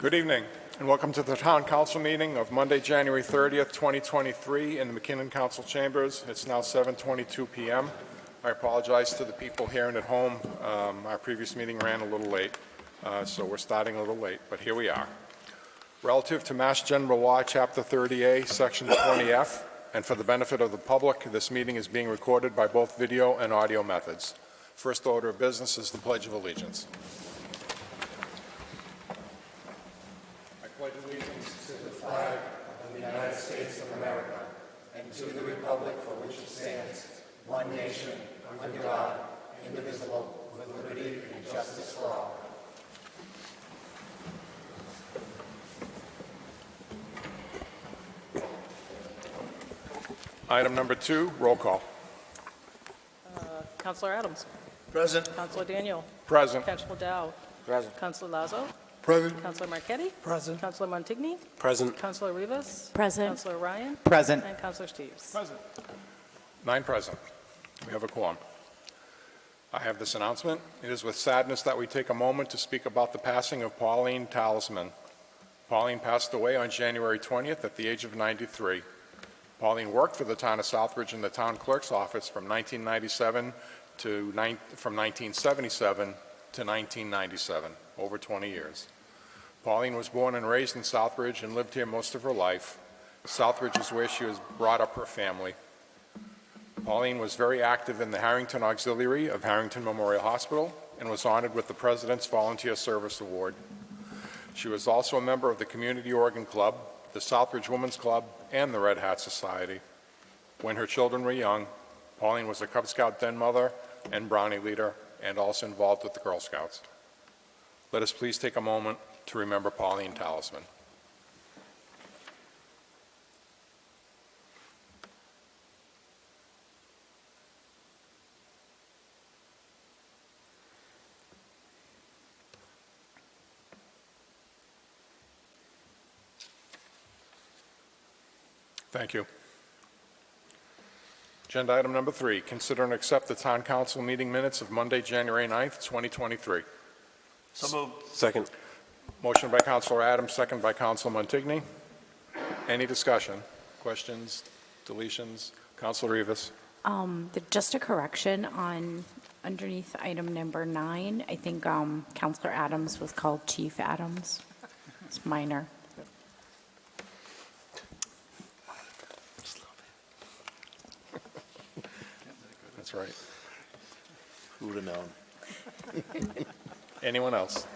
Good evening, and welcome to the Town Council meeting of Monday, January 30th, 2023, in the McKinnon Council Chambers. It's now 7:22 p.m. I apologize to the people here and at home. Our previous meeting ran a little late, so we're starting a little late, but here we are. Relative to Mass General Law, Chapter 30A, Section 20F, and for the benefit of the public, this meeting is being recorded by both video and audio methods. First order of business is the Pledge of Allegiance. Pledge allegiance to the flag of the United States of America and to the republic for which it stands, one nation, under God, indivisible, with liberty and justice for all. Item number 2, roll call. Councilor Adams. Present. Councilor Daniel. Present. Councilor Dow. Present. Councilor Lazo. Present. Councilor Marchetti. Present. Councilor Montigny. Present. Councilor Rivas. Present. Councilor Ryan. Present. And Councilor Steves. Present. 9 present. We have a quorum. I have this announcement. It is with sadness that we take a moment to speak about the passing of Pauline Talisman. Pauline passed away on January 20th at the age of 93. Pauline worked for the town of Southbridge in the town clerk's office from 1977 from 1977 to 1997, over 20 years. Pauline was born and raised in Southbridge and lived here most of her life. Southbridge is where she was brought up her family. Pauline was very active in the Harrington Auxiliary of Harrington Memorial Hospital and was honored with the President's Volunteer Service Award. She was also a member of the Community Organ Club, the Southbridge Women's Club, and the Red Hat Society. When her children were young, Pauline was a Cub Scout den mother and Brownie leader, and also involved with the Girl Scouts. Let us please take a moment to remember Pauline Talisman. Thank you. Agenda item number 3, consider and accept the Town Council meeting minutes of Monday, January 9th, 2023. So moved. Second. Motion by Councilor Adams, second by Councilor Montigny. Any discussion? Questions? Deletions? Councilor Rivas? Just a correction on underneath item number 9. I think Councilor Adams was called Chief Adams. It's minor. That's right. Who would have known? Anyone else?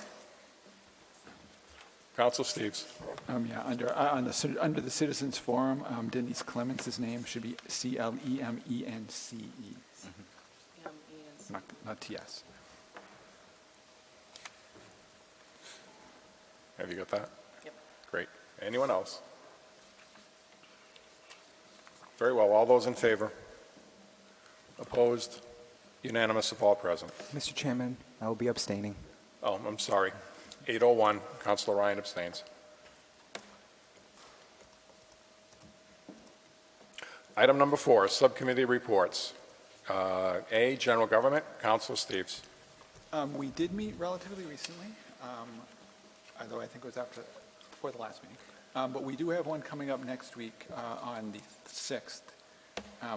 Councilor Steves? Under the Citizens Forum, Denise Clements' name should be Clemence. Not TS. Have you got that? Yep. Great. Anyone else? Very well. All those in favor? Opposed? Unanimous of all present. Mr. Chairman, I will be abstaining. Oh, I'm sorry. 801, Councilor Ryan abstains. Item number 4, subcommittee reports. A, General Government, Councilor Steves. We did meet relatively recently, although I think it was before the last meeting. But we do have one coming up next week on the 6th,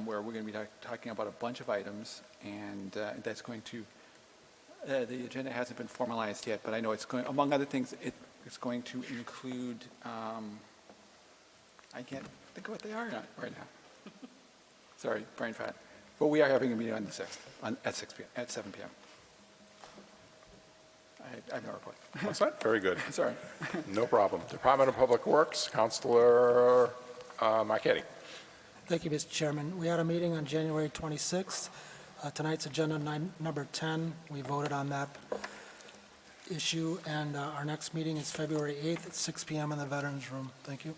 where we're going to be talking about a bunch of items, and that's going to, the agenda hasn't been formalized yet, but I know it's going, among other things, it's going to include, I can't think of what they are right now. Sorry, brain fat. But we are having a meeting on the 6th, at 7 p.m. I have no report. What's that? Very good. Sorry. No problem. Department of Public Works, Councilor Marchetti. Thank you, Mr. Chairman. We had a meeting on January 26th. Tonight's agenda number 10. We voted on that issue, and our next meeting is February 8th at 6 p.m. in the Veterans Room. Thank you.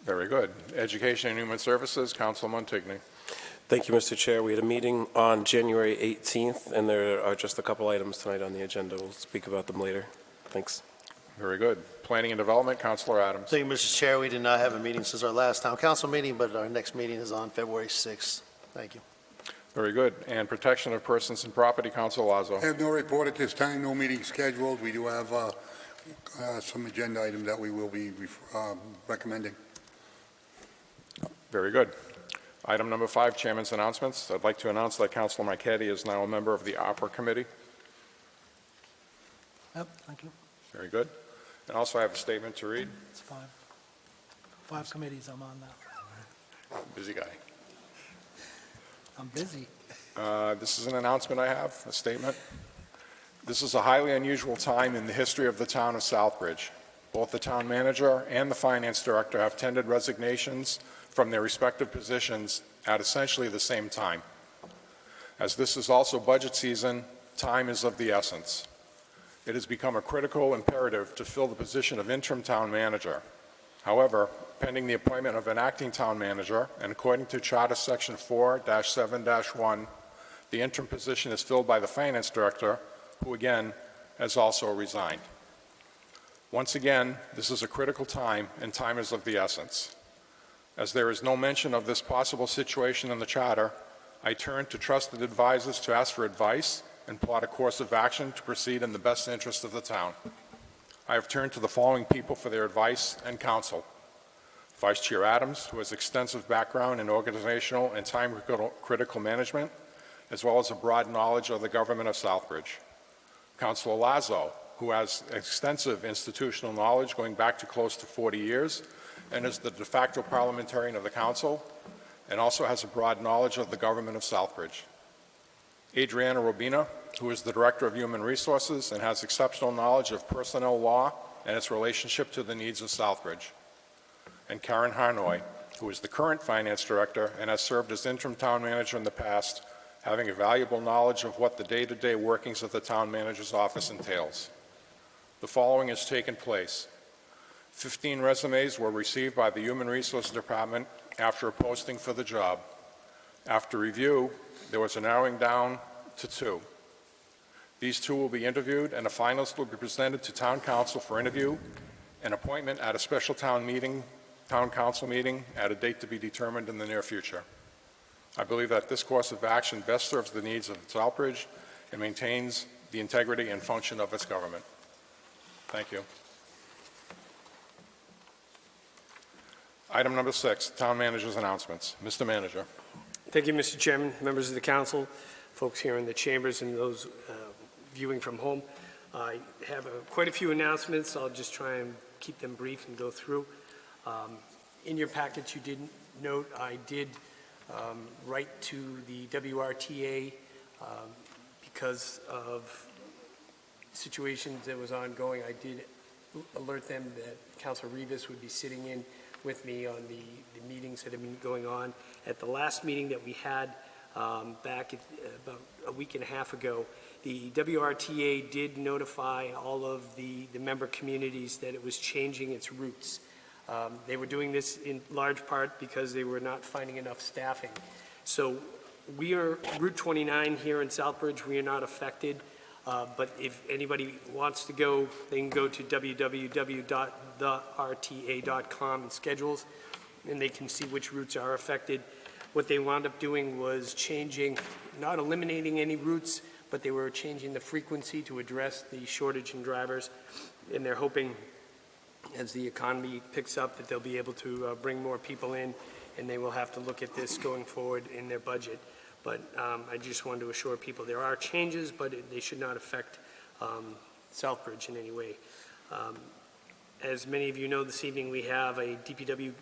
Very good. Education and Human Services, Councilor Montigny. Thank you, Mr. Chair. We had a meeting on January 18th, and there are just a couple items tonight on the agenda. We'll speak about them later. Thanks. Very good. Planning and Development, Councilor Adams. Thank you, Mr. Chair. We did not have a meeting since our last town council meeting, but our next meeting is on February 6th. Thank you. Very good. And Protection of Persons and Property, Councilor Lazo. I have no report at this time, no meeting scheduled. We do have some agenda item that we will be recommending. Very good. Item number 5, Chairman's announcements. I'd like to announce that Councilor Marquetti is now a member of the Opera Committee. Yep, thank you. Very good. And also I have a statement to read. It's 5. 5 committees I'm on now. Busy guy. I'm busy. This is an announcement I have, a statement. This is a highly unusual time in the history of the town of Southbridge. Both the town manager and the finance director have tendered resignations from their respective positions at essentially the same time. As this is also budget season, time is of the essence. It has become a critical imperative to fill the position of interim town manager. However, pending the appointment of an acting town manager, and according to Charter Section 4-7-1, the interim position is filled by the finance director, who again has also resigned. Once again, this is a critical time, and time is of the essence. As there is no mention of this possible situation in the charter, I turn to trusted advisors to ask for advice and plot a course of action to proceed in the best interest of the town. I have turned to the following people for their advice and counsel. Vice Chair Adams, who has extensive background in organizational and time-critical management, as well as a broad knowledge of the government of Southbridge. Councilor Lazo, who has extensive institutional knowledge going back to close to 40 years and is the de facto parliamentarian of the council, and also has a broad knowledge of the government of Southbridge. Adriana Robina, who is the Director of Human Resources and has exceptional knowledge of personnel law and its relationship to the needs of Southbridge. And Karen Harnoy, who is the current Finance Director and has served as interim town manager in the past, having a valuable knowledge of what the day-to-day workings of the town manager's office entails. The following has taken place. 15 resumes were received by the Human Resources Department after a posting for the job. After review, there was a narrowing down to 2. These 2 will be interviewed, and a finalist will be presented to Town Council for interview and appointment at a special town council meeting at a date to be determined in the near future. I believe that this course of action best serves the needs of Southbridge and maintains the integrity and function of its government. Thank you. Item number 6, Town Manager's announcements. Mr. Manager. Thank you, Mr. Chairman, members of the council, folks here in the chambers, and those viewing from home. I have quite a few announcements. I'll just try and keep them brief and go through. In your package, you did note I did write to the WRTA because of situations that was ongoing. I did alert them that Councilor Rivas would be sitting in with me on the meetings that have been going on. At the last meeting that we had back about a week and a half ago, the WRTA did notify all of the member communities that it was changing its routes. They were doing this in large part because they were not finding enough staffing. So we are Route 29 here in Southbridge. We are not affected. But if anybody wants to go, they can go to www.therta.com and schedules, and they can see which routes are affected. What they wound up doing was changing, not eliminating any routes, but they were changing the frequency to address the shortage in drivers. And they're hoping, as the economy picks up, that they'll be able to bring more people in, and they will have to look at this going forward in their budget. But I just wanted to assure people there are changes, but they should not affect Southbridge in any way. As many of you know, this evening we have a DPW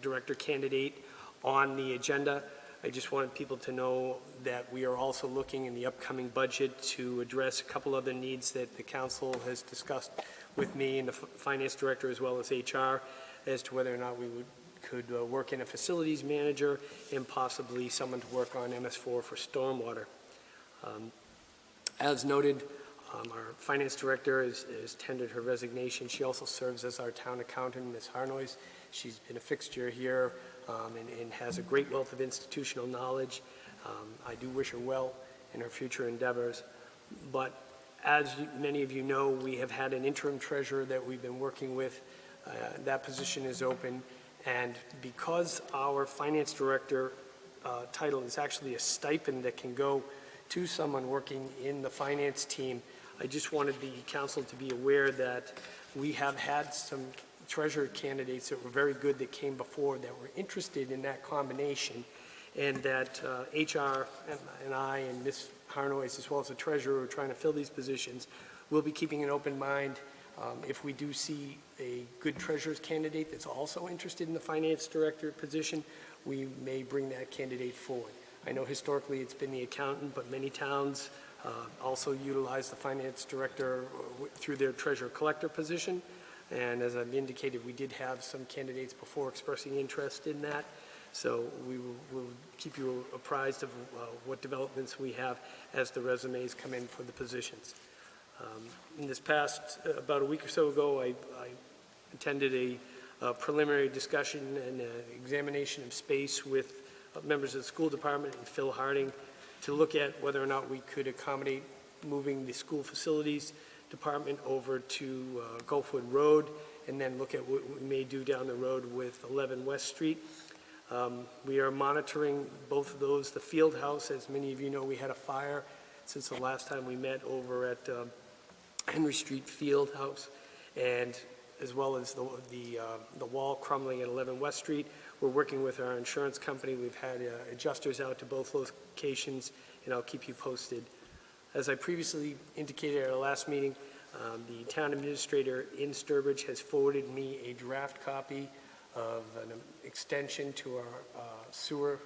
director candidate on the agenda. I just wanted people to know that we are also looking in the upcoming budget to address a couple other needs that the council has discussed with me and the finance director as well as HR as to whether or not we could work in a facilities manager and possibly someone to work on MS4 for stormwater. As noted, our finance director has tendered her resignation. She also serves as our town accountant, Ms. Harnoy. She's been a fixture here and has a great wealth of institutional knowledge. I do wish her well in her future endeavors. But as many of you know, we have had an interim treasurer that we've been working with. That position is open. And because our finance director title is actually a stipend that can go to someone working in the finance team, I just wanted the council to be aware that we have had some treasurer candidates that were very good that came before that were interested in that combination, and that HR and I and Ms. Harnois, as well as the treasurer, are trying to fill these positions. We'll be keeping an open mind. If we do see a good treasurer's candidate that's also interested in the finance director position, we may bring that candidate forward. I know historically it's been the accountant, but many towns also utilize the finance director through their treasurer collector position. And as I've indicated, we did have some candidates before expressing interest in that. So we will keep you apprised of what developments we have as the resumes come in for the positions. In this past, about a week or so ago, I attended a preliminary discussion and examination of space with members of the school department and Phil Harding to look at whether or not we could accommodate moving the school facilities department over to Gulfwood Road, and then look at what we may do down the road with 11 West Street. We are monitoring both of those. The field house, as many of you know, we had a fire since the last time we met over at Henry Street Field House, and as well as the wall crumbling at 11 West Street. We're working with our insurance company. We've had adjusters out to both locations, and I'll keep you posted. As I previously indicated at our last meeting, the town administrator in Sturbridge has forwarded me a draft copy of an extension to our sewer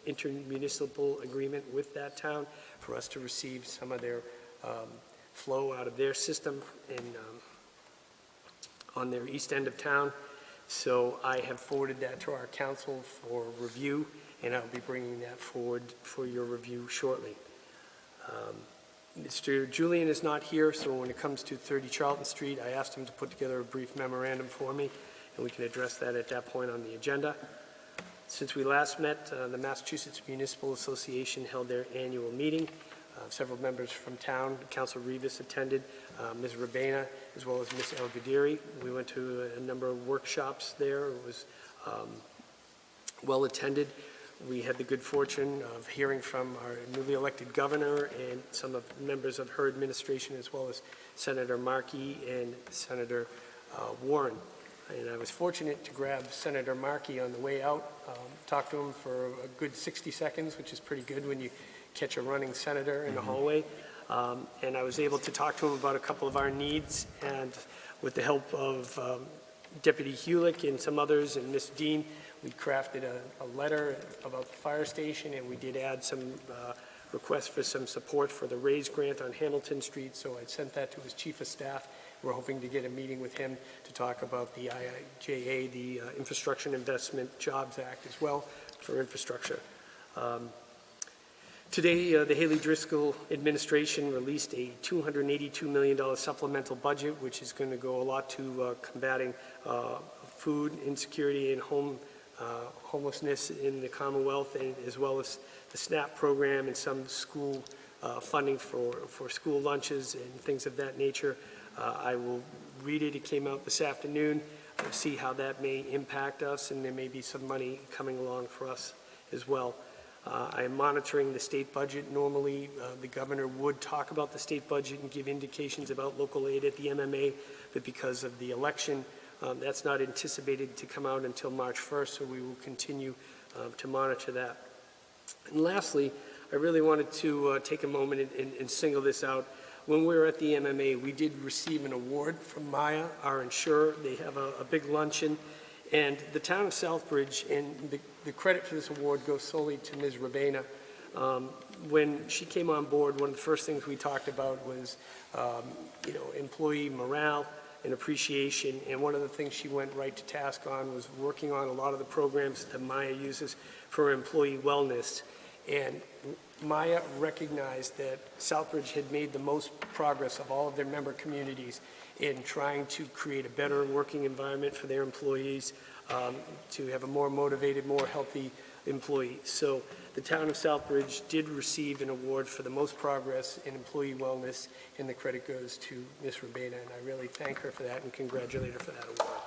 intermunicipal agreement with that town for us to receive some of their flow out of their system on their east end of town. So I have forwarded that to our council for review, and I'll be bringing that forward for your review shortly. Mr. Julian is not here, so when it comes to 30 Charlton Street, I asked him to put together a brief memorandum for me, and we can address that at that point on the agenda. Since we last met, the Massachusetts Municipal Association held their annual meeting. Several members from town, Council Rivas attended, Ms. Rabena, as well as Ms. El Gadiri. We went to a number of workshops there. It was well attended. We had the good fortune of hearing from our newly elected governor and some of members of her administration, as well as Senator Markey and Senator Warren. And I was fortunate to grab Senator Markey on the way out, talk to him for a good 60 seconds, which is pretty good when you catch a running senator in the hallway. And I was able to talk to him about a couple of our needs, and with the help of Deputy Hewlick and some others and Ms. Dean, we crafted a letter about the fire station, and we did add some requests for some support for the raise grant on Hamilton Street, so I sent that to his chief of staff. We're hoping to get a meeting with him to talk about the IIJA, the Infrastructure Investment Jobs Act as well for infrastructure. Today, the Haley Driscoll administration released a $282 million supplemental budget, which is going to go a lot to combating food insecurity and homelessness in the Commonwealth, and as well as the SNAP program and some school funding for school lunches and things of that nature. I will read it. It came out this afternoon. See how that may impact us, and there may be some money coming along for us as well. I am monitoring the state budget. Normally, the governor would talk about the state budget and give indications about local aid at the MMA, but because of the election, that's not anticipated to come out until March 1st, so we will continue to monitor that. And lastly, I really wanted to take a moment and single this out. When we were at the MMA, we did receive an award from Maya, our insurer. They have a big luncheon, and the town of Southbridge, and the credit for this award goes solely to Ms. Rabena. When she came on board, one of the first things we talked about was, employee morale and appreciation, and one of the things she went right to task on was working on a lot of the programs that Maya uses for employee wellness. And Maya recognized that Southbridge had made the most progress of all of their member communities in trying to create a better working environment for their employees, to have a more motivated, more healthy employee. So the town of Southbridge did receive an award for the most progress in employee wellness, and the credit goes to Ms. Rabena, and I really thank her for that and congratulate her for that award.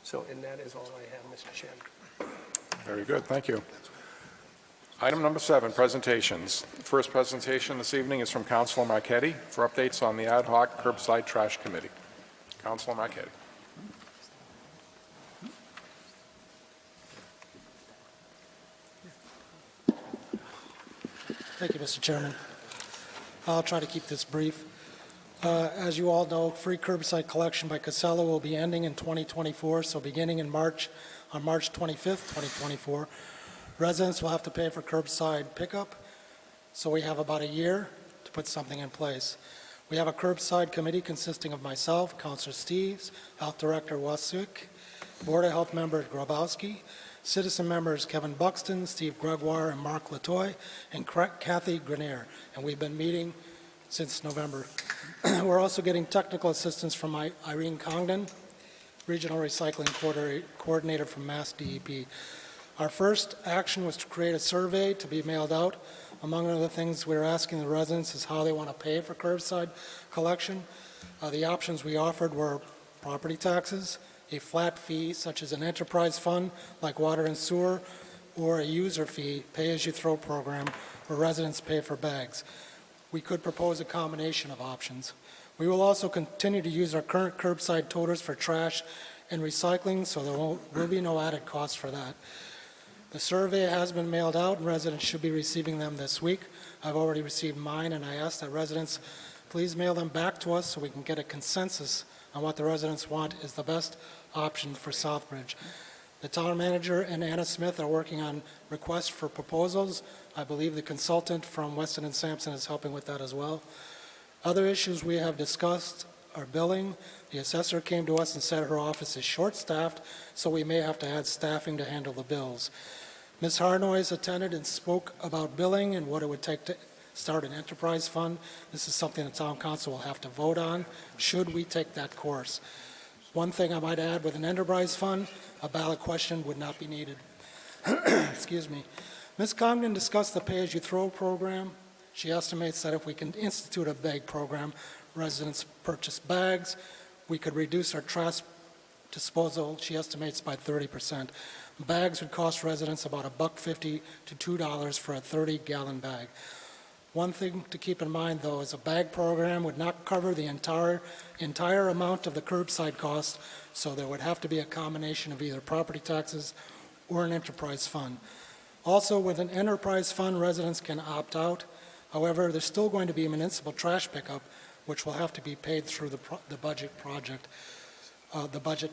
So, and that is all I have, Mr. Chairman. Very good, thank you. Item number 7, presentations. The first presentation this evening is from Councilor Marquetti for updates on the ad hoc curbside trash committee. Councilor Marquetti. Thank you, Mr. Chairman. I'll try to keep this brief. As you all know, free curbside collection by Casella will be ending in 2024, so beginning in March, on March 25th, 2024, residents will have to pay for curbside pickup, so we have about a year to put something in place. We have a curbside committee consisting of myself, Councilor Steves, Health Director Wasick, Board of Health member Grabowski, citizen members Kevin Buxton, Steve Gregoire, and Mark Latoy, and Kathy Grenier, and we've been meeting since November. We're also getting technical assistance from Irene Congdon, Regional Recycling Coordinator from Mass DEP. Our first action was to create a survey to be mailed out. Among other things, we're asking the residents is how they want to pay for curbside collection. The options we offered were property taxes, a flat fee such as an enterprise fund like water and sewer, or a user fee, pay-as-you-throw program where residents pay for bags. We could propose a combination of options. We will also continue to use our current curbside toters for trash and recycling, so there will be no added cost for that. The survey has been mailed out, and residents should be receiving them this week. I've already received mine, and I ask that residents please mail them back to us so we can get a consensus on what the residents want is the best option for Southbridge. The town manager and Anna Smith are working on requests for proposals. I believe the consultant from Weston and Sampson is helping with that as well. Other issues we have discussed are billing. The assessor came to us and said her office is short-staffed, so we may have to add staffing to handle the bills. Ms. Harnois attended and spoke about billing and what it would take to start an enterprise fund. This is something the town council will have to vote on, should we take that course. One thing I might add, with an enterprise fund, a ballot question would not be needed. Excuse me. Ms. Congdon discussed the pay-as-you-throw program. She estimates that if we can institute a bag program, residents purchase bags, we could reduce our trash disposal, she estimates, by 30%. Bags would cost residents about $1.50 to $2 for a 30-gallon bag. One thing to keep in mind, though, is a bag program would not cover the entire amount of the curbside cost, so there would have to be a combination of either property taxes or an enterprise fund. Also, with an enterprise fund, residents can opt out. However, there's still going to be municipal trash pickup, which will have to be paid through the budget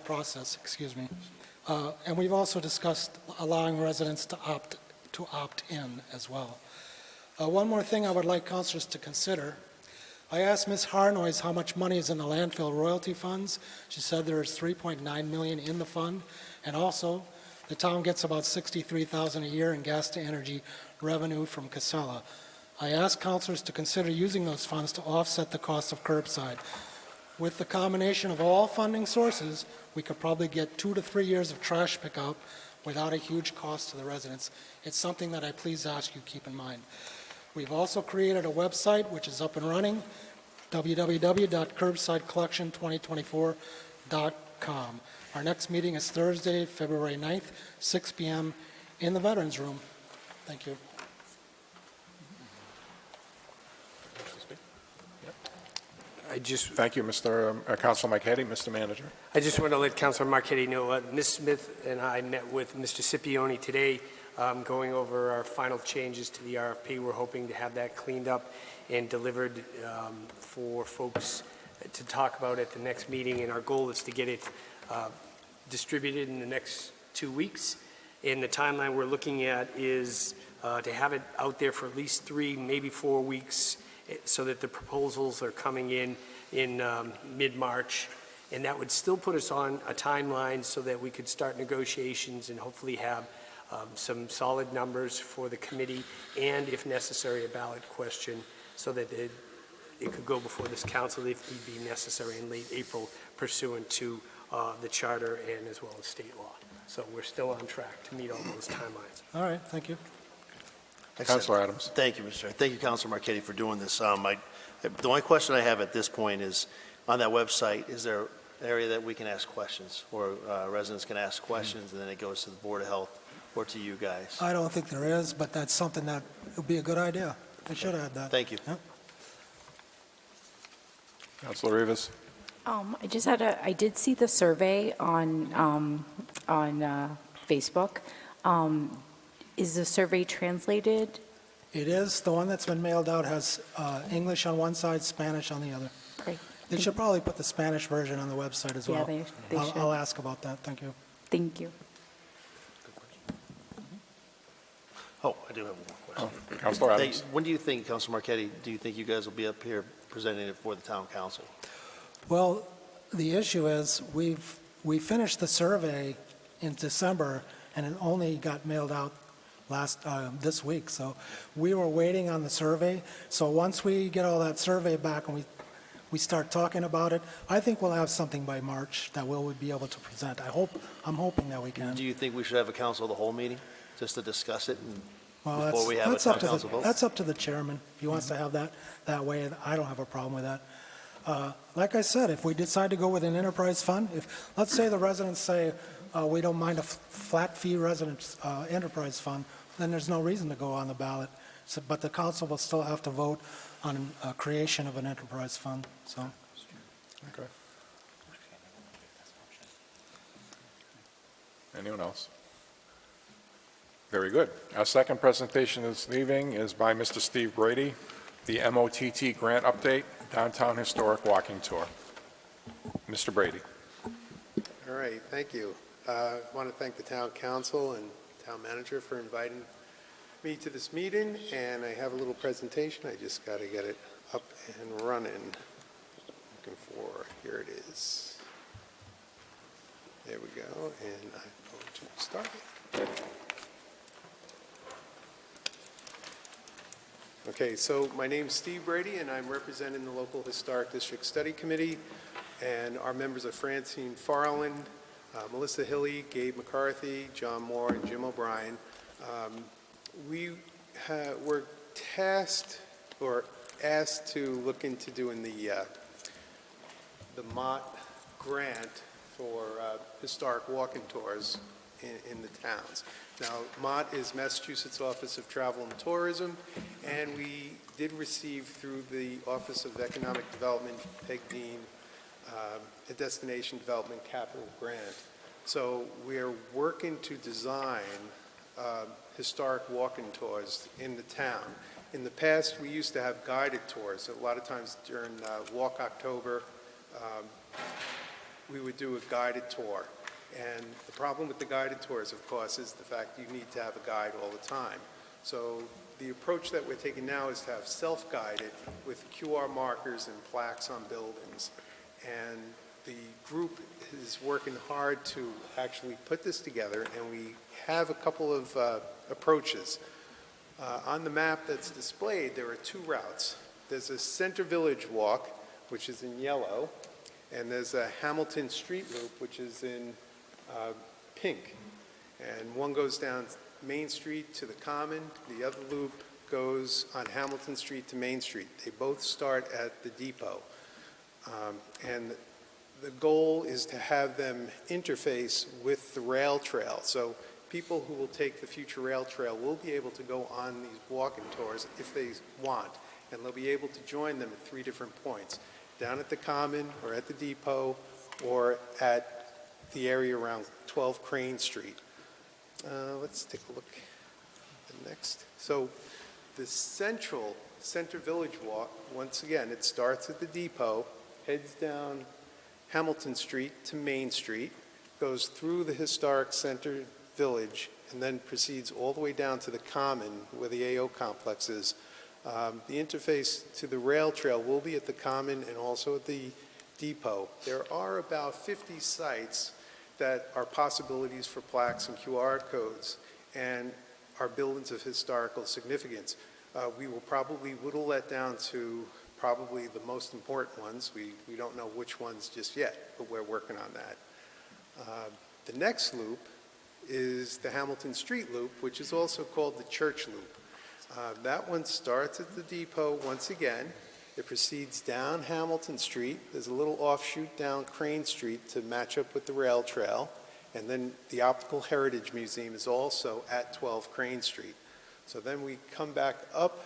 process, excuse me. And we've also discussed allowing residents to opt in as well. One more thing I would like councilors to consider. I asked Ms. Harnois how much money is in the landfill royalty funds. She said there is $3.9 million in the fund, and also the town gets about $63,000 a year in gas-to-energy revenue from Casella. I asked councilors to consider using those funds to offset the cost of curbside. With the combination of all funding sources, we could probably get 2 to 3 years of trash pickup without a huge cost to the residents. It's something that I please ask you keep in mind. We've also created a website which is up and running, www.curbsidecollection2024.com. Our next meeting is Thursday, February 9th, 6 p.m. in the Veterans Room. Thank you. Thank you, Councilor Marquetti. Mr. Manager. I just want to let Councilor Marquetti know, Ms. Smith and I met with Mr. Scipione today, going over our final changes to the RFP. We're hoping to have that cleaned up and delivered for folks to talk about at the next meeting, and our goal is to get it distributed in the next 2 weeks. And the timeline we're looking at is to have it out there for at least 3, maybe 4 weeks, so that the proposals are coming in mid-March, and that would still put us on a timeline so that we could start negotiations and hopefully have some solid numbers for the committee, and if necessary, a ballot question, so that it could go before this council if it be necessary in late April pursuant to the charter and as well as state law. So we're still on track to meet all those timelines. All right, thank you. Councilor Adams. Thank you, Mr. Chair. Thank you, Councilor Marquetti, for doing this. The only question I have at this point is, on that website, is there an area that we can ask questions, or residents can ask questions, and then it goes to the Board of Health or to you guys? I don't think there is, but that's something that would be a good idea. They should add that. Thank you. Yeah. Councilor Rivas. I did see the survey on Facebook. Is the survey translated? It is, the one that's been mailed out has English on one side, Spanish on the other. Great. They should probably put the Spanish version on the website as Yeah, well. they I'll should. ask about that, thank you. Thank you. Oh, I do have one more question. Councilor Hey, Adams. when do you think, Councilor Marquetti, do you think you guys will be up here presenting it for the town council? Well, the issue is, we finished the survey in December, and it only got mailed out this week, so we were waiting on the survey. So once we get all that survey back and we start talking about it, I think we'll have something by March that we'll be able to present. I'm hoping that we can. Do you think we should have a council of the whole meeting, just to discuss it and Well, before we have a that's town up to council vote? That's up to the chairman. If he wants to have that way, I don't have a problem with that. Like I said, if we decide to go with an enterprise fund, let's say the residents say, we don't mind a flat fee residents enterprise fund, then there's no reason to go on the ballot. But the council will still have to vote on creation of an enterprise fund, so. Okay. Anyone else? Very good. Our second presentation this evening is by Mr. Steve Brady, the MOTT Grant Update, Downtown Historic Walking Tour. Mr. Brady. All right, thank you. I want to thank the town council and town manager for inviting me to this meeting, and I have a little presentation. I just got to get it up and running. Looking for, here it is. There we go, and I'm going to start it. Okay, so my name's Steve Brady, and I'm representing the local Historic District Study Committee, and our members are Francine Farland, Melissa Hilly, Gabe McCarthy, John Moore, and Jim O'Brien. We're tasked or asked to look into doing the Mott grant for historic walking tours in the towns. Now, Mott is Massachusetts Office of Travel and Tourism, and we did receive through the Office of Economic Development, Peg Dean, a Destination Development Capital Grant. So we're working to design historic walking tours in the town. In the past, we used to have guided tours. A lot of times during Walk October, we would do a guided tour. And the problem with the guided tours, of course, is the fact you need to have a guide all the time. So the approach that we're taking now is to have self-guided with QR markers and plaques on buildings. And the group is working hard to actually put this together, and we have a couple of approaches. On the map that's displayed, there are two routes. There's a Center Village walk, which is in yellow, and there's a Hamilton Street loop, which is in pink. And one goes down Main Street to the Common, the other loop goes on Hamilton Street to Main Street. They both start at the depot. And the goal is to have them interface with the rail trail. So people who will take the future rail trail will be able to go on these walking tours if they want, and they'll be able to join them at 3 different points, down at the Common or at the depot or at the area around 12 Crane Street. Let's take a look at the next. So the Center Village walk, once again, it starts at the depot, heads down Hamilton Street to Main Street, goes through the historic Center Village, and then proceeds all the way down to the Common where the AO complex is. The interface to the rail trail will be at the Common and also at the depot. There are about 50 sites that are possibilities for plaques and QR codes and are buildings of historical significance. We will probably whittle that down to probably the most important ones. We don't know which ones just yet, but we're working on that. The next loop is the Hamilton Street Loop, which is also called the Church Loop. That one starts at the depot once again. It proceeds down Hamilton Street. There's a little offshoot down Crane Street to match up with the rail trail. And then the Optical Heritage Museum is also at 12 Crane Street. So then we come back up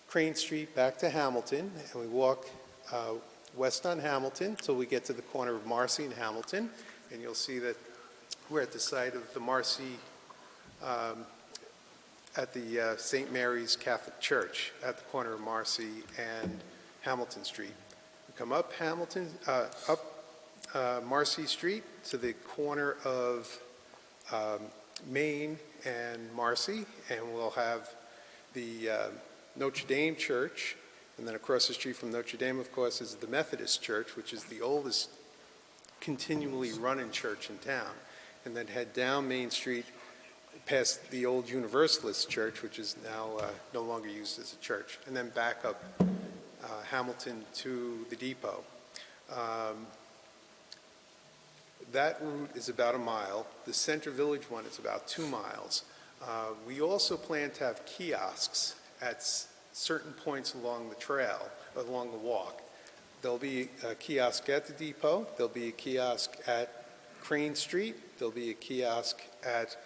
Crane Street back to Hamilton, and we walk west on Hamilton till we get to the corner of Marcy and Hamilton, and you'll see that we're at the site of the Marcy, at the St. Mary's Catholic Church at the corner of Marcy and Hamilton Street. We come up Marcy Street to the corner of Main and Marcy, and we'll have the Notre Dame Church, and then across the street from Notre Dame, of course, is the Methodist Church, which is the oldest continually running church in town, and then head down Main Street past the old Universalist Church, which is now no longer used as a church, and then back up Hamilton to the depot. That route is about a mile. The Center Village one is about 2 miles. We also plan to have kiosks at certain points along the trail, along the walk. There'll be a kiosk at the depot, there'll be a kiosk at Crane Street, there'll be a kiosk at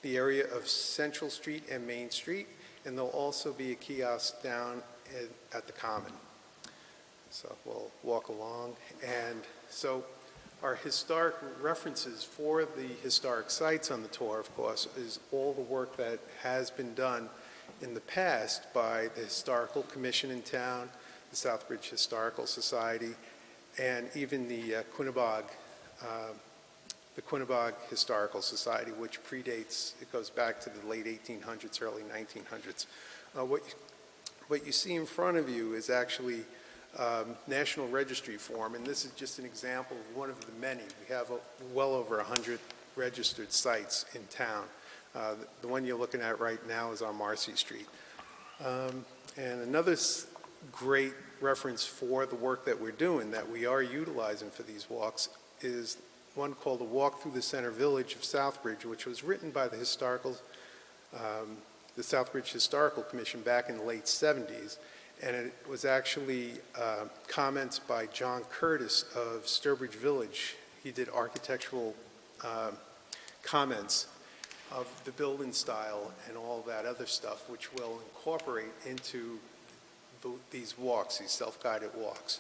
the area of Central Street and Main Street, and there'll also be a kiosk down at the Common. So we'll walk along. And so our historic references for the historic sites on the tour, of course, is all the work that has been done in the past by the Historical Commission in town, the Southbridge Historical Society, and even the Quinnebog Historical Society, which predates, it goes back to the late 1800s, early 1900s. What you see in front of you is actually National Registry form, and this is just an example of one of the many. We have well over 100 registered sites in town. The one you're looking at right now is on Marcy Street. And another great reference for the work that we're doing, that we are utilizing for these walks, is one called the Walk Through the Center Village of Southbridge, which was written by the Southbridge Historical Commission back in the late 70s. And it was actually comments by John Curtis of Sturbridge Village. He did architectural comments of the building style and all that other stuff, which we'll incorporate into these walks, these self-guided walks.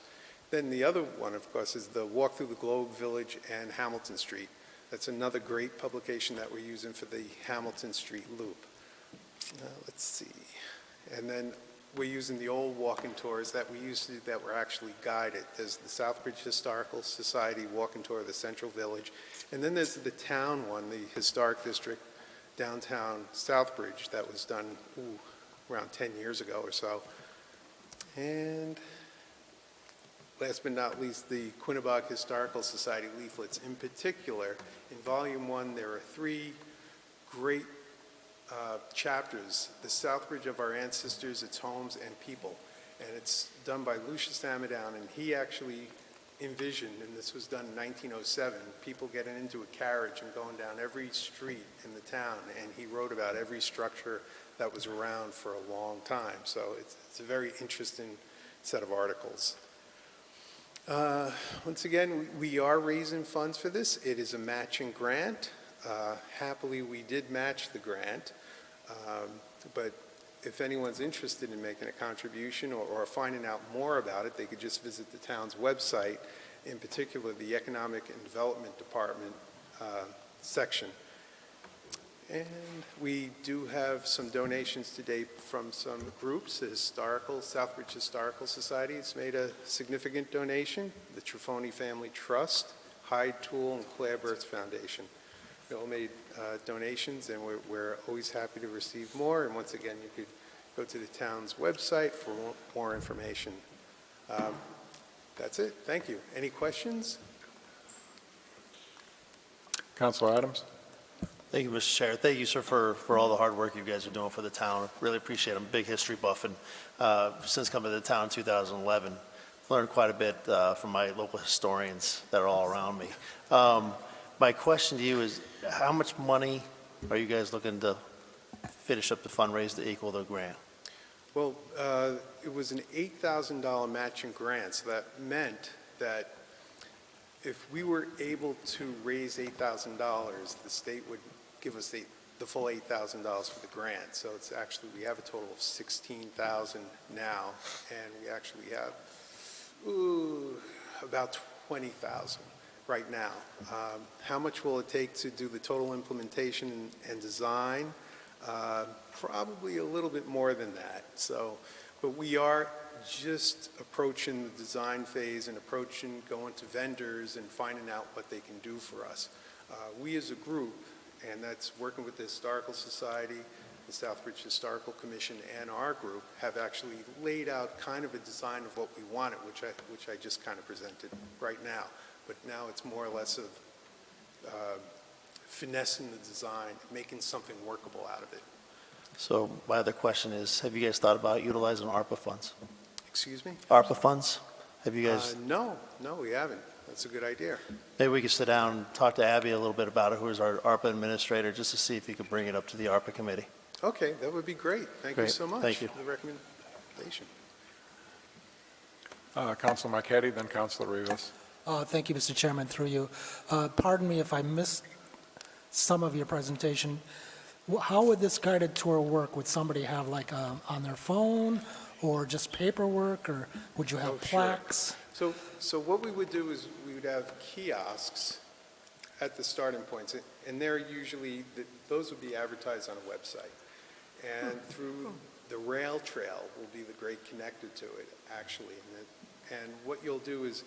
Then the other one, of course, is the Walk Through the Globe Village and Hamilton Street. That's another great publication that we're using for the Hamilton Street loop. Let's see. And then we're using the old walking tours that we used to do that were actually guided. There's the Southbridge Historical Society walking tour of the Central Village. And then there's the town one, the Historic District, downtown Southbridge, that was done around 10 years ago or so. And last but not least, the Quinnebog Historical Society leaflets. In particular, in Volume 1, there are 3 great chapters: The Southbridge of Our Ancestors, Its Homes and People. And it's done by Lucius Amadown, and he actually envisioned, and this was done in 1907, people getting into a carriage and going down every street in the town, and he wrote about every structure that was around for a long time. So it's a very interesting set of articles. Once again, we are raising funds for this. It is a matching grant. Happily, we did match the grant, but if anyone's interested in making a contribution or finding out more about it, they could just visit the town's website, in particular the Economic and Development Department section. And we do have some donations to date from some groups. The Southbridge Historical Society has made a significant donation. The Trifoni Family Trust, Hyde Tool, and Claire Burt's Foundation. They all made donations, and we're always happy to receive more. And once again, you could go to the town's website for more information. That's it. Thank you. Any questions? Councilor Adams? Thank you, Mr. Chair. Thank you, sir, for all the hard work you guys are doing for the town. Really appreciate it. I'm a big history buff, and since coming to the town in 2011, learned quite a bit from my local historians that are all around me. My question to you is, how much money are you guys looking to finish up the fundraise to equal the grant? Well, it was an $8,000 matching grant, so that meant that if we were able to raise $8,000, the state would give us the full $8,000 for the grant. So it's actually, we have a total of $16,000 now, and we actually have, about 20,000 right now. How much will it take to do the total implementation and design? Probably a little bit more than that. So, but we are just approaching the design phase and going to vendors and finding out what they can do for us. We as a group, and that's working with the Historical Society, the Southbridge Historical Commission, and our group, have actually laid out kind of a design of what we wanted, which I just kind of presented right now. But now it's more or less of finessing the design, making something workable out of it. So my other question is, have you guys thought about utilizing ARPA funds? Excuse me? ARPA funds? Have you guys, No, we haven't. That's a good idea. maybe we could sit down and talk to Abby a little bit about it, who is our ARPA administrator, just to see if he could bring it up to the ARPA committee. Okay, that would be great. Thank you Great. so much. Thank you. For the recommendation. Councilor Marquetti, then Councilor Rivas. Thank you, Mr. Chairman, through you. Pardon me if I missed some of your presentation. How would this guided tour work? Would somebody have like on their phone or just paperwork, or would you have Oh, sure. plaques? So what we would do is we would have kiosks at the starting points, and they're usually, those would be advertised on a website. And through the rail trail will be the great connector to it, actually. And what you'll do is,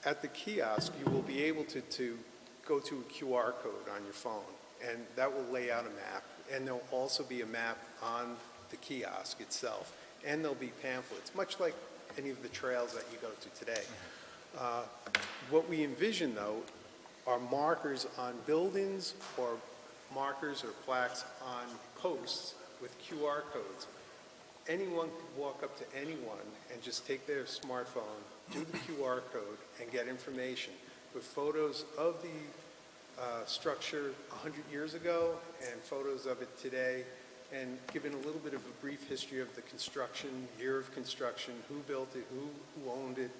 at the kiosk, you will be able to go to a QR code on your phone, and that will lay out a map. And there'll also be a map on the kiosk itself, and there'll be pamphlets, much like any of the trails that you go to today. What we envision, though, are markers on buildings or markers or plaques on posts with QR codes. Anyone could walk up to anyone and just take their smartphone, do the QR code, and get information with photos of the structure 100 years ago and photos of it today, and giving a little bit of a brief history of the construction, year of construction, who built it, who owned it,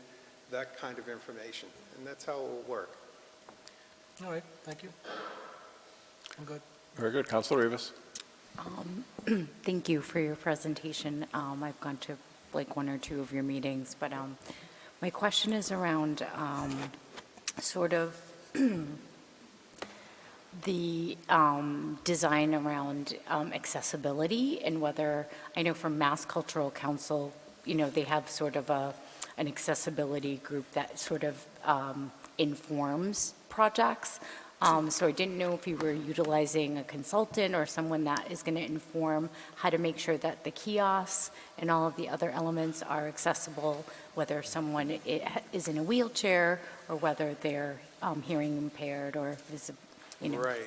that kind of information. And that's how it will work. All right, thank you. I'm good. Very good. Councilor Rivas. Thank you for your presentation. I've gone to like one or two of your meetings, but my question is around sort of the design around accessibility, and whether, I know from Mass Cultural Council, they have sort of an accessibility group that sort of informs projects. So I didn't know if you were utilizing a consultant or someone that is going to inform how to make sure that the kiosks and all of the other elements are accessible, whether someone is in a wheelchair or whether they're hearing impaired or visible. Right.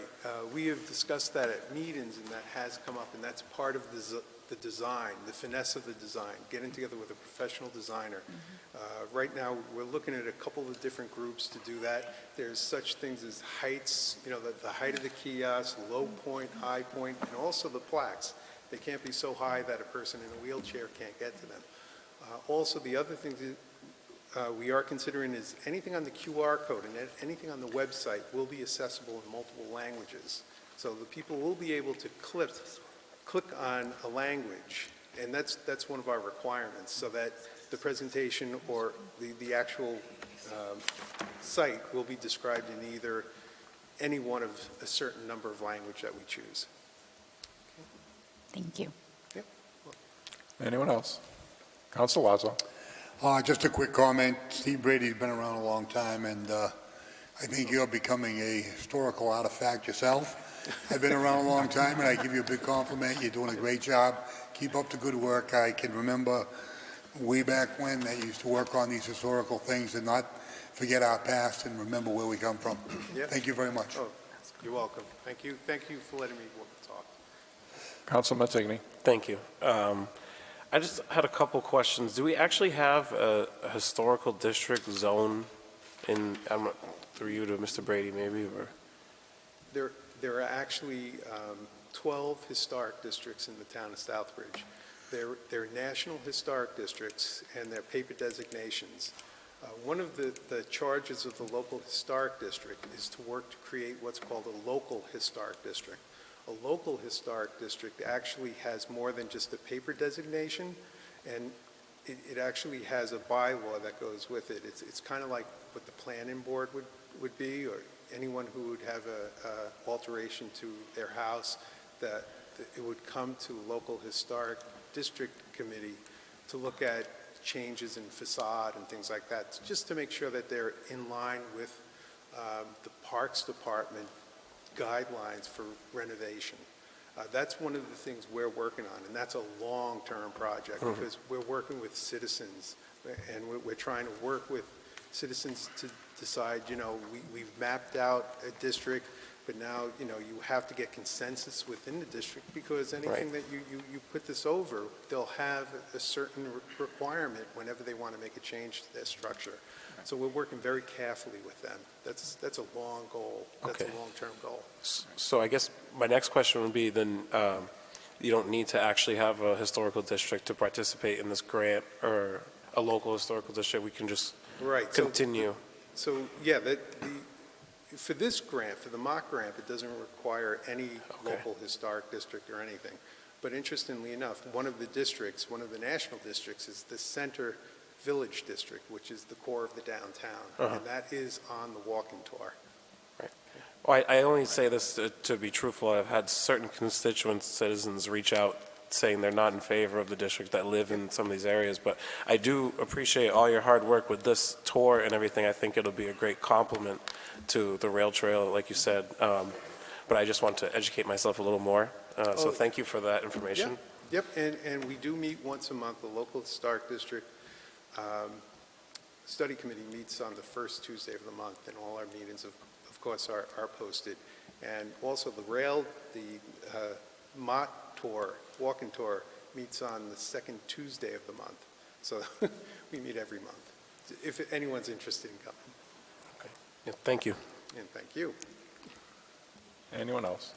We have discussed that at meetings, and that has come up, and that's part of the design, the finesse of the design, getting together with a professional designer. Right now, we're looking at a couple of different groups to do that. There's such things as heights, the height of the kiosk, low point, high point, and also the plaques. They can't be so high that a person in a wheelchair can't get to them. Also, the other thing we are considering is anything on the QR code and anything on the website will be accessible in multiple languages. So the people will be able to click on a language, and that's one of our requirements, so that the presentation or the actual site will be described in either any one of a certain number of language that we choose. Thank you. Yep. Anyone else? Council Lazo. Just a quick comment. Steve Brady's been around a long time, and I think you're becoming a historical artifact yourself. I've been around a long time, and I give you a big compliment. You're doing a great job. Keep up the good work. I can remember way back when they used to work on these historical things and not forget our past and remember where we come from. Yep. Thank you very much. Oh, you're welcome. Thank you. Thank you for letting me talk. Council Matigny. Thank you. I just had a couple questions. Do we actually have a historical district zone in, through you to Mr. Brady maybe, or? There are actually 12 historic districts in the town of Southbridge. They're national historic districts, and they're paper designations. One of the charges of the local historic district is to work to create what's called a local historic district. A local historic district actually has more than just a paper designation, and it actually has a bylaw that goes with it. It's kind of like what the planning board would be, or anyone who would have a alteration to their house, that it would come to local historic district committee to look at changes in facade and things like that, just to make sure that they're in line with the Parks Department guidelines for renovation. That's one of the things we're working on, and that's a long-term project because we're working with citizens, and we're trying to work with citizens to decide, we've mapped out a district, but now, you have to get consensus within the district, because anything that you put this over, they'll have a certain requirement whenever they want to make a change to their structure. So we're working very carefully with them. That's a long goal. That's Okay. a long-term goal. So I guess my next question would be then, you don't need to actually have a historical district to participate in this grant, or a local historical district, we can just Right. continue. So, yeah, for this grant, for the mock grant, it doesn't require any local historic district or anything. But interestingly enough, one of the national districts is the Center Village District, which is the core of the downtown. And that is on the walking tour. Well, I only say this to be truthful. I've had certain constituents, citizens reach out saying they're not in favor of the district that live in some of these areas, but I do appreciate all your hard work with this tour and everything. I think it'll be a great compliment to the rail trail, like you said, but I just want to educate myself a little more. So thank you for that information. Yep, and we do meet once a month. The local historic district study committee meets on the first Tuesday of the month, and all our meetings, of course, are posted. And also the rail, the MOT tour, walking tour, meets on the second Tuesday of the month. So we meet every month, if anyone's interested in coming. Okay. Yeah, thank you. And thank you. Anyone else?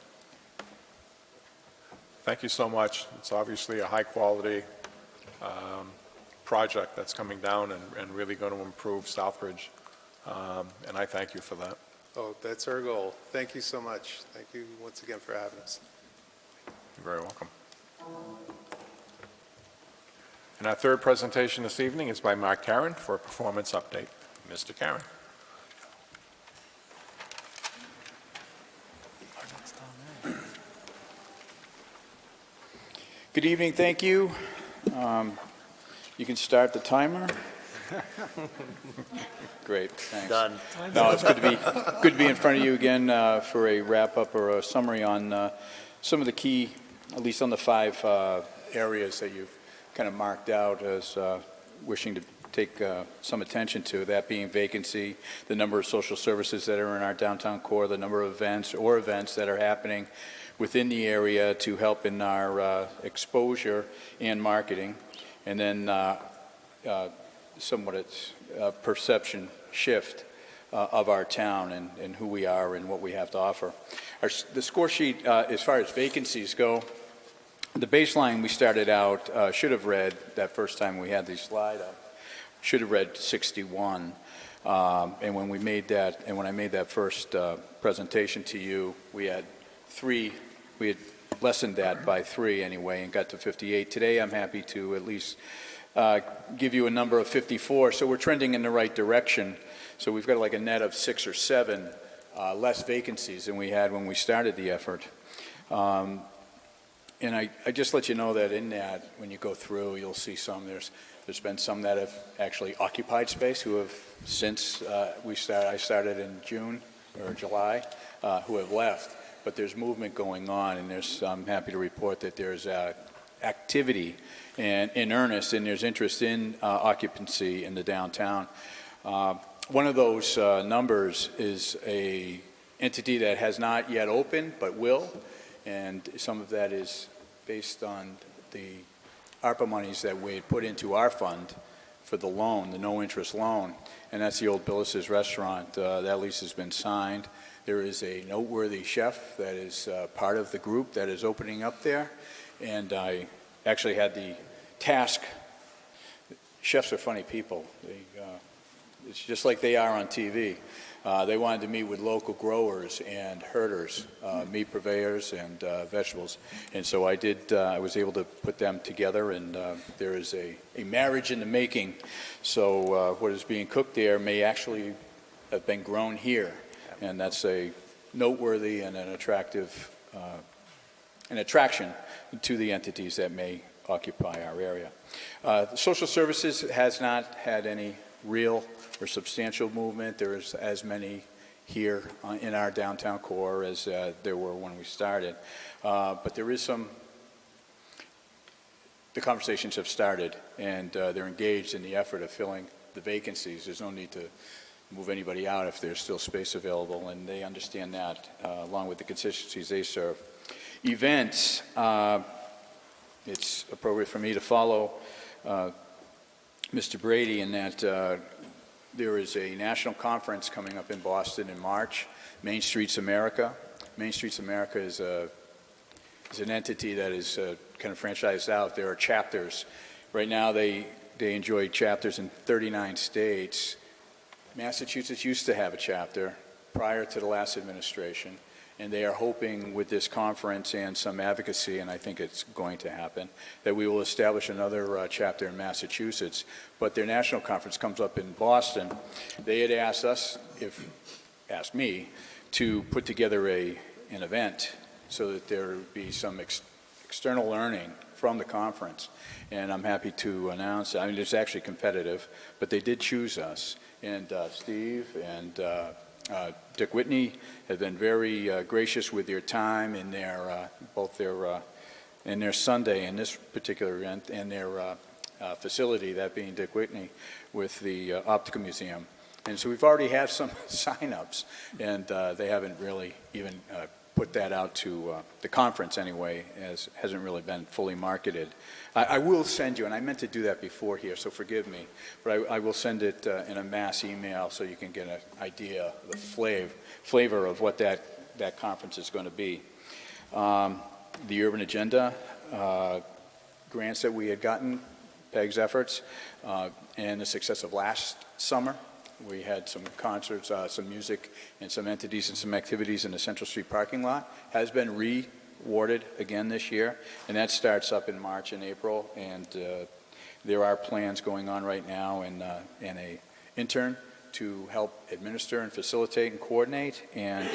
Thank you so much. It's obviously a high-quality project that's coming down and really going to improve Southbridge, and I thank you for that. Oh, that's our goal. Thank you so much. Thank you once again for having us. You're very welcome. And our third presentation this evening is by Mark Karen for a performance update. Mr. Karen. Good evening, thank you. You can start the timer. Great, thanks. Done. No, it's good to be in front of you again for a wrap-up or a summary on some of the key, at least on the 5 areas that you've kind of marked out as wishing to take some attention to, that being vacancy, the number of social services that are in our downtown core, the number of events that are happening within the area to help in our exposure and marketing, and then somewhat it's a perception shift of our town and who we are and what we have to offer. The score sheet, as far as vacancies go, the baseline we started out should have read, that first time we had the slide up, should have read 61. And when I made that first presentation to you, we had lessened that by 3 anyway and got to 58. Today I'm happy to at least give you a number of 54. So we're trending in the right direction. So we've got like a net of 6 or 7 less vacancies than we had when we started the effort. And I just let you know that in that, when you go through, you'll see there's been some that have actually occupied space who have since I started in June or July, who have left. But there's movement going on, and I'm happy to report that there's activity and in earnest, and there's interest in occupancy in the downtown. One of those numbers is a entity that has not yet opened but will, and some of that is based on the ARPA monies that we had put into our fund for the loan, the no-interest loan, and that's the old Billis's Restaurant. That lease has been signed. There is a noteworthy chef that is part of the group that is opening up there, and I actually had the task. Chefs are funny people. It's just like they are on TV. They wanted to meet with local growers and herders, meat purveyors and vegetables. And so I did, I was able to put them together, and there is a marriage in the making. So what is being cooked there may actually have been grown here. And that's a noteworthy and an attractive, an attraction to the entities that may occupy our area. Social services has not had any real or substantial movement. There is as many here in our downtown core as there were when we started. But there is the conversations have started, and they're engaged in the effort of filling the vacancies. There's no need to move anybody out if there's still space available, and they understand that, along with the constituencies they serve. Events, it's appropriate for me to follow Mr. Brady in that there is a national conference coming up in Boston in March, Main Streets America. Main Streets America is an entity that is kind of franchised out. There are chapters. Right now they enjoy chapters in 39 states. Massachusetts used to have a chapter prior to the last administration, and they are hoping with this conference and some advocacy, and I think it's going to happen, that we will establish another chapter in Massachusetts. But their national conference comes up in Boston. They had asked me to put together an event so that there would be some external learning from the conference. And I'm happy to announce, I mean, it's actually competitive, but they did choose us. And Steve and Dick Whitney have been very gracious with their time in their both their Sunday in this particular event and their facility, that being Dick Whitney, with the Optical Museum. And so we've already had some sign-ups, and they haven't really even put that out to the conference anyway, as hasn't really been fully marketed. I will send you, and I meant to do that before here, so forgive me, but I will send it in a mass email so you can get an idea of the flavor of what that conference is going to be. The Urban Agenda grants that we had gotten, PEG's efforts, and the success of last summer. We had some concerts, some music, and some entities and some activities in the Central Street parking lot. Has been rewarded again this year, and that starts up in March and April. And there are plans going on right now, and an intern to help administer and facilitate and coordinate, and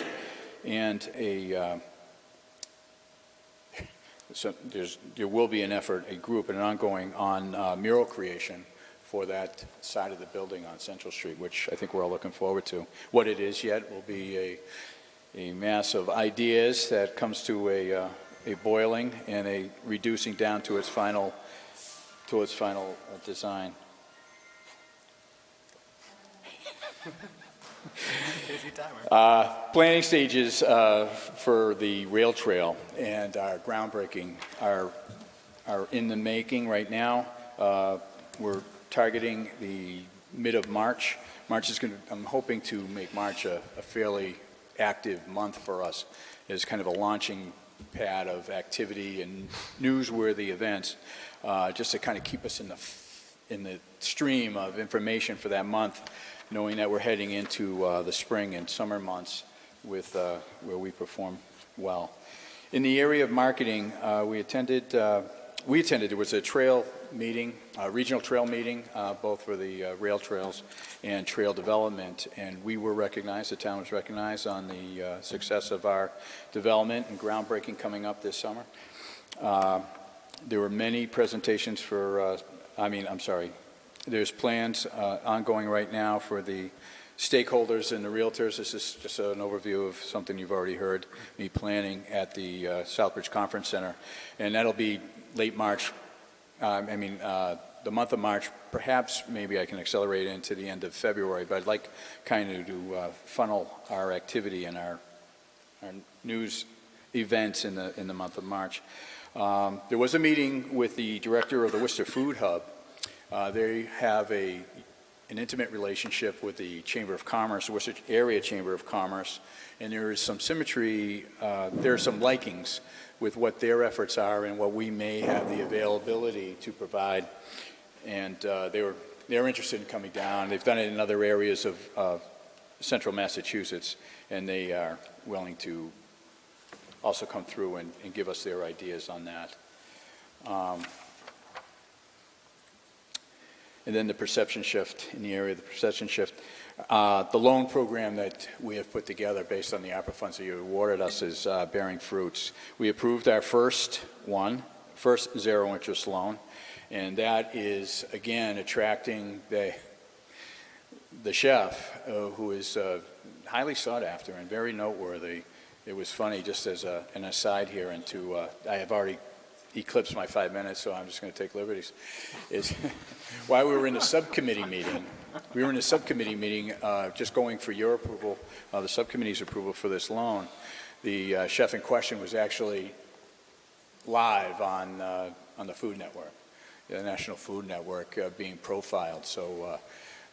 so there will be an effort, a group, and an ongoing on mural creation for that side of the building on Central Street, which I think we're all looking forward to. What it is yet will be a mass of ideas that comes to a boiling and a reducing down to its final design. Planning stages for the rail trail and our groundbreaking are in the making right now. We're targeting the mid of March. I'm hoping to make March a fairly active month for us as kind of a launching pad of activity and newsworthy events, just to kind of keep us in the stream of information for that month, knowing that we're heading into the spring and summer months with where we perform well. In the area of marketing, we attended, there was a trail meeting, a regional trail meeting, both for the rail trails and trail development, and we were recognized, the town was recognized on the success of our development and groundbreaking coming up this summer. There were many presentations for, there's plans ongoing right now for the stakeholders and the realtors. This is just an overview of something you've already heard me planning at the Soutbridge Conference Center, and that'll be late March. The month of March, perhaps maybe I can accelerate into the end of February, but I'd like kind of to funnel our activity and our news events in the month of March. There was a meeting with the director of the Worcester Food Hub. They have an intimate relationship with the Chamber of Commerce, Worcester Area Chamber of Commerce, and there is some symmetry, there are some likings with what their efforts are and what we may have the availability to provide. And they're interested in coming down. They've done it in other areas of Central Massachusetts, and they are willing to also come through and give us their ideas on that. And then the perception shift, in the area of the perception shift, the loan program that we have put together based on the ARPA funds that you awarded us is bearing fruits. We approved our first zero-interest loan, and that is, again, attracting the chef, who is highly sought after and very noteworthy. It was funny, just as an aside here, I have already eclipsed my 5 minutes, so I'm just going to take liberties, is while we were in the subcommittee meeting, just going for your approval, the subcommittee's approval for this loan, the chef in question was actually live on the Food Network, the National Food Network, being profiled. So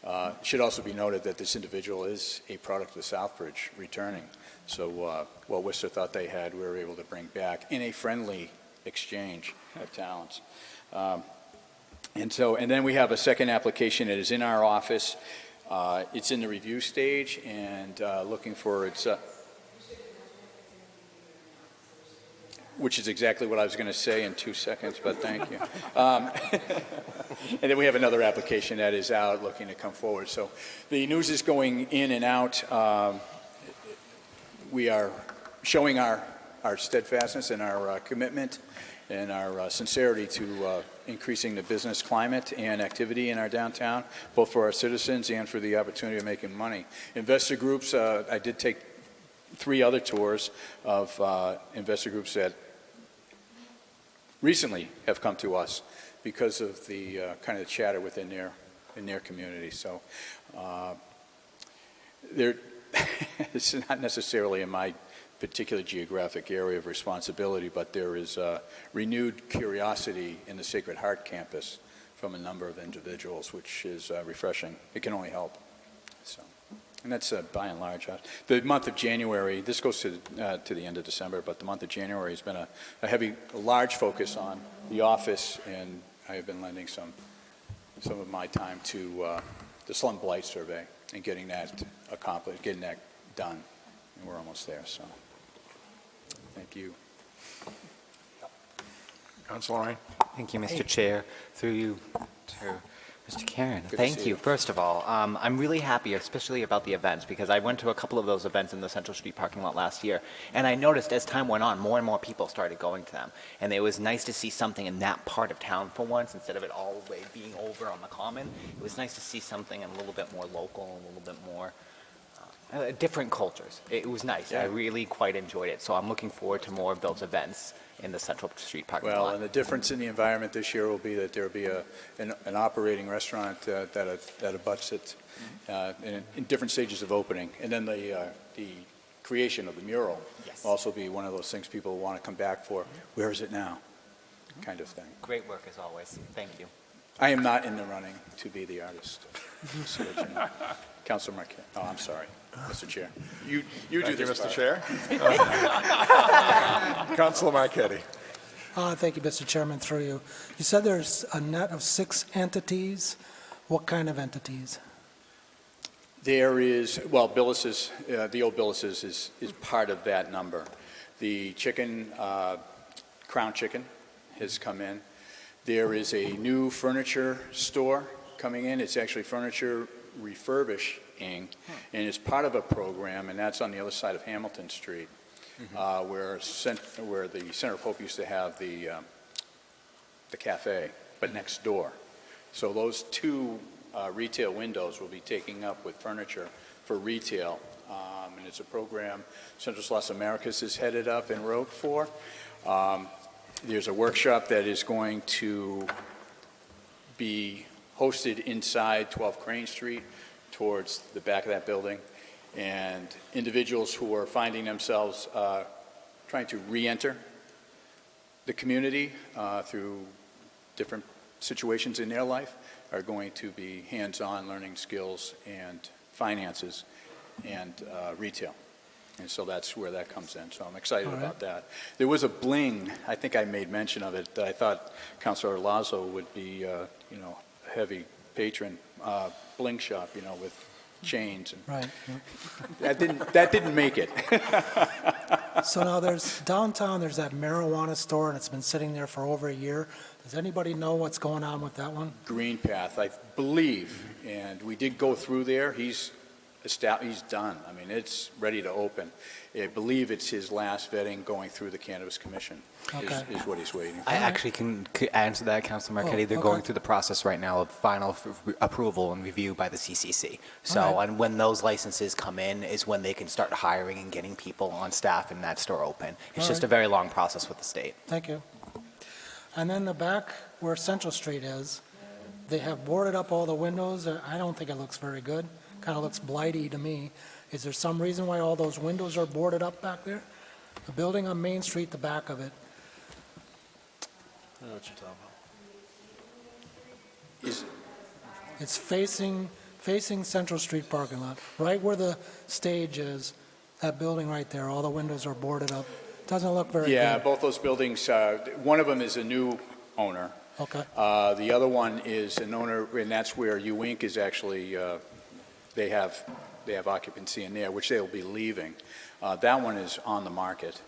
it should also be noted that this individual is a product of Soutbridge returning. So what Worcester thought they had, we were able to bring back in a friendly exchange of talents. And then we have a second application that is in our office. It's in the review stage and looking for its, which is exactly what I was going to say in 2 seconds, but thank you. And then we have another application that is out looking to come forward. So the news is going in and out. We are showing our steadfastness and our commitment and our sincerity to increasing the business climate and activity in our downtown, both for our citizens and for the opportunity of making money. Investor groups, I did take 3 other tours of investor groups that recently have come to us because of the kind of chatter within their community. So it's not necessarily in my particular geographic area of responsibility, but there is renewed curiosity in the Sacred Heart campus from a number of individuals, which is refreshing. It can only help. So, and that's by and large. The month of January, this goes to the end of December, but the month of January has been a large focus on the office, and I have been lending some of my time to the Slum Blight Survey and getting that accomplished, getting that done, and we're almost there. So. Thank you. Councilor Ryan. Thank you, Mr. Chair. Through you to Mr. Karen. Good to Thank see you. you. First of all, I'm really happy, especially about the events, because I went to a couple of those events in the Central Street parking lot last year, and I noticed as time went on, more and more people started going to them. And it was nice to see something in that part of town for once, instead of it all the way being over on the common. It was nice to see something a little bit more local, a little bit more different cultures. It was nice. Yeah. I really quite enjoyed it. So I'm looking forward to more of those events in the Central Street parking Well, lot. and the difference in the environment this year will be that there will be an operating restaurant that abuts it in different stages of opening. And then the creation of the mural Yes. will also be one of those things people will want to come back for. Where is it now? Kind of thing. Great work as always. Thank you. I am not in the running to be the artist. So that you know. Councilor Marquette. Oh, I'm sorry, Mr. Chair. You do Thank you, this Mr. part. Chair. Councilor Marquette. Thank you, Mr. Chairman, through you. You said there's a net of 6 entities. What kind of entities? There is, well, Billis's, the old Billis's is part of that number. The chicken, Crown Chicken has come in. There is a new furniture store coming in. It's actually furniture refurbishing, and it's part of a program, and that's on the other side of Hamilton Street, where the Center of Hope used to have the cafe, but next door. So those 2 retail windows will be taking up with furniture for retail, and it's a program Central Los Americas is headed up and wrote for. There's a workshop that is going to be hosted inside 12 Crane Street towards the back of that building, and individuals who are finding themselves trying to re-enter the community through different situations in their life are going to be hands-on learning skills and finances and retail. And so that's where that comes in. So I'm excited about that. There was a bling, I think I made mention of it. I thought Councilor Lazo would be, a heavy patron, bling shop, with chains. And Right. that didn't make it. So now there's, downtown, there's that marijuana store, and it's been sitting there for over a year. Does anybody know what's going on with that one? Green Path, I believe, and we did go through there. He's done. I mean, it's ready to open. I believe it's his last vetting going through the Cannabis Commission Okay. is what he's waiting for. I actually can answer that, Councilor Marquetti. They're going okay. through the process right now of final approval and review by the CCC. So, All right. and when those licenses come in is when they can start hiring and getting people on staff and that store open. It's All just right. a very long process with the state. Thank you. And then the back where Central Street is, they have boarded up all the windows. I don't think it looks very good. Kind of looks blighty to me. Is there some reason why all those windows are boarded up back there? The building on Main Street, the back of it. I know what you're talking about. It's facing Central Street parking lot, right where the stage is, that building right there, all the windows are boarded up. Doesn't look very good. Yeah, both those buildings, one of them is a new owner. Okay, The other one is an owner, and that's where U Inc. is actually, they have occupancy in there, which they'll be leaving. That one is on the market.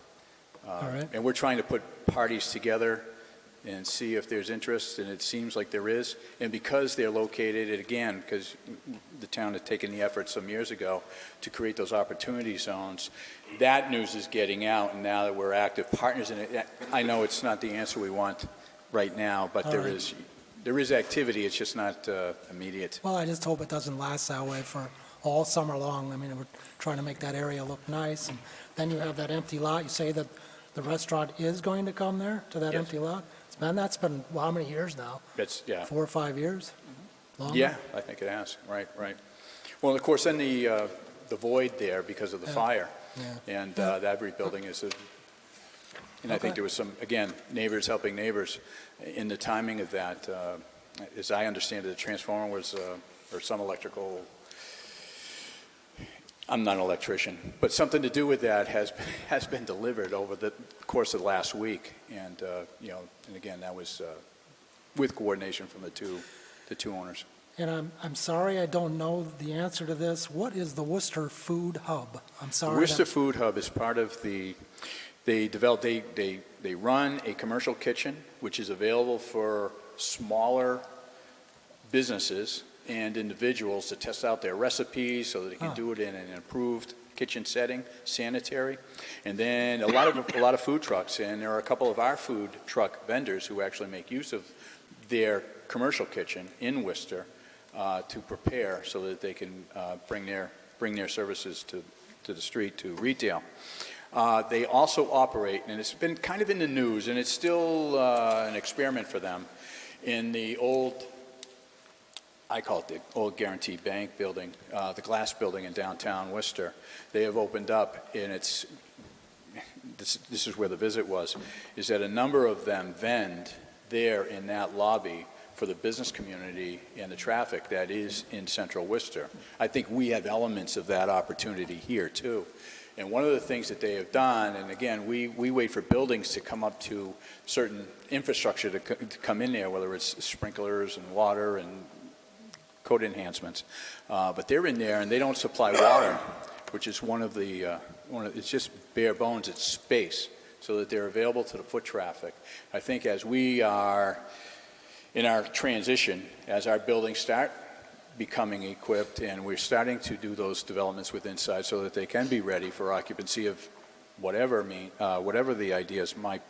all right. And we're trying to put parties together and see if there's interest, and it seems like there is. And because they're located, and again, because the town had taken the effort some years ago to create those opportunity zones, that news is getting out, and now that we're active partners in it, I know it's not the answer we want right now, but All there right. is activity, it's just not immediate. Well, I just hope it doesn't last that way for all summer long. I mean, we're trying to make that area look nice, and then you have that empty lot. You say that the restaurant is going to come there, to that Yes. empty lot? That's been, well, how many years now? That's, yeah. 4 or 5 years? Longer? Yeah, I think it has, right. Well, of course, then the void there because of the Yeah. fire, Yeah. and that rebuilding is, and I think Okay. there was some, again, neighbors helping neighbors in the timing of that. As I understand it, the transformer was, or some electrical, I'm not an electrician, but something to do with that has been delivered over the course of the last week, and, and again, that was with coordination from the two owners. And I'm sorry I don't know the answer to this. What is the Worcester Food Hub? I'm sorry. Worcester Food Hub is part of they run a commercial kitchen, which is available for smaller businesses and individuals to test out their recipes so that they can do it in an improved kitchen setting, sanitary. And then a lot of food trucks, and there are a couple of our food truck vendors who actually make use of their commercial kitchen in Worcester to prepare so that they can bring their services to the street, to retail. They also operate, and it's been kind of in the news, and it's still an experiment for them, in the old, I call it the old Guarantee Bank building, the glass building in downtown Worcester. They have opened up, and this is where the visit was, is that a number of them vend there in that lobby for the business community and the traffic that is in central Worcester. I think we have elements of that opportunity here, too. And one of the things that they have done, and again, we wait for buildings to come up to certain infrastructure to come in there, whether it's sprinklers and water and code enhancements. But they're in there and they don't supply water, which is it's just bare bones, it's space, so that they're available to the foot traffic. I think as we are in our transition, as our buildings start becoming equipped, and we're starting to do those developments with inside so that they can be ready for occupancy of whatever the ideas might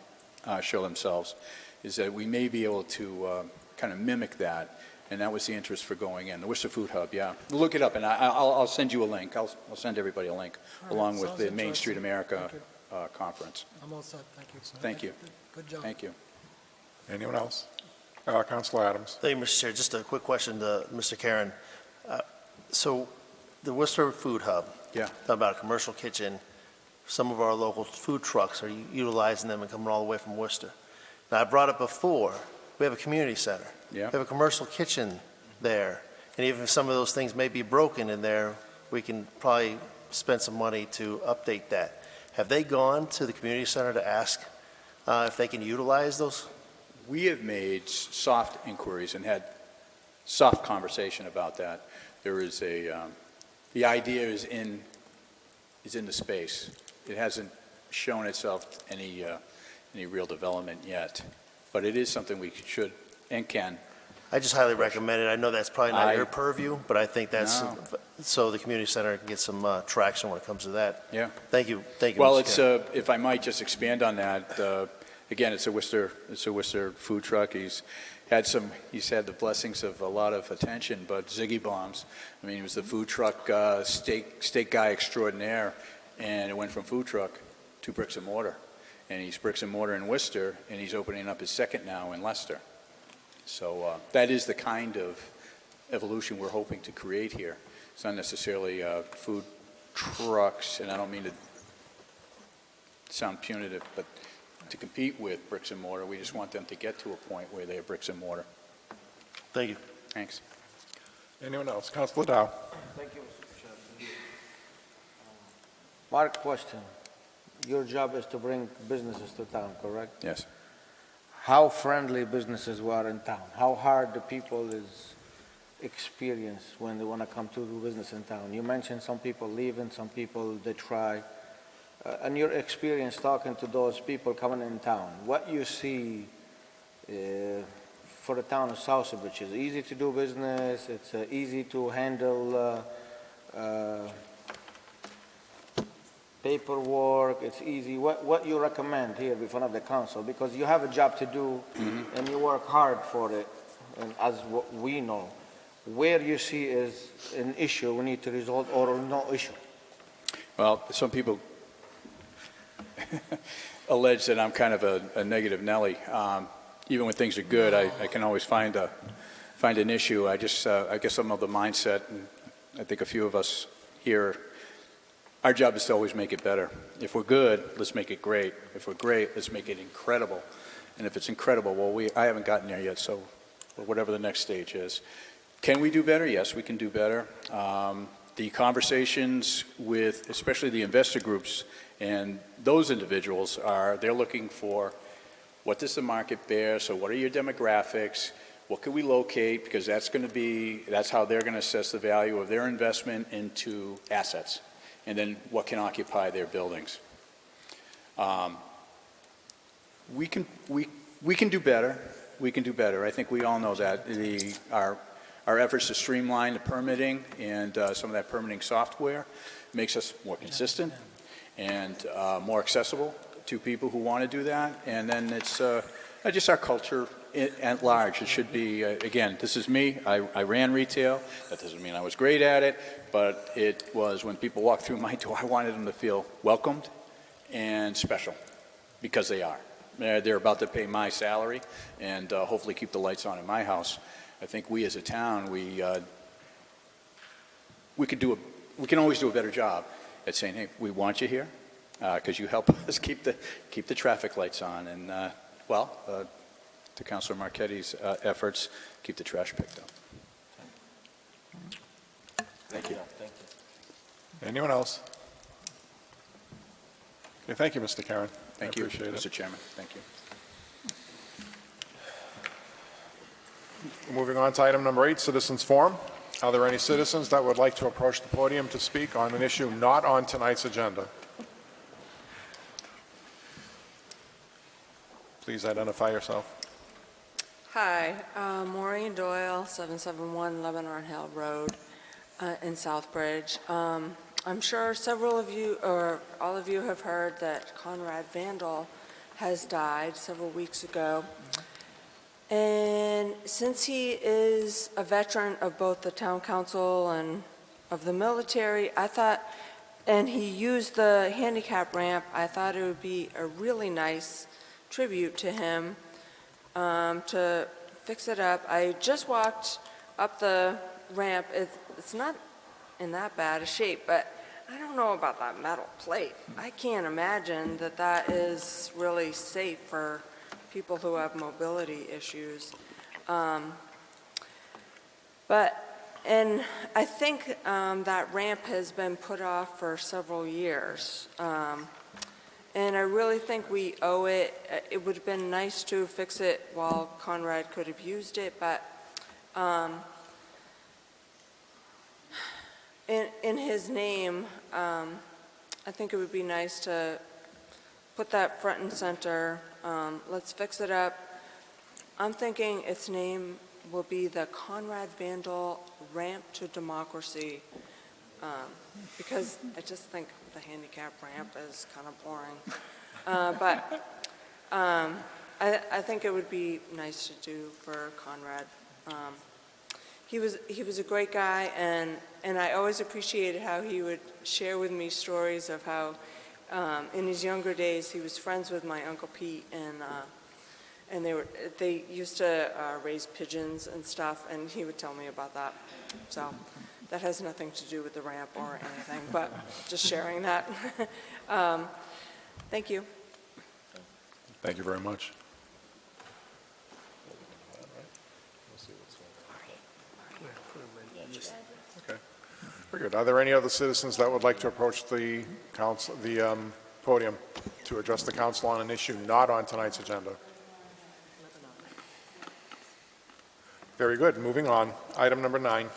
show themselves, is that we may be able to kind of mimic that, and that was the interest for going in. The Worcester Food Hub, yeah. Look it up, and I'll send you a link. I'll send everybody a link, All right, along with sounds the Main Street interesting. America Thank conference. I'm all set, thank you. Thank you. Good job. Thank you. Anyone else? Councilor Adams. Thank you, Mr. Chair. Just a quick question to Mr. Karen. So the Worcester Food Hub, Yeah. talking about a commercial kitchen, some of our local food trucks are utilizing them and coming all the way from Worcester. Now, I brought it before, we have a community center. Yeah. We have a commercial kitchen there, and even if some of those things may be broken in there, we can probably spend some money to update that. Have they gone to the community center to ask if they can utilize those? We have made soft inquiries and had soft conversation about that. There is the idea is in the space. It hasn't shown itself any real development yet, but it is something we should and can. I just highly recommend it. I know that's probably not I- your purview, but I think that's, No. so the community center can get some traction when it comes to that. Yeah. Thank you, Well, Mr. it's, Chairman. if I might just expand on that, again, it's a Worcester food truck. He's had the blessings of a lot of attention, but Ziggy Bombs, I mean, he was the food truck steak guy extraordinaire, and it went from food truck to bricks and mortar. And he's bricks and mortar in Worcester, and he's opening up his second now in Leicester. So that is the kind of evolution we're hoping to create here. It's not necessarily food trucks, and I don't mean to sound punitive, but to compete with bricks and mortar, we just want them to get to a point where they are bricks and mortar. Thank you. Thanks. Anyone else? Councilor Dow. Thank you, Mr. Chairman. Mark, question. Your job is to bring businesses to town, correct? Yes. How friendly businesses were in town? How hard the people is experience when they want to come to do business in town? You mentioned some people leaving, some people they try. And your experience talking to those people coming in town, what you see for the town of Soutbridge? Is it easy to do business? It's easy to handle paperwork? It's easy. What you recommend here in front of the council? Because you have a job to do and you work hard for it. And as what we know, where you see is an issue we need to resolve or no issue? Well, some people allege that I'm kind of a negative Nelly. Even when things are good, I can always find an issue. I guess I'm of the mindset, and I think a few of us here, our job is to always make it better. If we're good, let's make it great. If we're great, let's make it incredible. And if it's incredible, well, I haven't gotten there yet, so whatever the next stage is. Can we do better? Yes, we can do better. The conversations with, especially the investor groups and those individuals they're looking for, what does the market bear? So what are your demographics? What can we locate? Because that's how they're going to assess the value of their investment into assets. And then what can occupy their buildings? We can do better. We can do better. I think we all know that. Our efforts to streamline the permitting and some of that permitting software makes us more consistent and more accessible to people who want to do that. And then it's just our culture at large. It should be, again, this is me. I ran retail. That doesn't mean I was great at it, but it was when people walked through my door, I wanted them to feel welcomed and special, because they are. They're about to pay my salary and hopefully keep the lights on in my house. I think we as a town, we can always do a better job at saying, hey, we want you here because you help us keep the traffic lights on, and to Councilor Marchetti's efforts, keep the trash picked up. Thank you. Anyone else? Okay, thank you, Mr. Karen. Thank you, appreciate Mr. it. Chairman. Thank you. Moving on to item number 8, Citizens Forum. Are there any citizens that would like to approach the podium to speak on an issue not on tonight's agenda? Please identify yourself. Hi, Maureen Doyle, 771 Lebanon Hill Road in Southbridge. I'm sure several of you, or all of you, have heard that Conrad Vandal has died several weeks ago. And since he is a veteran of both the town council and of the military, I thought, and he used the handicap ramp, I thought it would be a really nice tribute to him to fix it up. I just walked up the ramp. It's not in that bad a shape, but I don't know about that metal plate. I can't imagine that that is really safe for people who have mobility issues. And I think that ramp has been put off for several years. And I really think we owe it. It would have been nice to fix it while Conrad could have used it, but in his name, I think it would be nice to put that front and center. Let's fix it up. I'm thinking its name will be the Conrad Vandal Ramp to Democracy, because I just think the handicap ramp is kind of boring. But I think it would be nice to do for Conrad. He was a great guy, and I always appreciated how he would share with me stories of how in his younger days he was friends with my Uncle Pete, and they used to raise pigeons and stuff, and he would tell me about that. So that has nothing to do with the ramp or anything, but just sharing that. Thank you. Thank you very much. Okay. Very good. Are there any other citizens that would like to approach the council, the podium to address the council on an issue not on tonight's agenda? Very good. Moving on. Item number 9.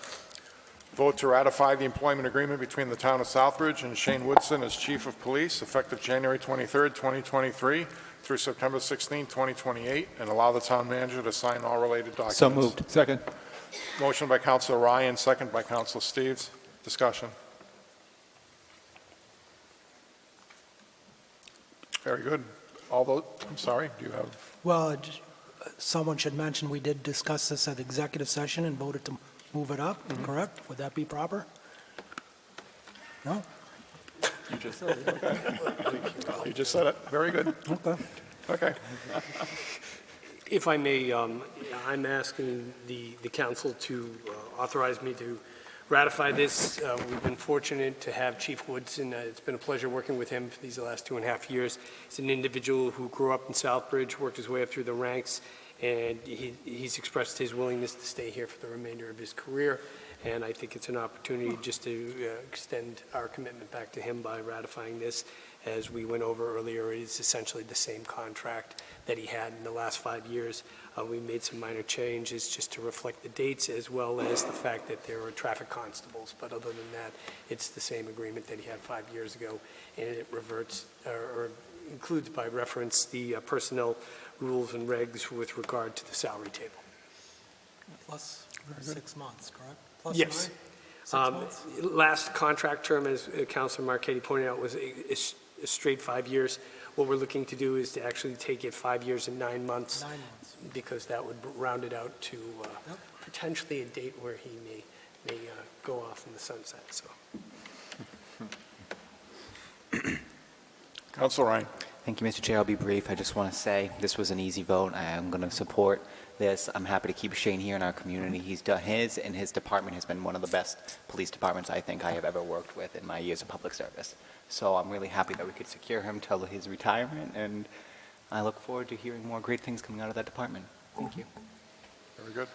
Vote to ratify the employment agreement between the town of Southbridge and Shane Woodson as Chief of Police effective January 23rd, 2023 through September 16, 2028, and allow the town manager to sign all related documents. So moved. Second. Motion by Councilor Ryan, second by Councilor Steves. Discussion. Very good. All those, I'm sorry, do you have? Well, someone should mention, we did discuss this at executive session and voted to move it up, correct? Would that be proper? No? You just said it. Okay. You just said it. Very good. Okay. Okay. If I may, I'm asking the council to authorize me to ratify this. We've been fortunate to have Chief Woodson. It's been a pleasure working with him for these last 2.5 years. He's an individual who grew up in Southbridge, worked his way up through the ranks, and he's expressed his willingness to stay here for the remainder of his career. And I think it's an opportunity just to extend our commitment back to him by ratifying this. As we went over earlier, it's essentially the same contract that he had in the last 5 years. We made some minor changes just to reflect the dates as well as the fact that there are traffic constables. But other than that, it's the same agreement that he had 5 years ago, and it reverts or includes by reference the personnel rules and regs with regard to the salary table. Plus 6 months, correct? Plus Yes. 9? 6 months? Last contract term, as Councilor Marchetti pointed out, was a straight 5 years. What we're looking to do is to actually take it 5 years and 9 months. 9 months. Because that would round it out to potentially a date where he may go off in the sunset, so. Councilor Ryan. Thank you, Mr. Chair. I'll be brief. I just want to say this was an easy vote. I'm going to support this. I'm happy to keep Shane here in our community. He's done his department has been one of the best police departments I think I have ever worked with in my years of public service. So I'm really happy that we could secure him till his retirement, and I look forward to hearing more great things coming out of that department. Thank you. Very good.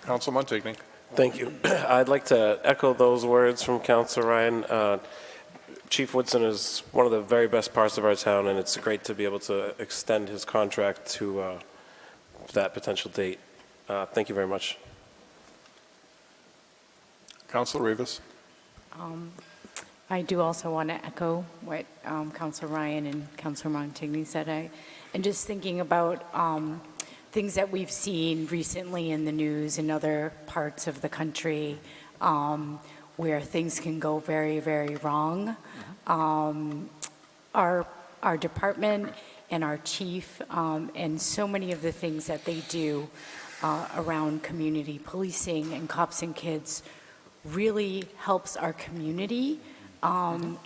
Councilor Montigny. Thank you. I'd like to echo those words from Councilor Ryan. Chief Woodson is one of the very best parts of our town, and it's great to be able to extend his contract to that potential date. Thank you very much. Councilor Rivas. I do also want to echo what Councilor Ryan and Councilor Montigny said. And just thinking about things that we've seen recently in the news in other parts of the country where things can go very, very wrong. Our department and our chief and so many of the things that they do around community policing and cops and kids really helps our community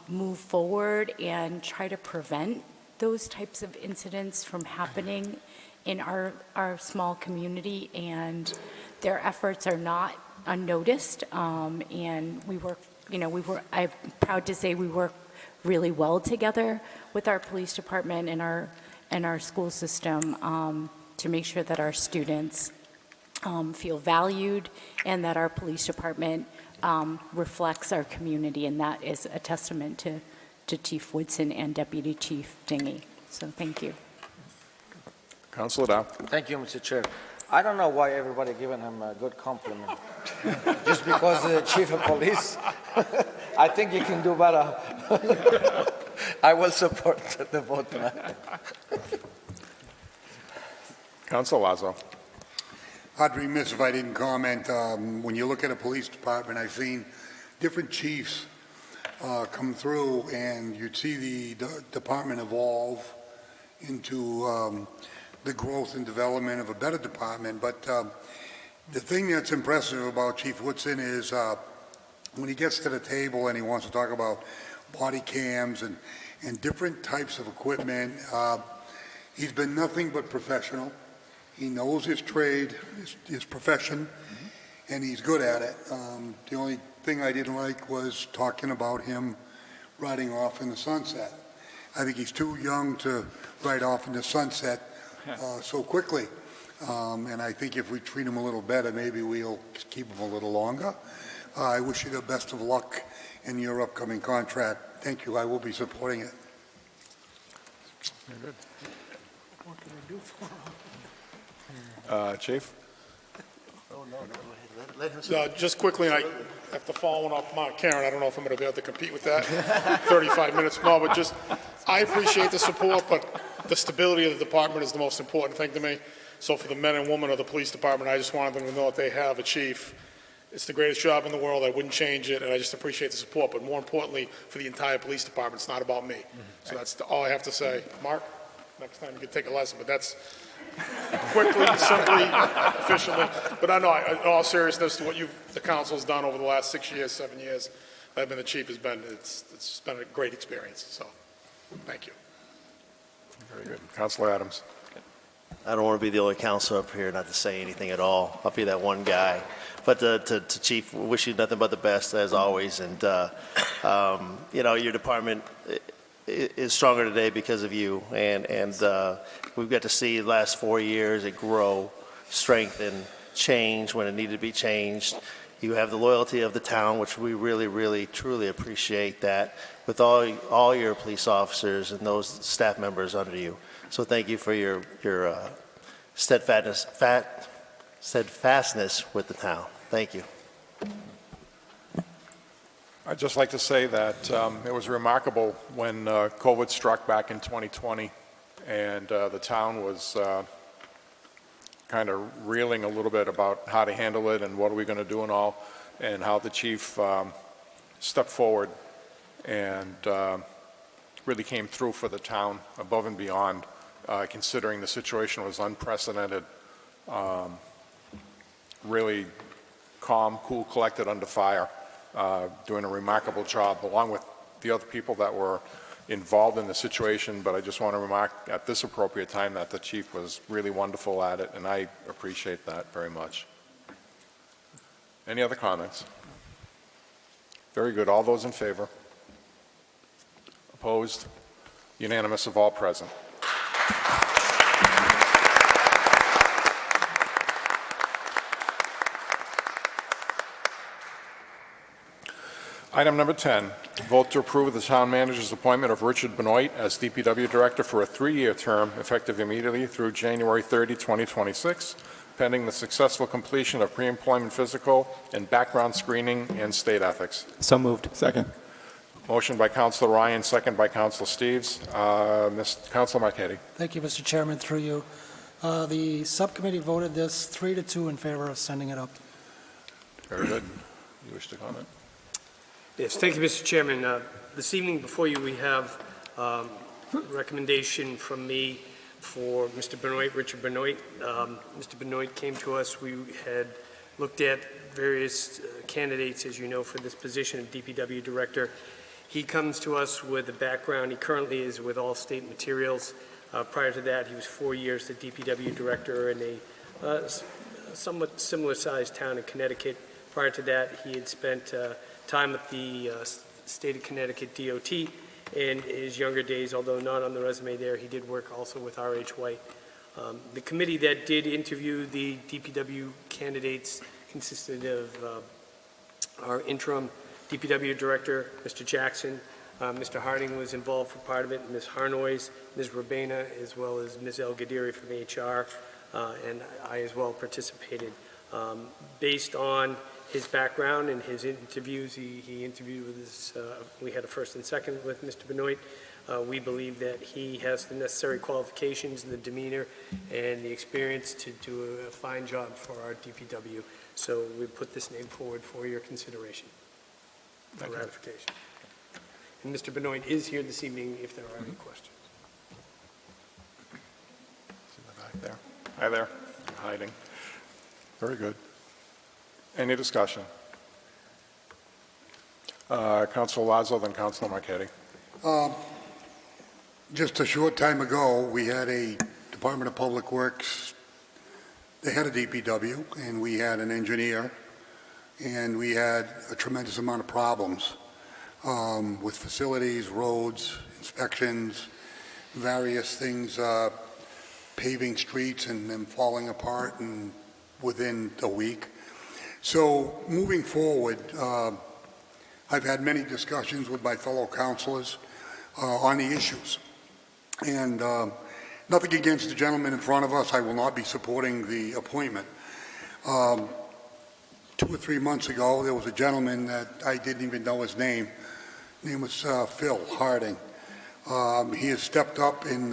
move forward and try to prevent those types of incidents from happening in our small community, and their efforts are not unnoticed. And I'm proud to say we work really well together with our police department and our school system to make sure that our students feel valued and that our police department reflects our community, and that is a testament to Chief Woodson and Deputy Chief Dinghy. So thank you. Councilor Dow. Thank you, Mr. Chair. I don't know why everybody giving him a good compliment. Just because the chief of police? I think you can do better. I will support the vote tonight. Council Lazo. I'd be remiss if I didn't comment. When you look at a police department, I've seen different chiefs come through, and you'd see the department evolve into the growth and development of a better department. But the thing that's impressive about Chief Woodson is when he gets to the table and he wants to talk about body cams and different types of equipment, he's been nothing but professional. He knows his trade, his profession, and he's good at it. The only thing I didn't like was talking about him riding off in the sunset. I think he's too young to ride off in the sunset so quickly. And I think if we treat him a little better, maybe we'll keep him a little longer. I wish you the best of luck in your upcoming contract. Thank you. I will be supporting it. Very good. What can I do for him? Chief? Just quickly, I have to follow up Mark Karen. I don't know if I'm going to be able to compete with that 35 minutes more, but just, I appreciate the support, but the stability of the department is the most important thing to me. So for the men and women of the police department, I just wanted them to know that they have a chief. It's the greatest job in the world. I wouldn't change it, and I just appreciate the support. But more importantly, for the entire police department, it's not about me. So that's all I have to say. Mark, next time you can take a lesson, but that's quickly, simply, efficiently. But I know, in all seriousness, what the council's done over the last 6 years, 7 years, I've been the chief, it's been a great experience. So, thank you. Very good. Councilor Adams. I don't want to be the only counselor up here not to say anything at all. I'll be that one guy. But to Chief, wish you nothing but the best, as always. And, your department is stronger today because of you. And we've got to see the last 4 years it grow, strengthen, change when it needed to be changed. You have the loyalty of the town, which we really, really, truly appreciate that, with all your police officers and those staff members under you. So thank you for your steadfastness with the town. Thank you. I'd just like to say that it was remarkable when COVID struck back in 2020, and the town was kind of reeling a little bit about how to handle it and what are we going to do and all, and how the chief stepped forward and really came through for the town above and beyond, considering the situation was unprecedented. Really calm, cool, collected under fire, doing a remarkable job, along with the other people that were involved in the situation. But I just want to remark at this appropriate time that the chief was really wonderful at it, and I appreciate that very much. Any other comments? Very good. All those in favor? Opposed? Unanimous of all present. Item number 10, vote to approve the town manager's appointment of Richard Benoit as DPW Director for a 3-year term effective immediately through January 30, 2026, pending the successful completion of pre-employment physical and background screening and state ethics. So moved. Second. Motion by Councilor Ryan, second by Councilor Steves. Councilor Marchetti. Thank you, Mr. Chairman, through you. The subcommittee voted this 3-2 in favor of sending it up. Very good. You wish to comment? Yes, thank you, Mr. Chairman. This evening before you, we have a recommendation from me for Mr. Benoit, Richard Benoit. Mr. Benoit came to us. We had looked at various candidates, as you know, for this position of DPW Director. He comes to us with a background. He currently is with Allstate Materials. Prior to that, he was 4 years the DPW Director in a somewhat similar-sized town in Connecticut. Prior to that, he had spent time with the state of Connecticut DOT. In his younger days, although not on the resume there, he did work also with R.H. White. The committee that did interview the DPW candidates consisted of our interim DPW Director, Mr. Jackson. Mr. Harding was involved for part of it, Ms. Harnois, Ms. Rabena, as well as Ms. El Gadiri from HR. and I as well participated. Based on his background and his interviews, he interviewed with us, we had a first and second with Mr. Benoit. We believe that he has the necessary qualifications and the demeanor and the experience to do a fine job for our DPW. So we put this name forward for your consideration, for ratification. And Mr. Benoit is here this evening if there are any questions. See the back there? Hi there. You're hiding. Very good. Any discussion? Councilor Lazo, then Councilor Marquetti. Just a short time ago, we had a Department of Public Works, they had a DPW, and we had an engineer, and we had a tremendous amount of problems with facilities, roads, inspections, various things, paving streets and them falling apart and within a week. So moving forward, I've had many discussions with my fellow councilors on the issues. And nothing against the gentleman in front of us. I will not be supporting the appointment. 2 or 3 months ago, there was a gentleman that I didn't even know his name. His name was Phil Harding. He has stepped up and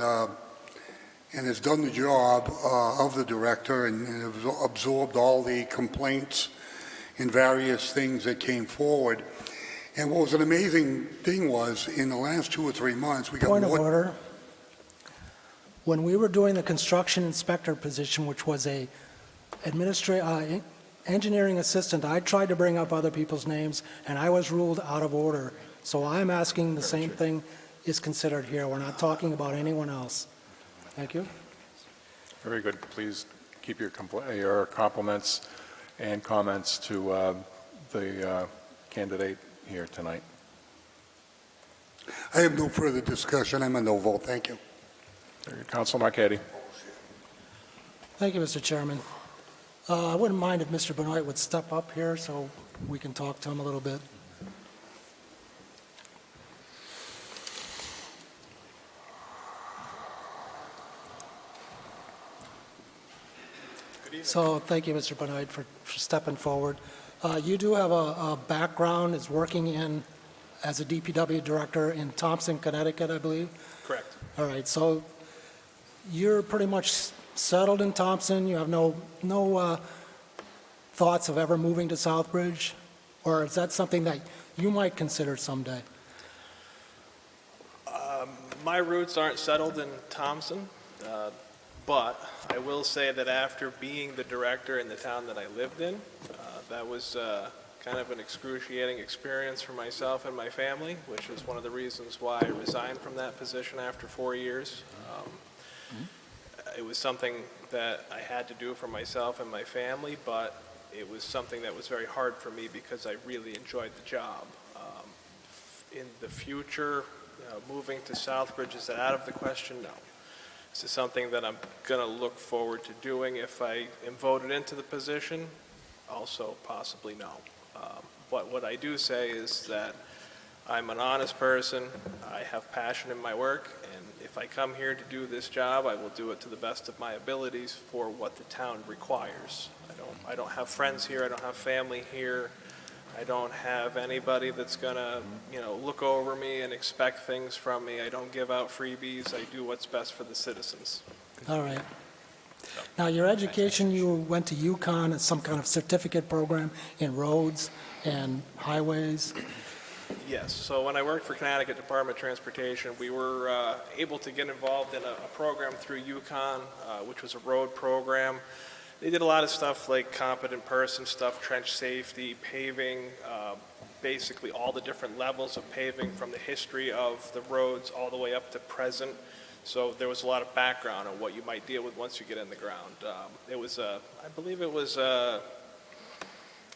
has done the job of the director and has absorbed all the complaints and various things that came forward. And what was an amazing thing was, in the last 2 or 3 months, we got Point of more... order. When we were doing the construction inspector position, which was a engineering assistant, I tried to bring up other people's names, and I was ruled out of order. So I'm asking the same thing is considered here. We're not talking about anyone else. Thank you. Very good. Please keep your compliments and comments to the candidate here tonight. I have no further discussion. I'm a no vote. Thank you. Councilor Marquetti. Thank you, Mr. Chairman. I wouldn't mind if Mr. Benoit would step up here so we can talk to him a little bit. So thank you, Mr. Benoit, for stepping forward. You do have a background as working as a DPW director in Thompson, Connecticut, I believe? Correct. All right, so you're pretty much settled in Thompson. You have no thoughts of ever moving to Southbridge? Or is that something that you might consider someday? My roots aren't settled in Thompson, but I will say that after being the director in the town that I lived in, that was kind of an excruciating experience for myself and my family, which is one of the reasons why I resigned from that position after 4 years. It was something that I had to do for myself and my family, but it was something that was very hard for me because I really enjoyed the job. In the future, moving to Southbridge, is that out of the question? No. This is something that I'm going to look forward to doing if I am voted into the position. Also, possibly no. But what I do say is that I'm an honest person. I have passion in my work, and if I come here to do this job, I will do it to the best of my abilities for what the town requires. I don't have friends here. I don't have family here. I don't have anybody that's going to, look over me and expect things from me. I don't give out freebies. I do what's best for the citizens. All right. Now, your education, you went to UConn, as some kind of certificate program in roads and highways. Yes, so when I worked for Connecticut Department of Transportation, we were able to get involved in a program through UConn, which was a road program. They did a lot of stuff like competent person stuff, trench safety, paving, basically all the different levels of paving from the history of the roads all the way up to present. So there was a lot of background on what you might deal with once you get in the ground. It was, I believe it was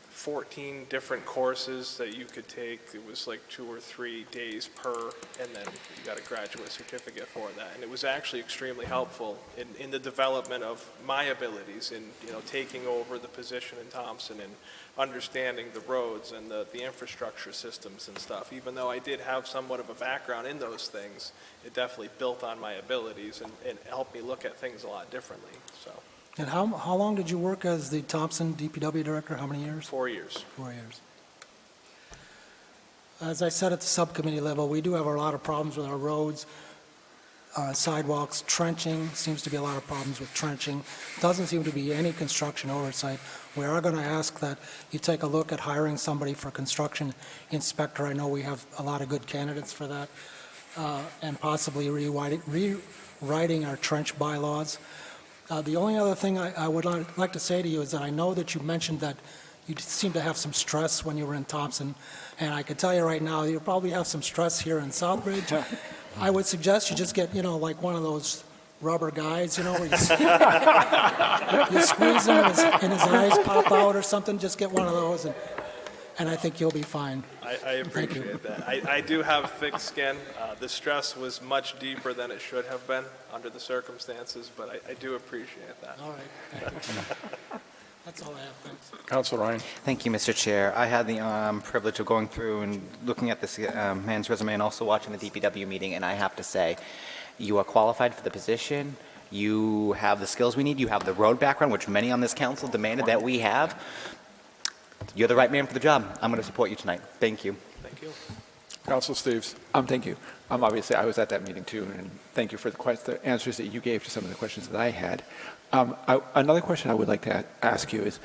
14 different courses that you could take. It was like 2 or 3 days per, and then you got a graduate certificate for that. And it was actually extremely helpful in the development of my abilities in, taking over the position in Thompson and understanding the roads and the infrastructure systems and stuff. Even though I did have somewhat of a background in those things, it definitely built on my abilities and helped me look at things a lot differently. So And how long did you work as the Thompson DPW director? How many years? 4 years. 4 years. As I said at the subcommittee level, we do have a lot of problems with our roads, sidewalks, trenching. Seems to be a lot of problems with trenching. Doesn't seem to be any construction oversight. We are going to ask that you take a look at hiring somebody for construction inspector. I know we have a lot of good candidates for that, and possibly rewriting our trench bylaws. The only other thing I would like to say to you is that I know that you mentioned that you seem to have some stress when you were in Thompson, and I can tell you right now, you probably have some stress here in Southbridge. I would suggest you just get, like one of those rubber guys, where you, you squeeze him and his eyes pop out or something. Just get one of those, and I think you'll be fine. I appreciate that. I do have thick skin. The stress was much deeper than it should have been under the circumstances, but I do appreciate that. All right. Thank you. That's all I have. Thanks. Council Ryan. Thank you, Mr. Chair. I had the privilege of going through and looking at this man's resume and also watching the DPW meeting, and I have to say, you are qualified for the position. You have the skills we need. You have the road background, which many on this council demanded that we have. You're the right man for the job. I'm going to support you tonight. Thank you. Thank you. Council Steves. Thank you. Obviously, I was at that meeting too, and thank you for the answers that you gave to some of the questions that I had. Another question I would like to ask you is,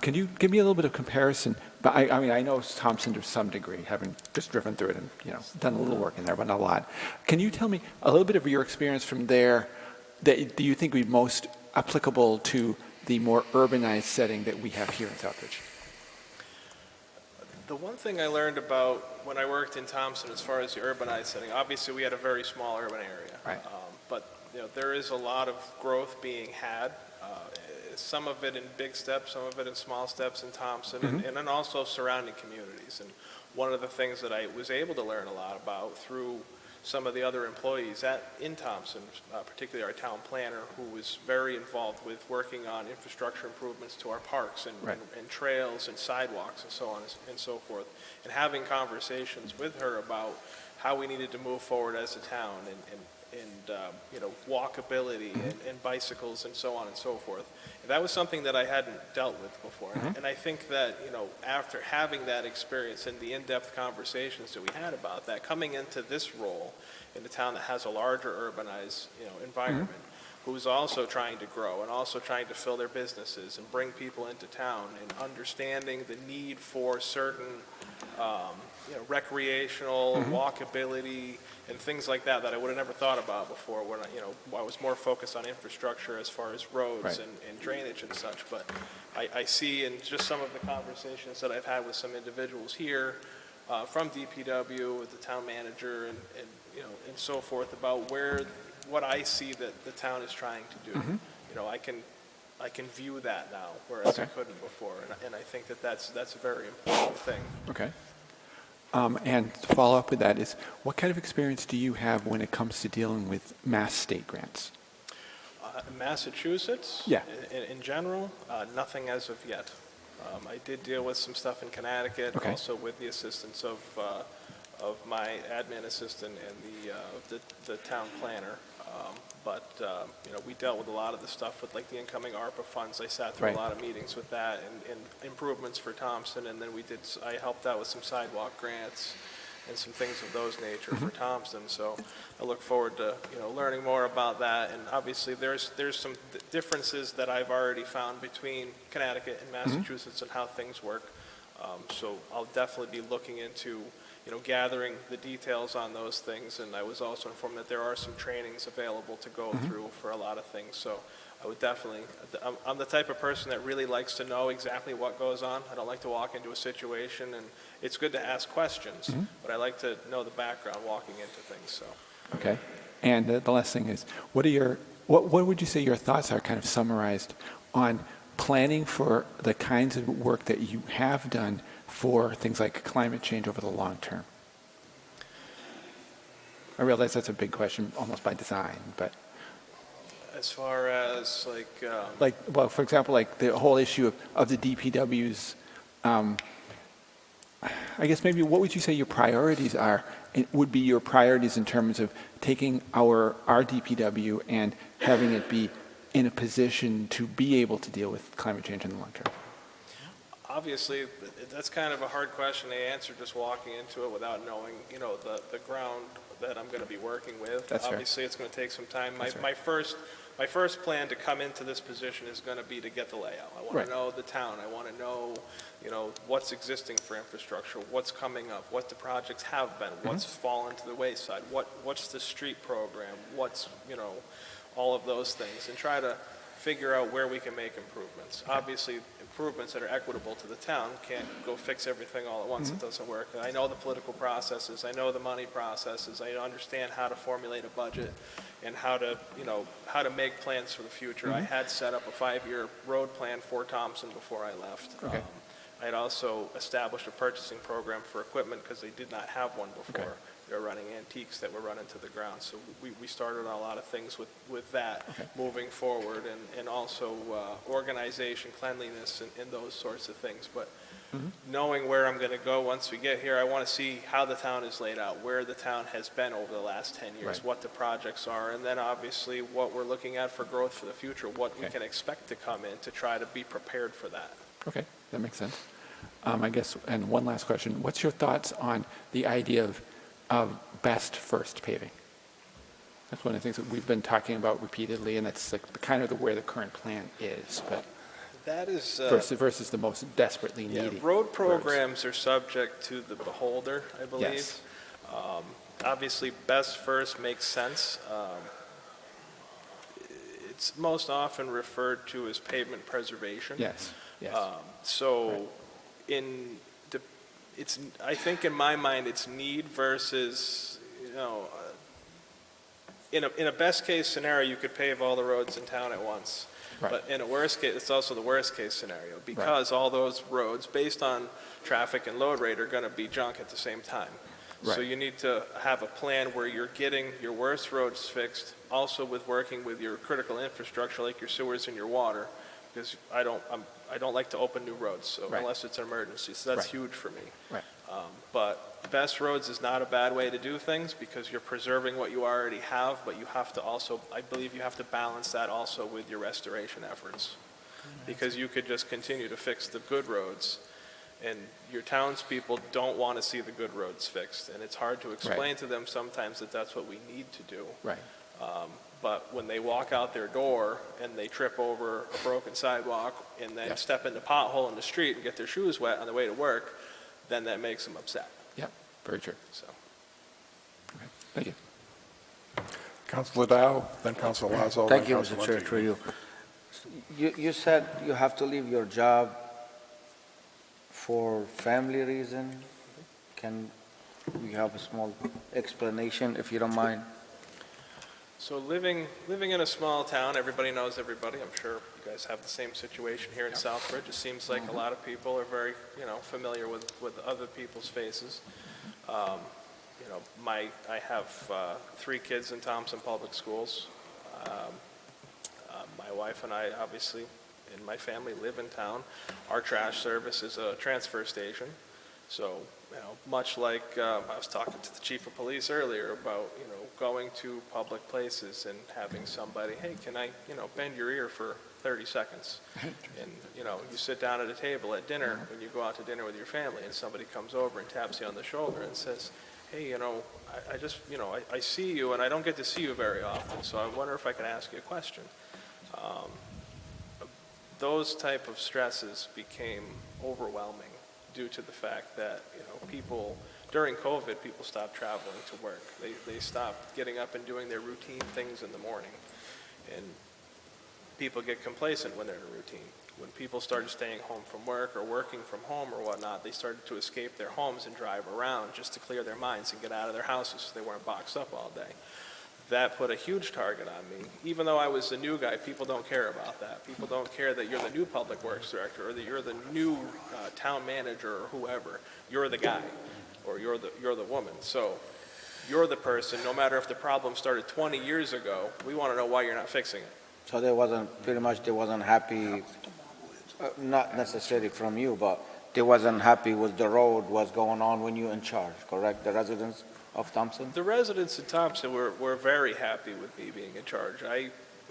can you give me a little bit of comparison? But I know Thompson to some degree, having just driven through it and done a little work in there, but not a lot. Can you tell me a little bit of your experience from there that do you think would be most applicable to the more urbanized setting that we have here in Southbridge? The one thing I learned about when I worked in Thompson as far as the urbanized setting, obviously we had a very small urban area. Right. But there is a lot of growth being had, some of it in big steps, some of it in small steps in Thompson, and then also surrounding communities. And one of the things that I was able to learn a lot about through some of the other employees in Thompson, particularly our town planner, who was very involved with working on infrastructure improvements to our parks and trails and sidewalks and so on and so forth, and having conversations with her about how we needed to move forward as a town and walkability and bicycles and so on and so forth. And that was something that I hadn't dealt with before. And I think that, after having that experience and the in-depth conversations that we had about that, coming into this role in a town that has a larger urbanized, environment, who's also trying to grow and also trying to fill their businesses and bring people into town and understanding the need for certain, recreational, walkability, and things like that I would have never thought about before when I was more focused on infrastructure as far as roads and drainage and such. But I see in just some of the conversations that I've had with some individuals here from DPW, with the town manager and so forth about what I see that the town is trying to do. I can view that now, whereas I couldn't before, and I think that's a very important thing. Okay. And to follow up with that is, what kind of experience do you have when it comes to dealing with Mass state grants? Massachusetts? Yeah. In general, nothing as of yet. I did deal with some stuff in Connecticut, also with the assistance of my admin assistant and the town planner. But we dealt with a lot of the stuff with like the incoming ARPA funds. I sat through a lot of meetings with that and improvements for Thompson, and then I helped out with some sidewalk grants and some things of those nature for Thompson. So I look forward to learning more about that. And obviously there's some differences that I've already found between Connecticut and Massachusetts and how things work. So I'll definitely be looking into gathering the details on those things, and I was also informed that there are some trainings available to go through for a lot of things. So I would definitely, I'm the type of person that really likes to know exactly what goes on. I don't like to walk into a situation, and it's good to ask questions, but I like to know the background walking into things. So. Okay. And the last thing is, what would you say your thoughts are, kind of summarized, on planning for the kinds of work that you have done for things like climate change over the long term? I realize that's a big question, almost by design, but... As far as well, for example, like the whole issue of the DPW's, I guess maybe what would you say your priorities are? It would be your priorities in terms of taking our DPW and having it be in a position to be able to deal with climate change in the long term? Obviously, that's kind of a hard question to answer just walking into it without knowing, the ground that I'm going to be working with. That's fair. Obviously, it's going to take some time. That's fair. My first plan to come into this position is going to be to get the layout. I want Right. to know the town. I want to know, what's existing for infrastructure, what's coming up, what the projects have been, what's fallen to the wayside, what's the street program, what's, all of those things, and try to figure out where we can make improvements. Obviously, improvements that are equitable to the town can't go fix everything all at once. It doesn't work. I know the political processes. I know the money processes. I understand how to formulate a budget and how to make plans for the future. I had set up a 5-year road plan for Thompson before I left. Okay. I had also established a purchasing program for equipment because they did not have one before. Okay. They were running antiques that were run into the ground. So we started on a lot of things with that moving forward, and also organization, cleanliness, and those sorts of things. But knowing where I'm going to go once we get here, I want to see how the town is laid out, where the town has been over the last 10 years, Right. what the projects are, and then obviously what we're looking at for growth for the future, what we Okay. can expect to come in to try to be prepared for that. Okay, that makes sense. I guess, and one last question. What's your thoughts on the idea of best first paving? That's one of the things that we've been talking about repeatedly, and that's like kind of where the current plan is, but That is versus the most desperately needy. road programs are subject to the beholder, I believe. Yes. Obviously, best first makes sense. It's most often referred to as pavement preservation. Yes, yes. So I think in my mind, it's need versus, in a best case scenario, you could pave all the roads in town at once. Right. But in a worst case, it's also the worst case scenario because all those roads, based on traffic and load rate, are going to be junk at the same time. So Right. you need to have a plan where you're getting your worst roads fixed, also with working with your critical infrastructure like your sewers and your water, because I don't like to open new roads, so Right. unless it's an emergency. So that's Right. huge for me. Right. But best roads is not a bad way to do things because you're preserving what you already have, but you have to also, I believe you have to balance that also with your restoration efforts. Because you could just continue to fix the good roads, and your townspeople don't want to see the good roads fixed. And it's hard to explain to them sometimes that that's what we need to do. Right. But when they walk out their door and they trip over a broken sidewalk and then Yeah. step in the pothole in the street and get their shoes wet on the way to work, then that makes them upset. Yep, very true. So. Okay. Thank you. Councilor Dow, then Councilor Lazo, then Thank you, Councilor Mr. Chair, Montague. through you. You said you have to leave your job for family reason. Can we have a small explanation, if you don't mind? So living in a small town, everybody knows everybody. I'm sure you guys have the same situation here in Southbridge. It seems like a lot of people are very, familiar with other people's faces. I have 3 kids in Thompson Public Schools. My wife and I, obviously, and my family live in town. Our trash service is a transfer station. So, much like I was talking to the chief of police earlier about, going to public places and having somebody, hey, can I, bend your ear for 30 seconds? And, you sit down at a table at dinner when you go out to dinner with your family and somebody comes over and taps you on the shoulder and says, hey, I just, I see you and I don't get to see you very often, so I wonder if I can ask you a question. Those type of stresses became overwhelming due to the fact that, people, during COVID, people stopped traveling to work. They stopped getting up and doing their routine things in the morning. And people get complacent when they're in a routine. When people started staying home from work or working from home or whatnot, they started to escape their homes and drive around just to clear their minds and get out of their houses so they weren't boxed up all day. That put a huge target on me. Even though I was the new guy, people don't care about that. People don't care that you're the new public works director or that you're the new town manager or whoever. You're the guy or you're the woman. So you're the person, no matter if the problem started 20 years ago, we want to know why you're not fixing it. So they wasn't happy, not necessarily from you, but they wasn't happy with the road, what's going on when you're in charge, correct? The residents of Thompson? The residents of Thompson were very happy with me being in charge.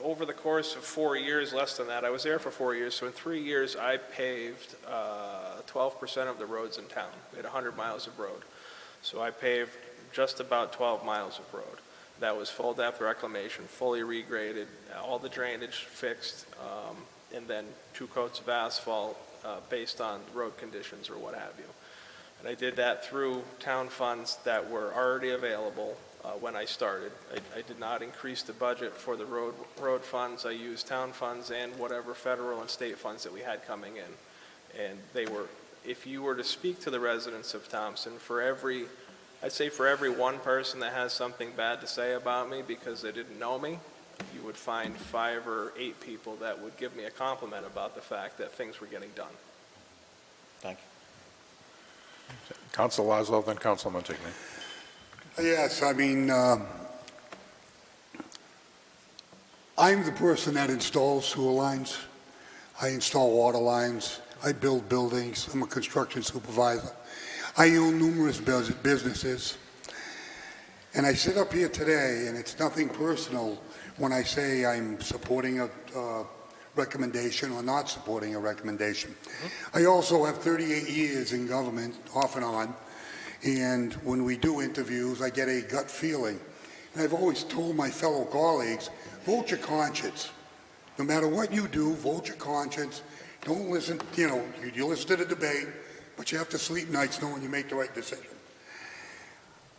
over the course of 4 years, less than that, I was there for 4 years, so in 3 years, I paved 12% of the roads in town. We had 100 miles of road. So I paved just about 12 miles of road. That was full depth reclamation, fully regraded, all the drainage fixed, and then 2 coats of asphalt based on road conditions or what have you. And I did that through town funds that were already available when I started. I did not increase the budget for the road funds. I used town funds and whatever federal and state funds that we had coming in. And they were, if you were to speak to the residents of Thompson, I'd say for every one person that has something bad to say about me because they didn't know me, you would find 5 or 8 people that would give me a compliment about the fact that things were getting done. Thank you. Council Laszlo, then Council Montigny. Yes, I mean, I'm the person that installs sewer lines. I install water lines. I build buildings. I'm a construction supervisor. I own numerous businesses. And I sit up here today, and it's nothing personal when I say I'm supporting a recommendation or not supporting a recommendation. I also have 38 years in government, off and on, and when we do interviews, I get a gut feeling. And I've always told my fellow colleagues, vote your conscience. No matter what you do, vote your conscience. Don't listen, you listen to the debate, but you have to sleep nights knowing you make the right decision.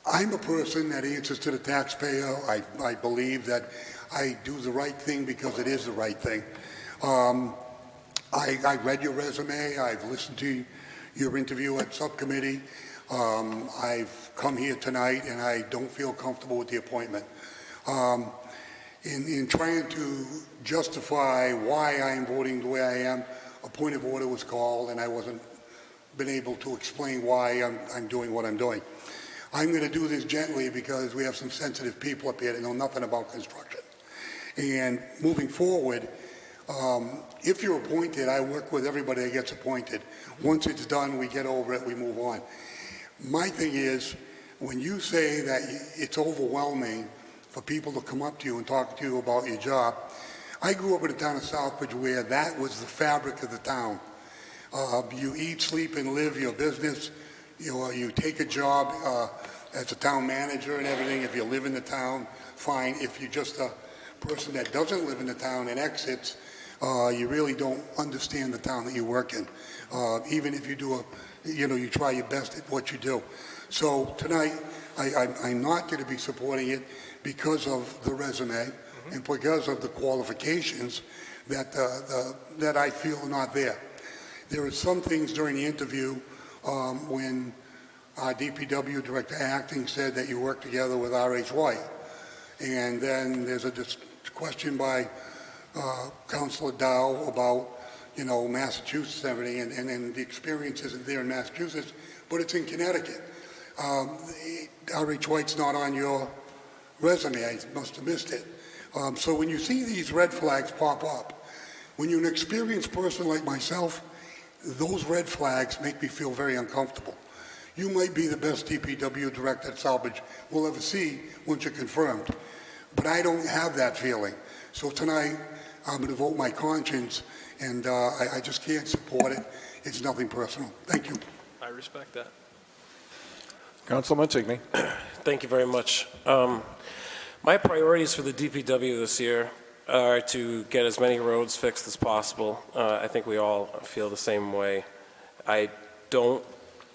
I'm a person that answers to the taxpayer. I believe that I do the right thing because it is the right thing. I read your resume. I've listened to your interview at subcommittee. I've come here tonight and I don't feel comfortable with the appointment. In trying to justify why I am voting the way I am, a point of order was called and I wasn't been able to explain why I'm doing what I'm doing. I'm going to do this gently because we have some sensitive people up here that know nothing about construction. And moving forward, if you're appointed, I work with everybody that gets appointed. Once it's done, we get over it, we move on. My thing is, when you say that it's overwhelming for people to come up to you and talk to you about your job, I grew up in the town of Soutbridge where that was the fabric of the town. You eat, sleep, and live your business. You take a job as a town manager and everything. If you live in the town, fine. If you're just a person that doesn't live in the town and exits, you really don't understand the town that you work in. Even if you do you try your best at what you do. So tonight, I'm not going to be supporting it because of the resume and because of the qualifications that I feel are not there. There are some things during the interview when our DPW Director Acting said that you work together with R.H. White. And then there's a question by Councilor Dow about, Massachusetts and everything, and then the experience isn't there in Massachusetts, but it's in Connecticut. R.H. White's not on your resume. I must have missed it. So when you see these red flags pop up, when you're an experienced person like myself, those red flags make me feel very uncomfortable. You might be the best DPW director at Soutbridge we'll ever see once you're confirmed, but I don't have that feeling. So tonight, I'm going to vote my conscience, and I just can't support it. It's nothing personal. Thank you. I respect that. Council Montigny. Thank you very much. My priorities for the DPW this year are to get as many roads fixed as possible. I think we all feel the same way. I don't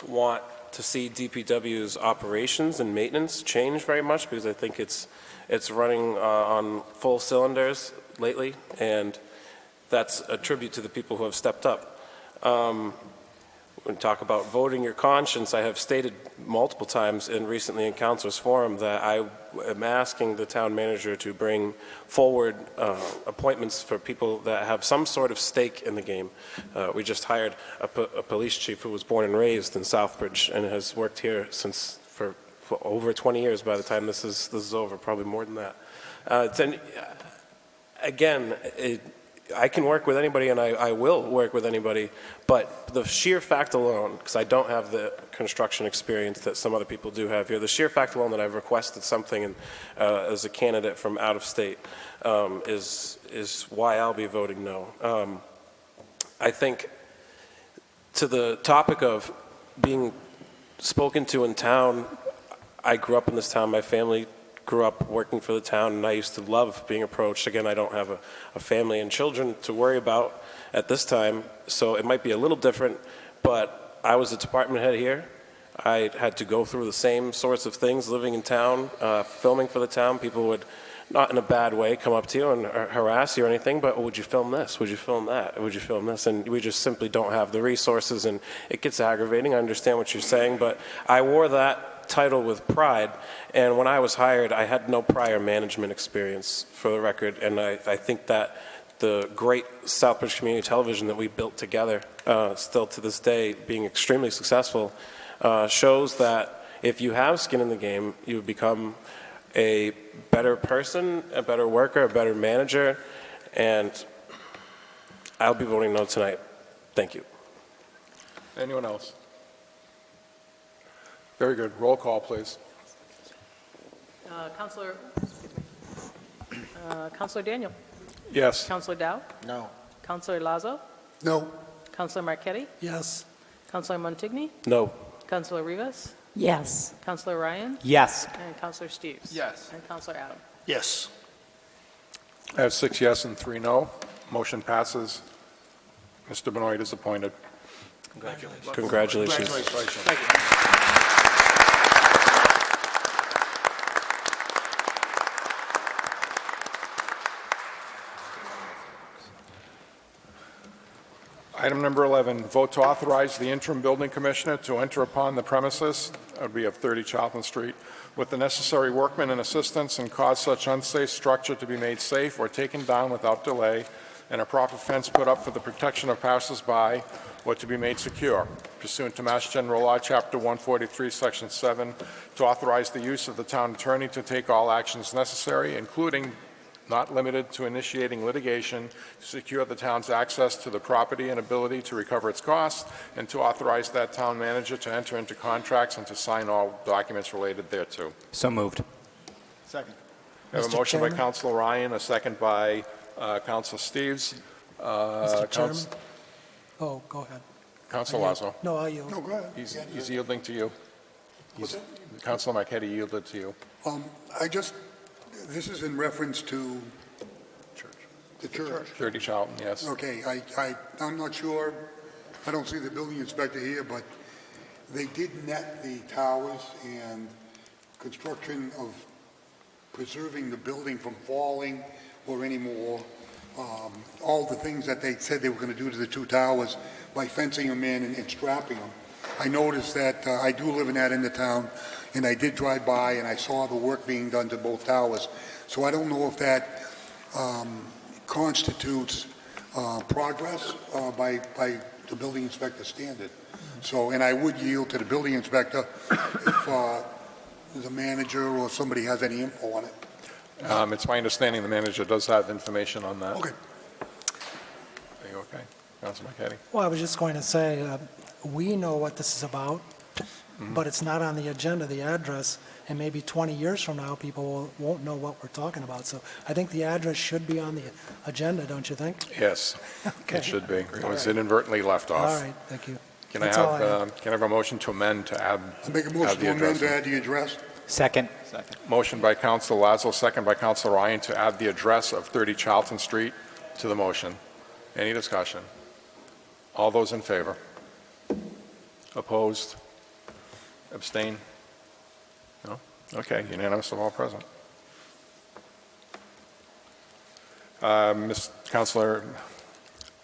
want to see DPW's operations and maintenance change very much because I think it's running on full cylinders lately, and that's a tribute to the people who have stepped up. When we talk about voting your conscience, I have stated multiple times and recently in Councilors Forum that I am asking the town manager to bring forward appointments for people that have some sort of stake in the game. We just hired a police chief who was born and raised in Soutbridge and has worked here since for over 20 years by the time this is over, probably more than that. Again, I can work with anybody, and I will work with anybody, but the sheer fact alone, because I don't have the construction experience that some other people do have here, the sheer fact alone that I've requested something and, as a candidate from out of state is why I'll be voting no. I think to the topic of being spoken to in town, I grew up in this town, my family grew up working for the town, and I used to love being approached. Again, I don't have a family and children to worry about at this time, so it might be a little different, but I was a department head here. I had to go through the same sorts of things living in town, filming for the town. People would, not in a bad way, come up to you and harass you or anything, but would you film this? Would you film that? Would you film this? And we just simply don't have the resources, and it gets aggravating. I understand what you're saying, but I wore that title with pride, and when I was hired, I had no prior management experience, for the record, and I think that the great Southbridge Community Television that we built together, still to this day being extremely successful, shows that if you have skin in the game, you become a better person, a better worker, a better manager, and I'll be voting no tonight. Thank you. Anyone else? Very good. Roll call, please. Counselor Daniel. Yes. Counselor Dow. No. Counselor Lazo. No. Counselor Marquetti. Yes. Counselor Montigny. No. Counselor Rivas. Yes. Counselor Ryan. Yes. And Counselor Steves. Yes. And Counselor Adam. Yes. I have 6 yes and 3 no. Motion passes. Mr. Benoit is appointed. Congratulations. Item number 11, vote to authorize the interim building commissioner to enter upon the premises, that would be of 30 Charlton Street, with the necessary workmen and assistants, and cause such unsafe structure to be made safe or taken down without delay, and a proper fence put up for the protection of passers-by, or to be made secure, pursuant to Mass General Law, Chapter 143, Section 7, to authorize the use of the town attorney to take all actions necessary, including not limited to initiating litigation, to secure the town's access to the property and ability to recover its costs, and to authorize that town manager to enter into contracts and to sign all documents related thereto. So moved. Second. We have a Mr. motion by Chairman? Councilor Ryan, a second by Councilor Steves. Mr. Chairman? Oh, go ahead. Councilor Lazo. No, I'll yield. No, go ahead. He's yielding to you. Councilor Marquetti yielded to you. This is in reference to the church. 30 Charlton, yes. Okay, I'm not sure, I don't see the building inspector here, but they did net the towers and construction of preserving the building from falling or any more, all the things that they said they were going to do to the two towers by fencing them in and strapping them. I noticed that I do live in that end of town, and I did drive by and I saw the work being done to both towers. So I don't know if that constitutes progress by the building inspector standard. So, and I would yield to the building inspector if the manager or somebody has any info on it. It's my understanding the manager does have information on that. Okay. Are you okay? Councilor Marquetti? Well, I was just going to say, we know what this is about, but it's not on the agenda, the address, and maybe 20 years from now, people won't know what we're talking about. So I think the address should be on the agenda, don't you think? Yes, Okay. it should be. It was All right. inadvertently left All off. right, thank you. Can I That's all I have a motion to amend to add I make a add motion the to amend address? to add the address. Second. Motion by Councilor Lazo, second by Councilor Ryan to add the address of 30 Charlton Street to the motion. Any discussion? All those in favor? Opposed? Abstain? No? Okay, unanimous of all present. Mr.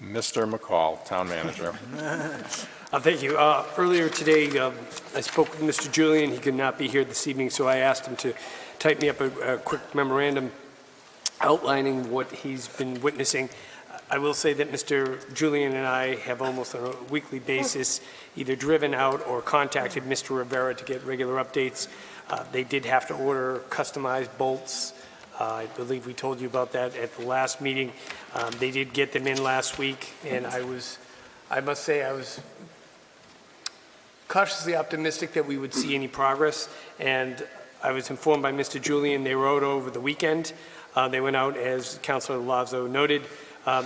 McCall, Town Manager. Thank you. Earlier today, I spoke with Mr. Julian. He could not be here this evening, so I asked him to type me up a quick memorandum outlining what he's been witnessing. I will say that Mr. Julian and I have almost on a weekly basis either driven out or contacted Mr. Rivera to get regular updates. They did have to order customized bolts. I believe we told you about that at the last meeting. They did get them in last week, and I must say, I was cautiously optimistic that we would see any progress, and I was informed by Mr. Julian they were out over the weekend. They went out, as Councilor Lazo noted.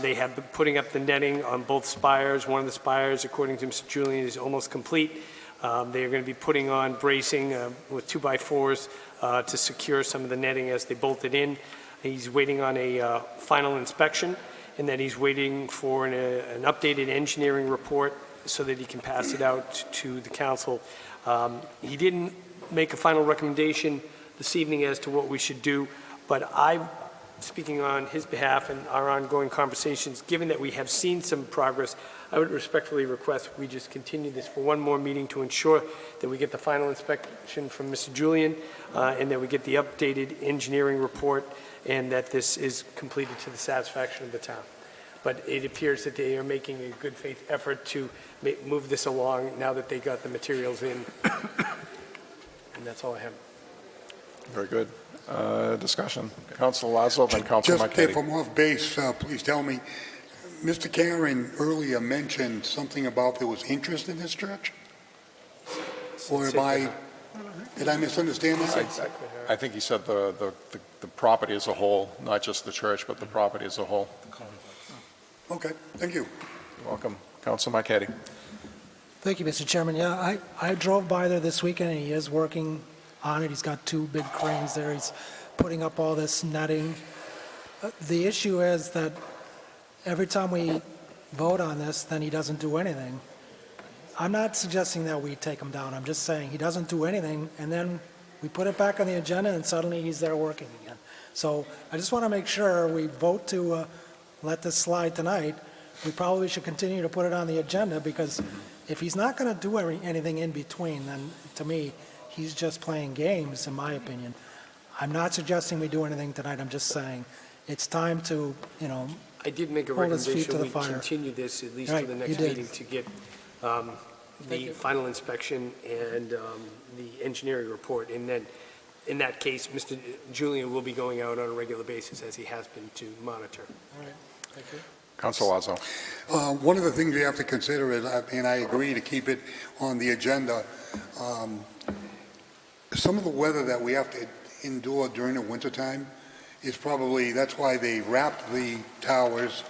They have been putting up the netting on both spires. One of the spires, according to Mr. Julian, is almost complete. They are going to be putting on bracing with 2x4s to secure some of the netting as they bolt it in. He's waiting on a final inspection, and then he's waiting for an updated engineering report so that he can pass it out to the council. He didn't make a final recommendation this evening as to what we should do, but speaking on his behalf and our ongoing conversations, given that we have seen some progress, I would respectfully request we just continue this for one more meeting to ensure that we get the final inspection from Mr. Julian and that we get the updated engineering report and that this is completed to the satisfaction of the town. But it appears that they are making a good faith effort to move this along now that they got the materials in. And that's all I have. Very good. Discussion. Councilor Lazo, then Councilor Just Marquetti. if I'm off base, please tell me, Mr. Karen earlier mentioned something about there was interest in this church? Or did I misunderstand that? I think he said the property as a whole, not just the church, but the property as a whole. Okay, thank you. You're welcome. Councilor Marquetti. Thank you, Mr. Chairman. Yeah, I drove by there this weekend, and he is working on it. He's got 2 big cranes there. He's putting up all this netting. The issue is that every time we vote on this, then he doesn't do anything. I'm not suggesting that we take him down. I'm just saying he doesn't do anything, and then we put it back on the agenda, and suddenly he's there working again. So I just want to make sure we vote to let this slide tonight. We probably should continue to put it on the agenda, because if he's not going to do anything in between, then to me, he's just playing games, in my opinion. I'm not suggesting we do anything tonight. I'm just saying it's time to, I did make a hold his feet recommendation to the we fire. continue this at least Right, to the you next did. meeting to get the final inspection and the engineering report. And then, in that case, Mr. Julian will be going out on a regular basis, as he has been, to monitor. All right, thank you. Councilor Lazo. One of the things you have to consider is, and I agree to keep it on the agenda, some of the weather that we have to endure during the wintertime is probably, that's why they wrapped the towers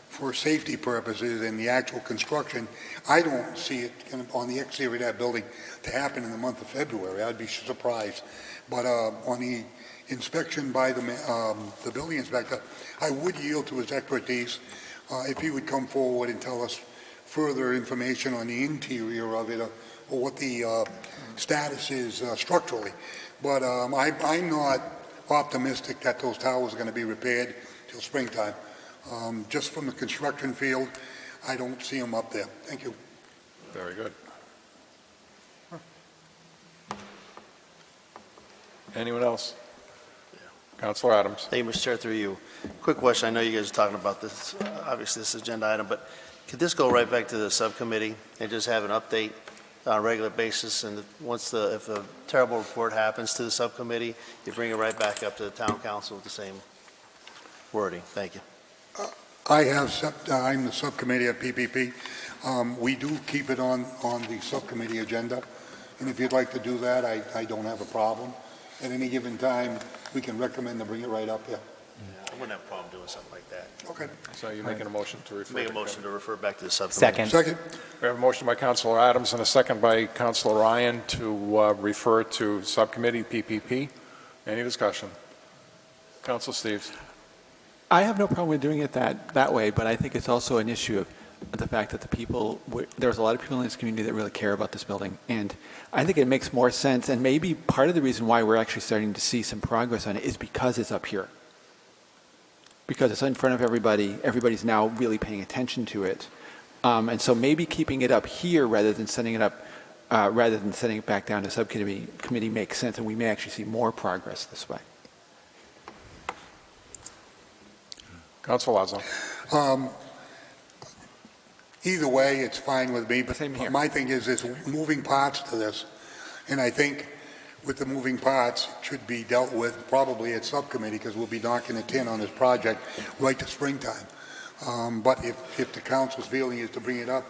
for safety purposes and the actual construction. I don't see it on the exterior of that building to happen in the month of February. I'd be surprised. But on the inspection by the building inspector, I would yield to his expertise if he would come forward and tell us further information on the interior of it or what the status is structurally. But I'm not optimistic that those towers are going to be repaired till springtime. Just from the construction field, I don't see them up there. Thank you. Very good. Anyone else? Councilor Adams. Thank you, Mr. Chair, through you. Quick question. I know you guys are talking about this, obviously this agenda item, but could this go right back to the subcommittee and just have an update on a regular basis? And if a terrible report happens to the subcommittee, you bring it right back up to the town council with the same wording. Thank you. I'm the subcommittee at PPP. We do keep it on the subcommittee agenda, and if you'd like to do that, I don't have a problem. At any given time, we can recommend to bring it right up here. I wouldn't have a problem doing something like that. Okay. So you're making a motion to refer? Make a motion to refer back to the subcommittee. Second. We have a motion by Councilor Adams and a second by Councilor Ryan to refer to subcommittee PPP. Any discussion? Councilor Steves. I have no problem with doing it that way, but I think it's also an issue of the fact that there's a lot of people in this community that really care about this building, and I think it makes more sense, and maybe part of the reason why we're actually starting to see some progress on it is because it's up here. Because it's in front of everybody, everybody's now really paying attention to it. And so maybe keeping it up here rather than sending it back down to subcommittee makes sense, and we may actually see more progress this way. Councilor Lazo. Either way, it's fine with me, but Same here. my thing is there's moving parts to this, and I think with the moving parts, should be dealt with probably at subcommittee, because we'll be knocking it in on this project right to springtime. But if the council's feeling is to bring it up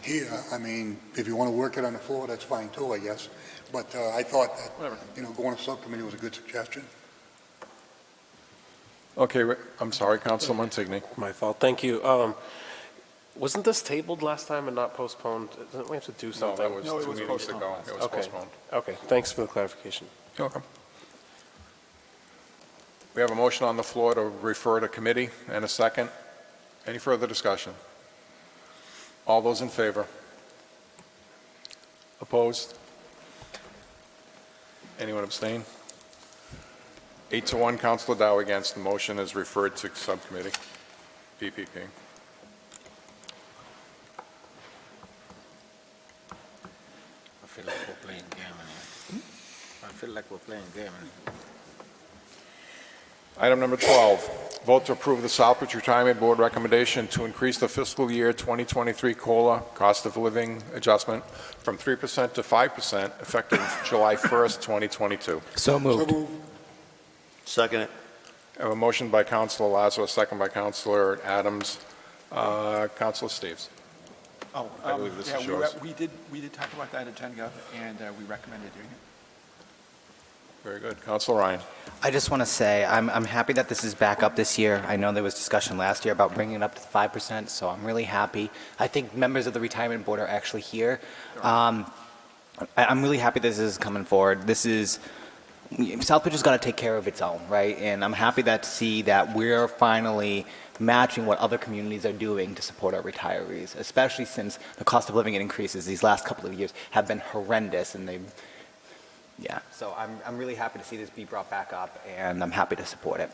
here, I mean, if you want to work it on the floor, that's fine too, I guess. But I thought that, going to subcommittee was a good suggestion. Okay, I'm sorry, Councilor Montigny. My fault, thank you. Wasn't this tabled last time and not postponed? Didn't we have to do No, something? that was 2 meetings ago. It was Okay. postponed. Okay, thanks for the clarification. You're welcome. We have a motion on the floor to refer to committee and a second. Any further discussion? All those in favor? Opposed? Anyone abstain? 8-1, Councilor Dow against. The motion is referred to subcommittee, PPP. I feel like we're playing game. I feel like we're playing game. Item number 12, vote to approve the Soutbridge Retirement Board recommendation to increase the fiscal year 2023 COLA cost of living adjustment from 3% to 5% effective July 1st, 2022. So moved. Second it. I have a motion by Councilor Lazo, a second by Councilor Adams. Councilor Steves. Oh, I believe this is yeah, yours. we did talk about that at GenGov, and we recommended doing it. Very good. Councilor Ryan. I just want to say I'm happy that this is back up this year. I know there was discussion last year about bringing it up to 5%, so I'm really happy. I think members of the retirement board are actually here. I'm really happy this is coming forward. Southbridge has got to take care of its own, right? And I'm happy to see that we're finally matching what other communities are doing to support our retirees, especially since the cost of living increases these last couple of years have been horrendous, and yeah. So I'm really happy to see this be brought back up, and I'm happy to support it.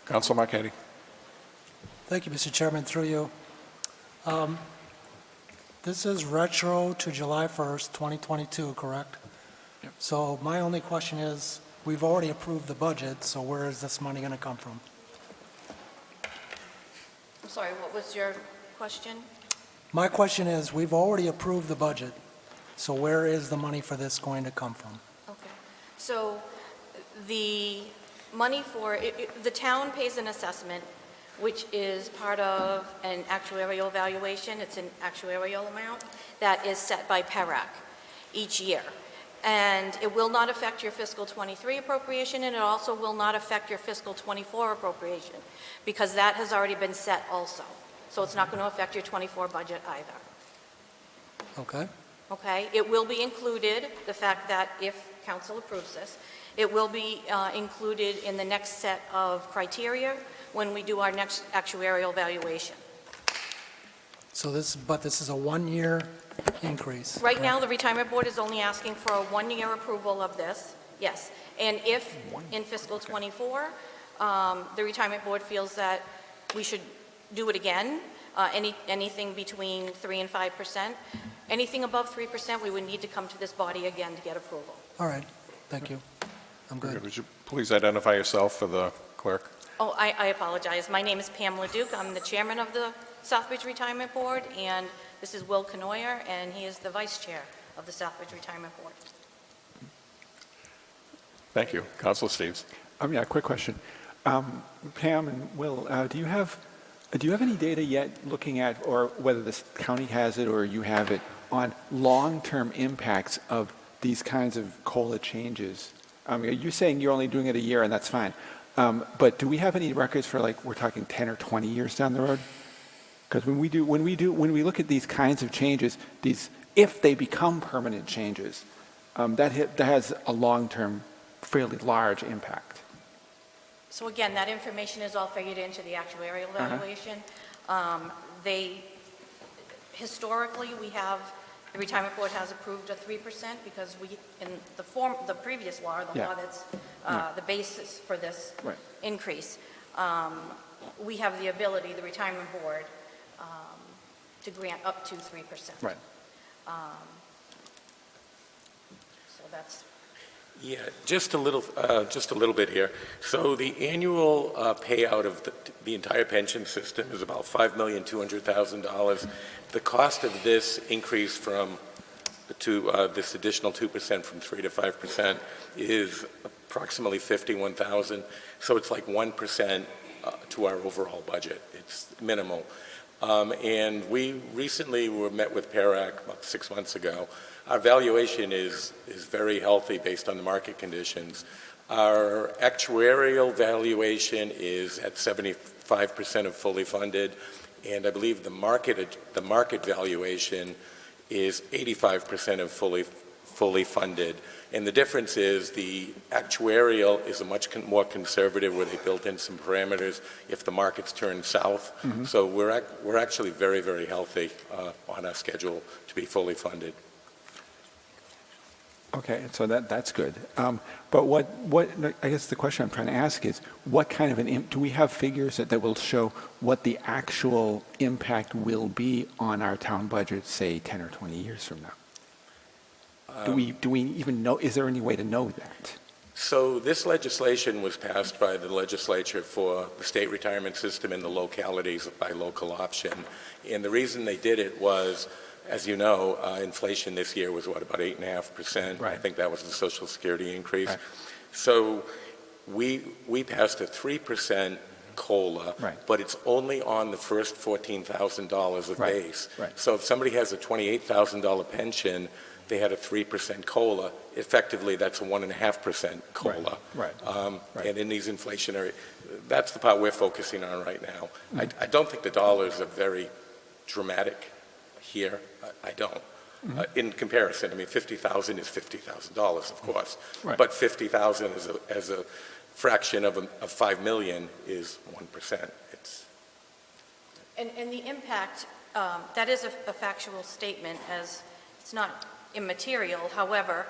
Councilor Marchetti. Thank you, Mr. Chairman, through you. This is retro to July 1st, 2022, correct? Yep. So my only question is, we've already approved the budget, so where is this money going to come from? I'm sorry, what was your question? My question is, we've already approved the budget, so where is the money for this going to come from? Okay. So the money for, the town pays an assessment, which is part of an actuarial valuation. It's an actuarial amount that is set by PERAC each year. And it will not affect your fiscal 23 appropriation, and it also will not affect your fiscal 24 appropriation, because that has already been set also. So it's not going to affect your 24 budget either. Okay? Okay? It will be included, the fact that if council approves this, it will be included in the next set of criteria when we do our next actuarial valuation. So this is a one-year increase? Right now, the retirement board is only asking for a one-year approval of this, yes. And if in fiscal 24, the retirement board feels that we should do it again, anything between 3% and 5%, anything above 3%, we would need to come to this body again to get approval. All right, thank you. I'm good. Would you please identify yourself for the clerk? Oh, I apologize. My name is Pamela Duke. I'm the chairman of the Southbridge Retirement Board, and this is Will Canoyer, and he is the vice chair of the Southbridge Retirement Board. Thank you. Councilor Steves. Yeah, quick question. Pam and Will, do you have any data yet looking at, or whether the county has it or you have it, on long-term impacts of these kinds of COLA changes? You're saying you're only doing it a year, and that's fine. But do we have any records for, like, we're talking 10 or 20 years down the road? Because when we look at these kinds of changes, if they become permanent changes, that has a long-term, fairly large impact. So again, that information is all figured into the actuarial valuation. Historically, the retirement board has approved a 3% because in the previous law, law that's the basis for this increase, we have the ability, the retirement board, to grant up to 3%. Right. So that's. Yeah, just a little bit here. So the annual payout of the entire pension system is about $5,200,000. The cost of this increased from this additional 2% from 3 to 5% is approximately 51,000. So it's like 1% to our overall budget. It's minimal. And we recently met with PARAC about 6 months ago. Our valuation is very healthy based on the market conditions. Our actuarial valuation is at 75% of fully funded, and I believe the market valuation is 85% of fully funded. And the difference is the actuarial is a much more conservative, where they built in some parameters if the markets turn south. So we're actually very, very healthy on our schedule to be fully funded. Okay, so that's good. But what I guess the question I'm trying to ask is, what kind of do we have figures that will show what the actual impact will be on our town budget, say 10 or 20 years from now? Do we even know? Is there any way to know that? So this legislation was passed by the legislature for the state retirement system in the localities by local option. And the reason they did it was, as you know, inflation this year was, about 8.5%. Right. I think that was the Social Security increase. Right. So we passed a 3% COLA, Right. but it's only on the first $14,000 of Right. base. Right. So if somebody has a $28,000 pension, they had a 3% COLA. Effectively, that's a 1.5% COLA. Right. Right. And in these inflationary, that's the part we're focusing on right now. I don't think the dollars are very dramatic here. I don't. In comparison, I mean, 50,000 is $50,000, of course. Right. But 50,000 as a fraction of 5 million is 1%. And the impact, that is a factual statement, as it's not immaterial. However,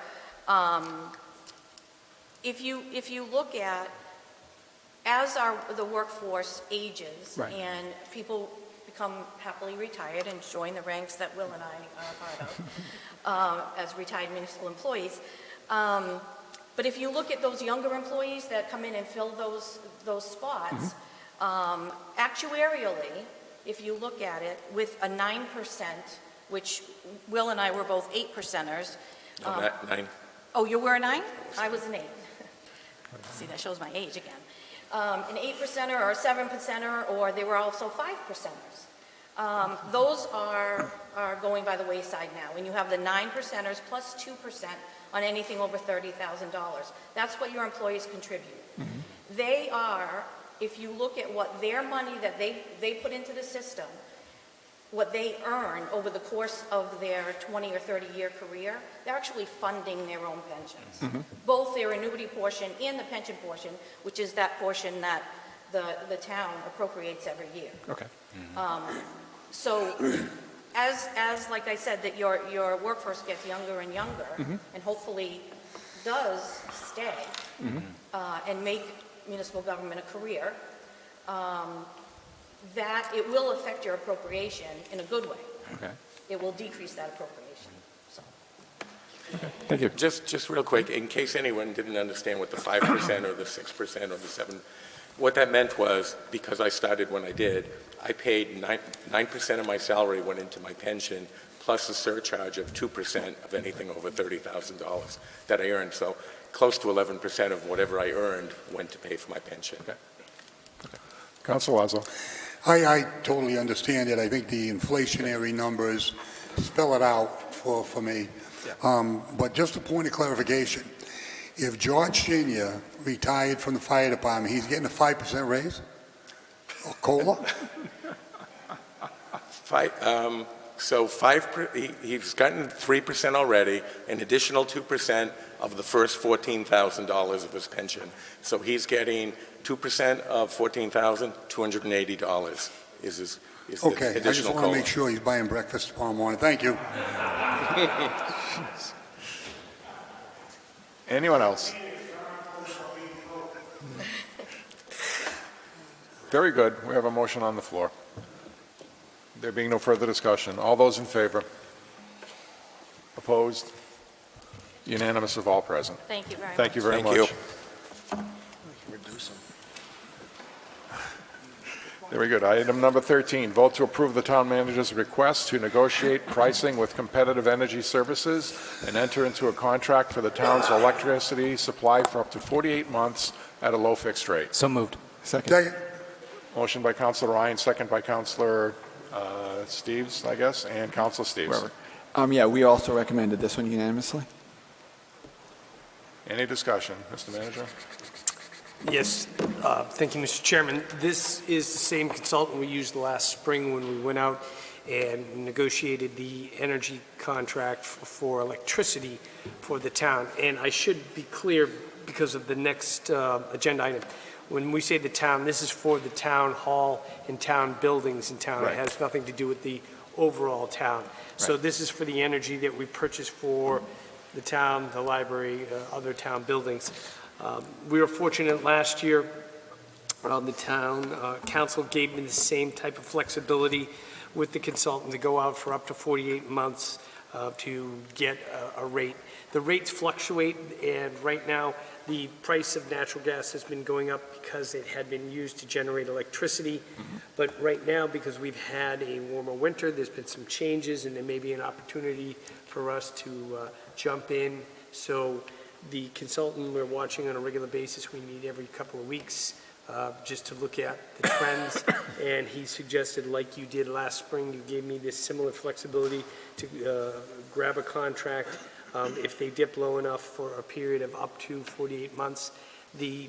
if you look at, as the workforce ages, Right. and people become happily retired and join the ranks that Will and I are part of as retired municipal employees. But if you look at those younger employees that come in and fill those spots, actuarially, if you look at it, with a 9%, which Will and I were both 8%ers. No, 9. Oh, you were a 9? I was an 8. See, that shows my age again. An 8%er or a 7%er, or they were also 5%ers. Those are going by the wayside now. When you have the 9%ers plus 2% on anything over $30,000, that's what your employees contribute. They are, if you look at what their money that they put into the system, what they earn over the course of their 20 or 30-year career, they're actually funding their own pensions. Both their annuity portion and the pension portion, which is that portion that the town appropriates every year. Okay. So as like I said, that your workforce gets younger and younger, and hopefully does stay and make municipal government a career, that it will affect your appropriation in a good way. Okay. It will decrease that appropriation. So. Thank you. Just real quick, in case anyone didn't understand what the 5% or the 6% or the 7%, what that meant was, because I started when I did, I paid 9% of my salary went into my pension, plus a surcharge of 2% of anything over $30,000 that I earned. So close to 11% of whatever I earned went to pay for my pension. Okay. Council Lazo. I totally understand it. I think the inflationary numbers spell it out for me. But just a point of clarification, if George Senior retired from the fire department, he's getting a 5% raise? Or COLA? He's gotten 3% already, an additional 2% of the first $14,000 of his pension. So he's getting 2% of $14,000, $280 is the Okay, I just additional want to COLA. make sure he's buying breakfast tomorrow morning. Thank you. Anyone else? Very good. We have a motion on the floor. There being no further discussion, all those in favor? Opposed? Unanimous of all present. Thank you very much. Thank you very Thank much. you. Very good. Item number 13, vote to approve the town manager's request to negotiate pricing with Competitive Energy Services and enter into a contract for the town's electricity supply for up to 48 months at a low fixed rate. So moved. Second. Second. Motion by Councilor Ryan, second by Councilor Steves, I guess, and Councilor Steves. Wherever. Yeah, we also recommended this one unanimously. Any discussion, Mr. Manager? Yes, thank you, Mr. Chairman. This is the same consultant we used last spring when we went out and negotiated the energy contract for electricity for the town. And I should be clear because of the next agenda item. When we say the town, this is for the town hall and town buildings in town. Right. It has nothing to do with the overall town. So this is for the energy that we purchase for the town, the library, other town buildings. We were fortunate last year, the town council gave me the same type of flexibility with the consultant to go out for up to 48 months to get a rate. The rates fluctuate, and right now, the price of natural gas has been going up because it had been used to generate electricity. But right now, because we've had a warmer winter, there's been some changes, and there may be an opportunity for us to jump in. So the consultant we're watching on a regular basis, we meet every couple of weeks just to look at the trends. And he suggested, like you did last spring, you gave me this similar flexibility to grab a contract if they dip low enough for a period of up to 48 months. They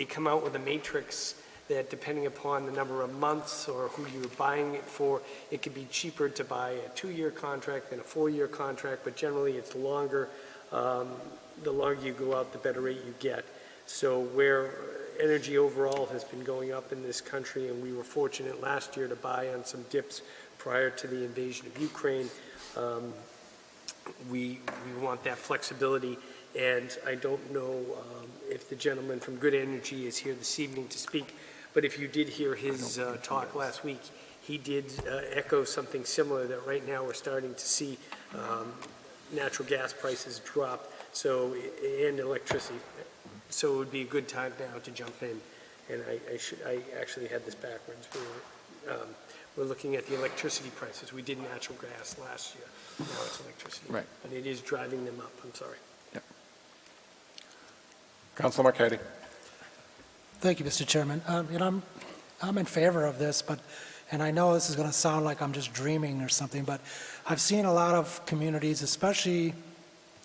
come out with a matrix that, depending upon the number of months or who you're buying it for, it could be cheaper to buy a 2-year contract than a 4-year contract, but generally it's longer. The longer you go out, the better rate you get. So where energy overall has been going up in this country, and we were fortunate last year to buy on some dips prior to the invasion of Ukraine, we want that flexibility. And I don't know if the gentleman from Good Energy is here this evening to speak, but if you did hear his talk last week, he did echo something similar, that right now we're starting to see natural gas prices drop, so, and electricity. So it would be a good time now to jump in. And I actually had this backwards. We're looking at the electricity prices. We did natural gas last year. Now it's electricity. Right. And it is driving them up. I'm sorry. Councilor Marquetti. Thank you, Mr. Chairman. I'm in favor of this, and I know this is going to sound like I'm just dreaming or something, but I've seen a lot of communities, especially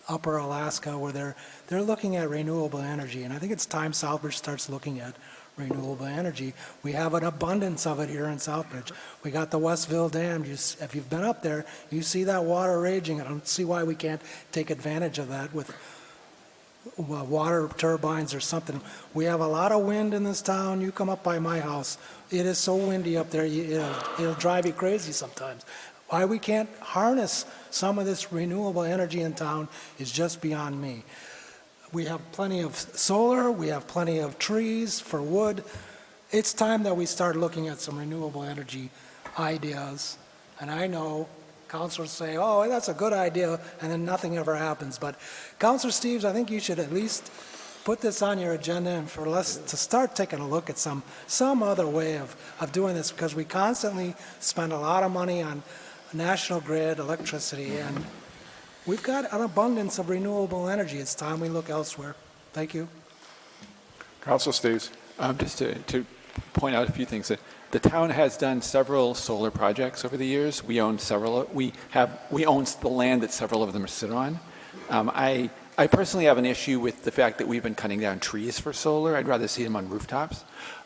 Upper Alaska, where they're looking at renewable energy, and I think it's time Southbridge starts looking at renewable energy. We have an abundance of it here in Southbridge. We got the Westville Dam. If you've been up there, you see that water raging. I don't see why we can't take advantage of that with water turbines or something. We have a lot of wind in this town. You come up by my house, it is so windy up there, it'll drive you crazy sometimes. Why we can't harness some of this renewable energy in town is just beyond me. We have plenty of solar, we have plenty of trees for wood. It's time that we start looking at some renewable energy ideas. And I know councilors say, oh, that's a good idea, and then nothing ever happens. But Councilor Steves, I think you should at least put this on your agenda and for us to start taking a look at some other way of doing this, because we constantly spend a lot of money on national grid electricity, and we've got an abundance of renewable energy. It's time we look elsewhere. Thank you. Councilor Steves. Just to point out a few things. The town has done several solar projects over the years. We own several. We own the land that several of them sit on. I personally have an issue with the fact that we've been cutting down trees for solar. I'd rather see them on rooftops,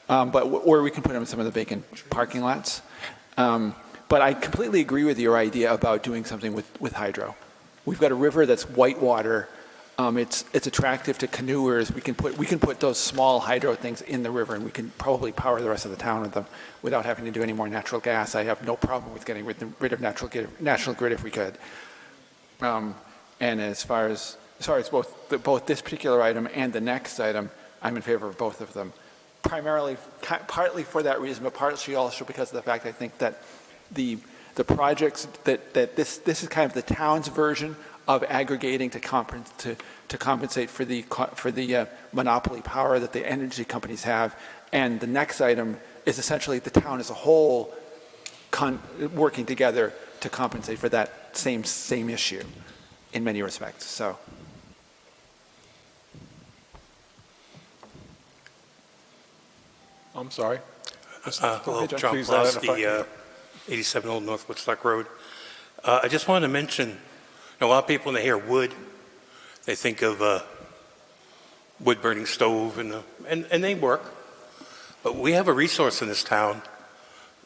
or we can put them in some of the vacant parking lots. But I completely agree with your idea about doing something with hydro. We've got a river that's whitewater. It's attractive to canoers. We can put those small hydro things in the river, and we can probably power the rest of the town with them without having to do any more natural gas. I have no problem with getting rid of national grid if we could. And as far as both this particular item and the next item, I'm in favor of both of them. Partly for that reason, but partly also because of the fact I think that the projects that this is kind of the town's version of aggregating to compensate for the monopoly power that the energy companies have. And the next item is essentially the town as a whole working together to compensate for that same issue in many respects, so. I'm sorry. Hello, John, John please Plas, identify. the 87 Old North Woodstock Road. I just wanted to mention, a lot of people, when they hear wood, they think of wood-burning stove, and they work. But we have a resource in this town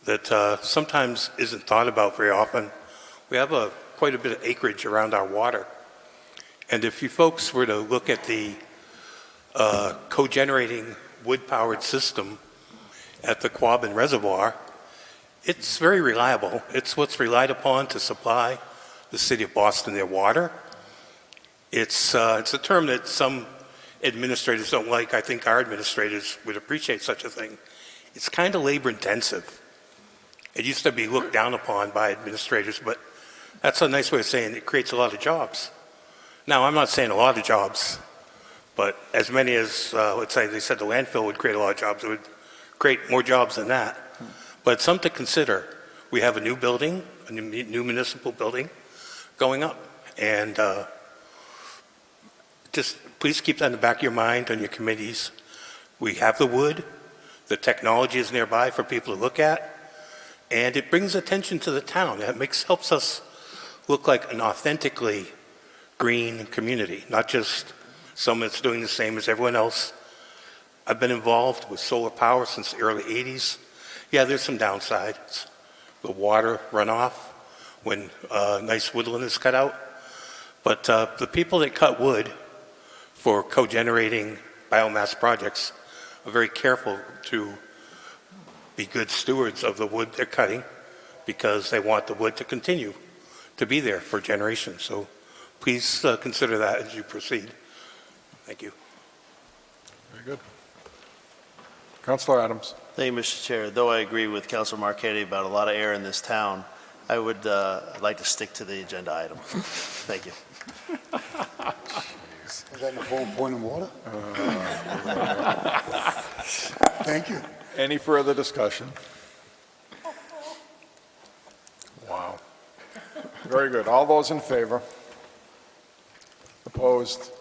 that sometimes isn't thought about very often. We have quite a bit of acreage around our water. And if you folks were to look at the co-generating wood-powered system at the Quabbin Reservoir, it's very reliable. It's what's relied upon to supply the city of Boston their water. It's a term that some administrators don't like. I think our administrators would appreciate such a thing. It's kind of labor intensive. It used to be looked down upon by administrators, but that's a nice way of saying it creates a lot of jobs. Now, I'm not saying a lot of jobs, but as many as, let's say they said the landfill would create a lot of jobs, it would create more jobs than that. But it's something to consider. We have a new building, a new municipal building going up, and just please keep that in the back of your mind on your committees. We have the wood, the technology is nearby for people to look at, and it brings attention to the town. It helps us look like an authentically green community, not just someone that's doing the same as everyone else. I've been involved with solar power since the early 80s. Yeah, there's some downsides. The water runoff when nice woodland is cut out. But the people that cut wood for co-generating biomass projects are very careful to be good stewards of the wood they're cutting because they want the wood to continue to be there for generations. So please consider that as you proceed. Thank you. Very good. Councilor Adams. Thank you, Mr. Chair. Though I agree with Councilor Marchetti about a lot of air in this town, I would like to stick to the agenda item. Thank you. Is that a full point of water? Thank you. Any further discussion? Wow. Very good. All those in favor? Opposed?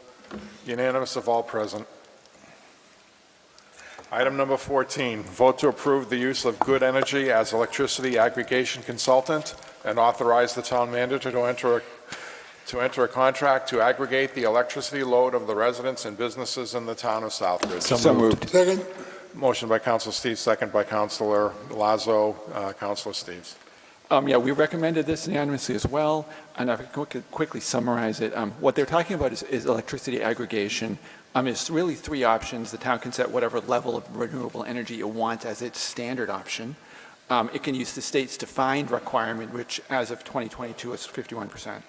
Unanimous of all present. Item number 14, vote to approve the use of Good Energy as electricity aggregation consultant and authorize the town manager to enter a contract to aggregate the electricity load of the residents and businesses in the town of Southbridge. So moved. Second. Motion by Councilor Steves, second by Councilor Lazo. Councilor Steves. Yeah, we recommended this unanimously as well, and I can quickly summarize it. What they're talking about is electricity aggregation. It's really three options. The town can set whatever level of renewable energy it wants as its standard option. It can use the state's defined requirement, which as of 2022 is 51%.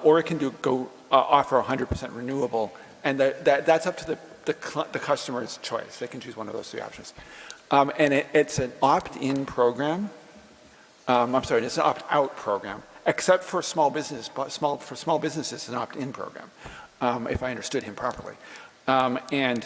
Or it can offer 100% renewable, and that's up to the customer's choice. They can choose one of those three options. And it's an opt-in program. It's an opt-out program, except for small business. But for small businesses, it's an opt-in program, if I understood him properly. The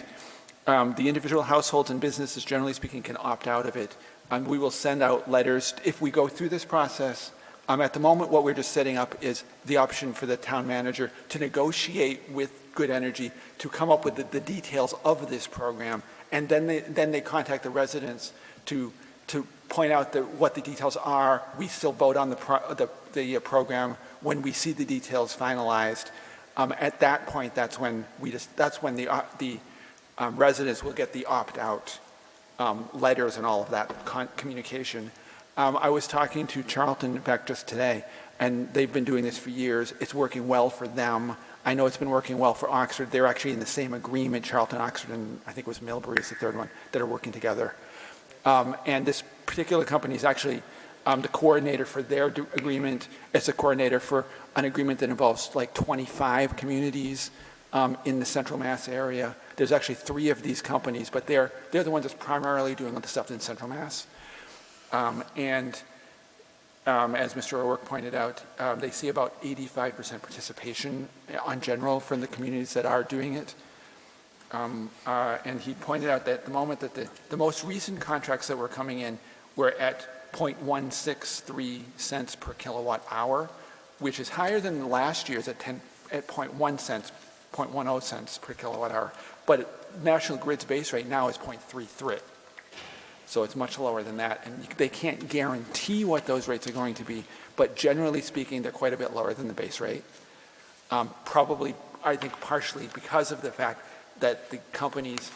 individual households and businesses, generally speaking, can opt out of it. We will send out letters if we go through this process. At the moment, what we're just setting up is the option for the town manager to negotiate with Good Energy to come up with the details of this program, and then they contact the residents to point out what the details are. We still vote on the program when we see the details finalized. At that point, that's when the residents will get the opt-out letters and all of that communication. I was talking to Charlton, in fact, just today, and they've been doing this for years. It's working well for them. I know it's been working well for Oxford. They're actually in the same agreement, Charlton, Oxford, and I think it was Millbury is the third one, that are working together. And this particular company is actually the coordinator for their agreement. It's a coordinator for an agreement that involves like 25 communities in the Central Mass area. There's actually 3 of these companies, but they're the ones that's primarily doing all the stuff in Central Mass. As Mr. O'Rourke pointed out, they see about 85% participation on general from the communities that are doing it. And he pointed out that at the moment that the most recent contracts that were coming in were at 0.163 cents per kilowatt hour, which is higher than last year's at 0.10 cents per kilowatt hour. But National Grid's base rate now is 0.33. So it's much lower than that. And they can't guarantee what those rates are going to be, but generally speaking, they're quite a bit lower than the base rate. Probably, I think, partially because of the fact that the companies,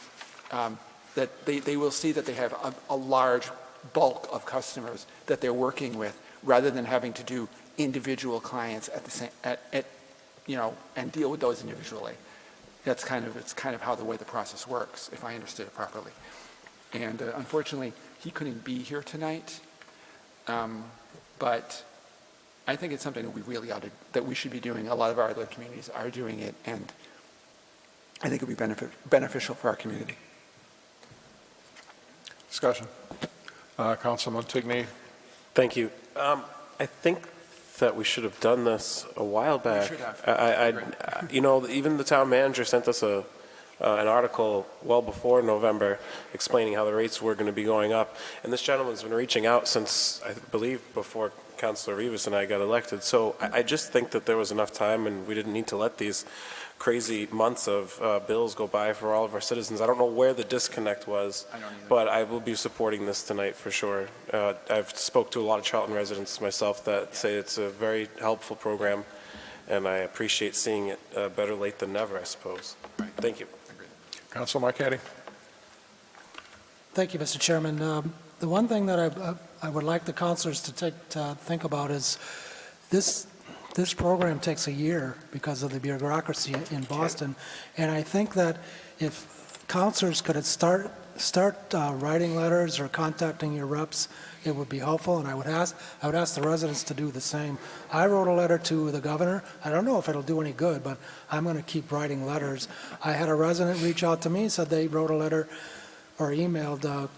that they will see that they have a large bulk of customers that they're working with, rather than having to do individual clients at the same, and deal with those individually. It's kind of how the way the process works, if I understood it properly. And unfortunately, he couldn't be here tonight, but I think it's something that we really that we should be doing. A lot of our other communities are doing it, and I think it would be beneficial for our community. Discussion. Councilman Montigny. Thank you. I think that we should have done this a while back. should have. Even the town manager sent us an article well before November explaining how the rates were going to be going up. And this gentleman's been reaching out since, I believe, before Councilor Rivas and I got elected. So I just think that there was enough time and we didn't need to let these crazy months of bills go by for all of our citizens. I don't know where the disconnect was, but I will be supporting this tonight for sure. I've spoke to a lot of Charlton residents myself that say it's a very helpful program, and I appreciate seeing it better late than never, I suppose. Right. Thank you. Councilor Marquetti. Thank you, Mr. Chairman. The one thing that I would like the councilors to think about is this program takes a year because of the bureaucracy in Boston, and I think that if councilors could start writing letters or contacting your reps, it would be helpful, and I would ask the residents to do the same. I wrote a letter to the governor. I don't know if it'll do any good, but I'm going to keep writing letters. I had a resident reach out to me and said they wrote a letter or emailed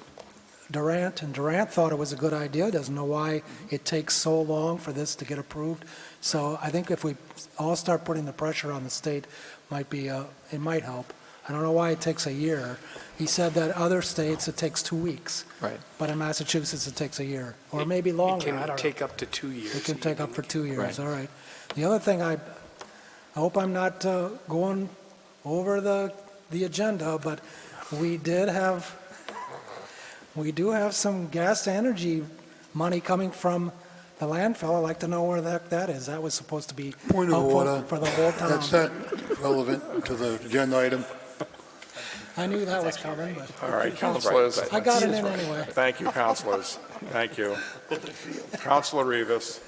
Durant, and Durant thought it was a good idea, doesn't know why it takes so long for this to get approved. So I think if we all start putting the pressure on the state, it might help. I don't know why it takes a year. He said that other states it takes 2 weeks. Right. But in Massachusetts it takes a year, or maybe longer. It I can don't take know. up to 2 years. It can take up for 2 years. Right. All right. The other thing, I hope I'm not going over the agenda, but we do have some gas to energy money coming from the landfill. I'd like to know where the heck that is. That was supposed to be Point of helpful order. for the whole town. That's not relevant to the agenda item. I knew that was coming, but All right, councilors. I got it in anyway. Thank you, councilors. Thank you. Councilor Rivas.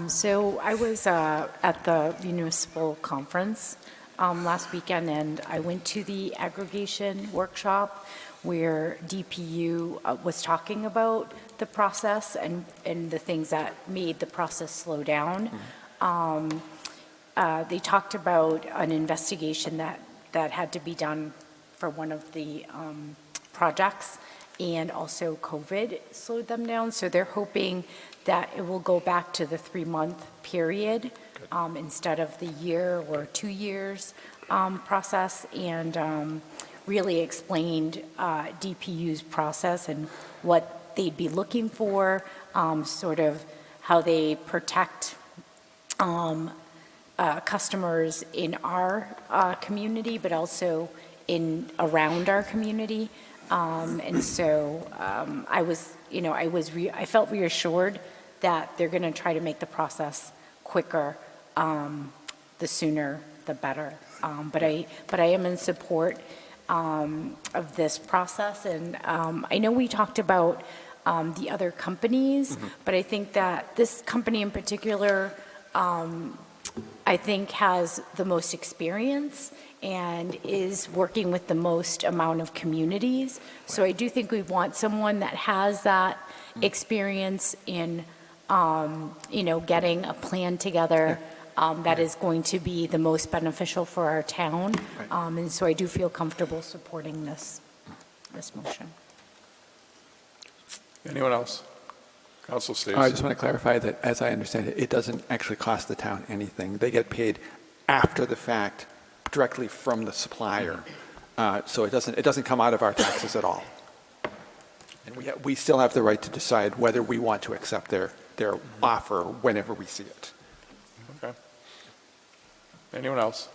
So I was at the municipal conference last weekend, and I went to the aggregation workshop where DPU was talking about the process and the things that made the process slow down. They talked about an investigation that had to be done for one of the projects, and also COVID slowed them down. So they're hoping that it will go back to the 3-month period instead of the year or 2 years process, and really explained DPU's process and what they'd be looking for, sort of how they protect customers in our community, but also around our community. And so I felt reassured that they're going to try to make the process quicker. The sooner, the better. But I am in support of this process, and I know we talked about the other companies, but I think that this company in particular, I think has the most experience and is working with the most amount of communities. So I do think we want someone that has that experience in, getting a plan together that is going to be the most beneficial for our town. And so I do feel comfortable supporting this motion. Anyone else? Councilor Steves. I just want to clarify that, as I understand it, it doesn't actually cost the town anything. They get paid after the fact directly from the supplier. So it doesn't come out of our taxes at all. And we still have the right to decide whether we want to accept their offer whenever we see it. Okay. Anyone else?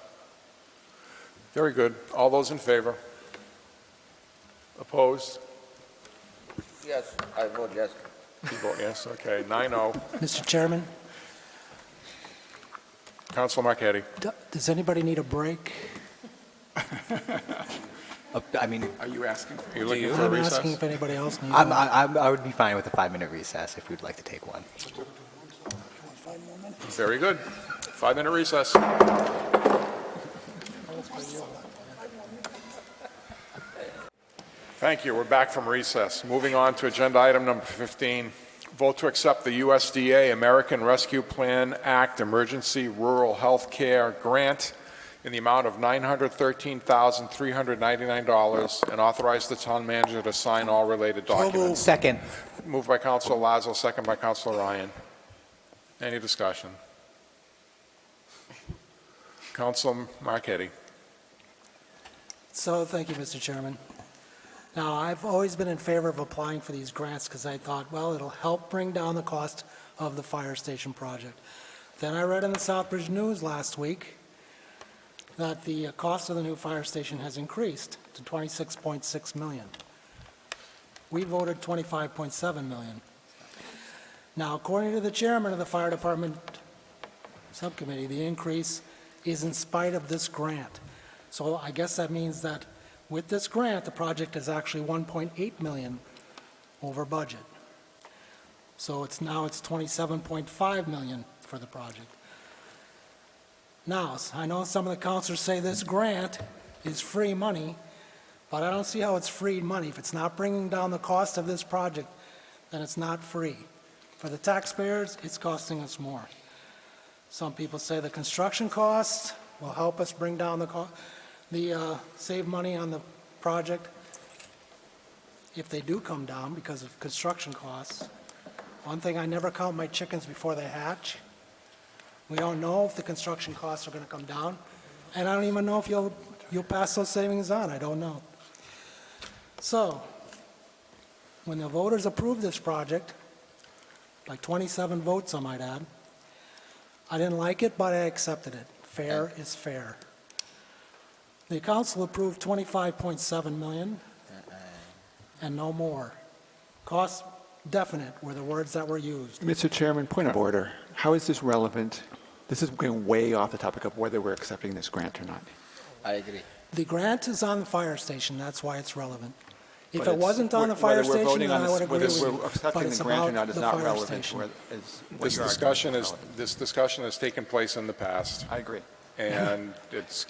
Very good. All those in favor? Opposed? Yes, I vote yes. You vote yes, okay, 9-0. Mr. Chairman, Councilor Marquetti. does anybody need a break? I mean, Are you asking? Are you looking for a I'm recess? asking if anybody else needs I one. would be fine with a 5-minute recess if we'd like to take one. Very good. 5-minute recess. Thank you. We're back from recess. Moving on to agenda item number 15. Vote to accept the USDA American Rescue Plan Act Emergency Rural Health Care Grant in the amount of $913,399 and authorize the town manager to sign all related documents. Second. Moved by Councilor Lazo, second by Councilor Ryan. Any discussion? Councilor Marquetti. So, thank you, Mr. Chairman. Now, I've always been in favor of applying for these grants because I thought, well, it'll help bring down the cost of the fire station project. Then I read in the Soutbridge News last week that the cost of the new fire station has increased to $26.6 million. We voted $25.7 million. Now, according to the chairman of the fire department subcommittee, the increase is in spite of this grant. So I guess that means that with this grant, the project is actually $1.8 million over budget. So now it's $27.5 million for the project. Now, I know some of the councilors say this grant is free money, but I don't see how it's free money. If it's not bringing down the cost of this project, then it's not free. For the taxpayers, it's costing us more. Some people say the construction costs will help us bring down save money on the project. If they do come down because of construction costs, one thing, I never count my chickens before they hatch. We don't know if the construction costs are going to come down, and I don't even know if you'll pass those savings on. I don't know. So, when the voters approved this project, by 27 votes, I might add, I didn't like it, but I accepted it. Fair is fair. The council approved $25.7 million and no more. Cost definite were the words that were used. Mr. Chairman, point of order. How is this relevant? This is going way off the topic of whether we're accepting this grant or not. I agree. The grant is on the fire station, that's why it's relevant. If But it it's- wasn't on the fire whether we're station, voting then on I this- would agree with you. Whether we're accepting But it's the grant or about not is the not fire relevant. station. This discussion has taken place in the past. I agree. And it's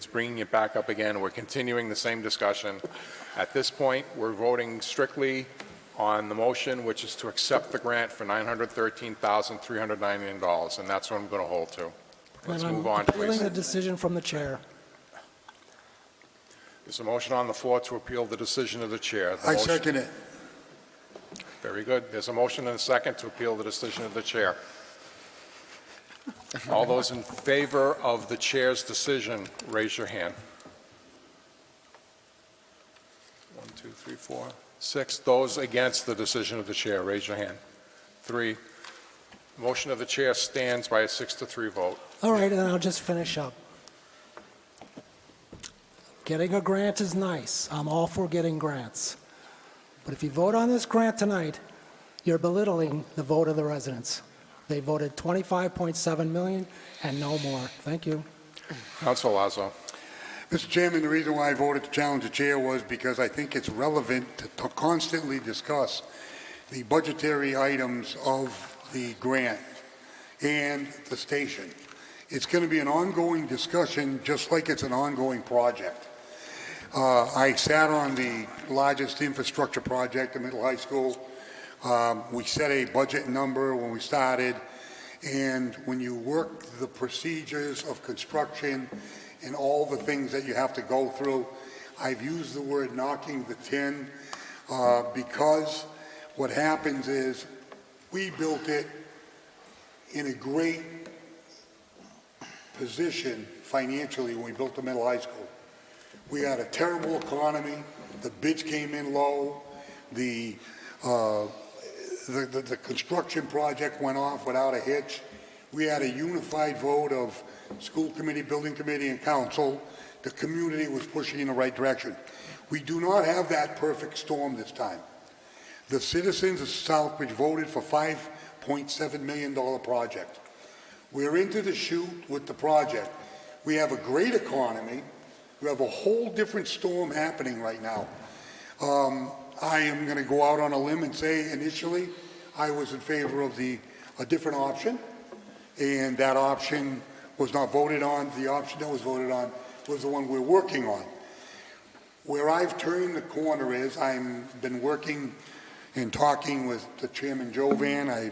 bringing it back up again. We're continuing the same discussion. At this point, we're voting strictly on the motion, which is to accept the grant for $913,399, and that's what I'm going to hold to. Let's And move I'm on, appealing please. the decision from the chair. There's a motion on the floor to appeal the decision of the chair. The I motion- second it. Very good. There's a motion and a second to appeal the decision of the chair. All those in favor of the chair's decision, raise your hand. 1, 2, 3, 4, 6. Those against the decision of the chair, raise your hand. 3. Motion of the chair stands by a 6-3 vote. All right, and I'll just finish up. Getting a grant is nice. I'm all for getting grants. But if you vote on this grant tonight, you're belittling the vote of the residents. They voted $25.7 million and no more. Thank you. Councilor Lazo. Mr. Chairman, the reason why I voted to challenge the chair was because I think it's relevant to constantly discuss the budgetary items of the grant and the station. It's going to be an ongoing discussion, just like it's an ongoing project. I sat on the largest infrastructure project in middle high school. We set a budget number when we started, and when you work the procedures of construction and all the things that you have to go through, I've used the word knocking the tin because what happens is we built it in a great position financially when we built the middle high school. We had a terrible economy, the bids came in low, the construction project went off without a hitch. We had a unified vote of school committee, building committee, and council. The community was pushing in the right direction. We do not have that perfect storm this time. The citizens of Southbridge voted for $5.7 million project. We're into the chute with the project. We have a great economy. We have a whole different storm happening right now. I am going to go out on a limb and say initially I was in favor of a different option, and that option was not voted on. The option that was voted on was the one we're working on. Where I've turned the corner is I've been working and talking with the Chairman Jovan. I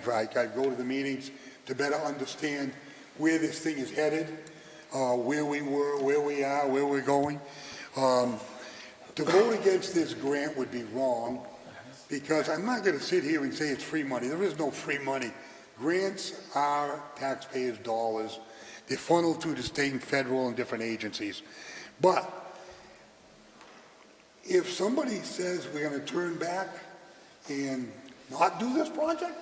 go to the meetings to better understand where this thing is headed, where we were, where we are, where we're going. To vote against this grant would be wrong, because I'm not going to sit here and say it's free money. There is no free money. Grants are taxpayers' dollars. They're funneled through the state and federal and different agencies. But if somebody says we're going to turn back and not do this project,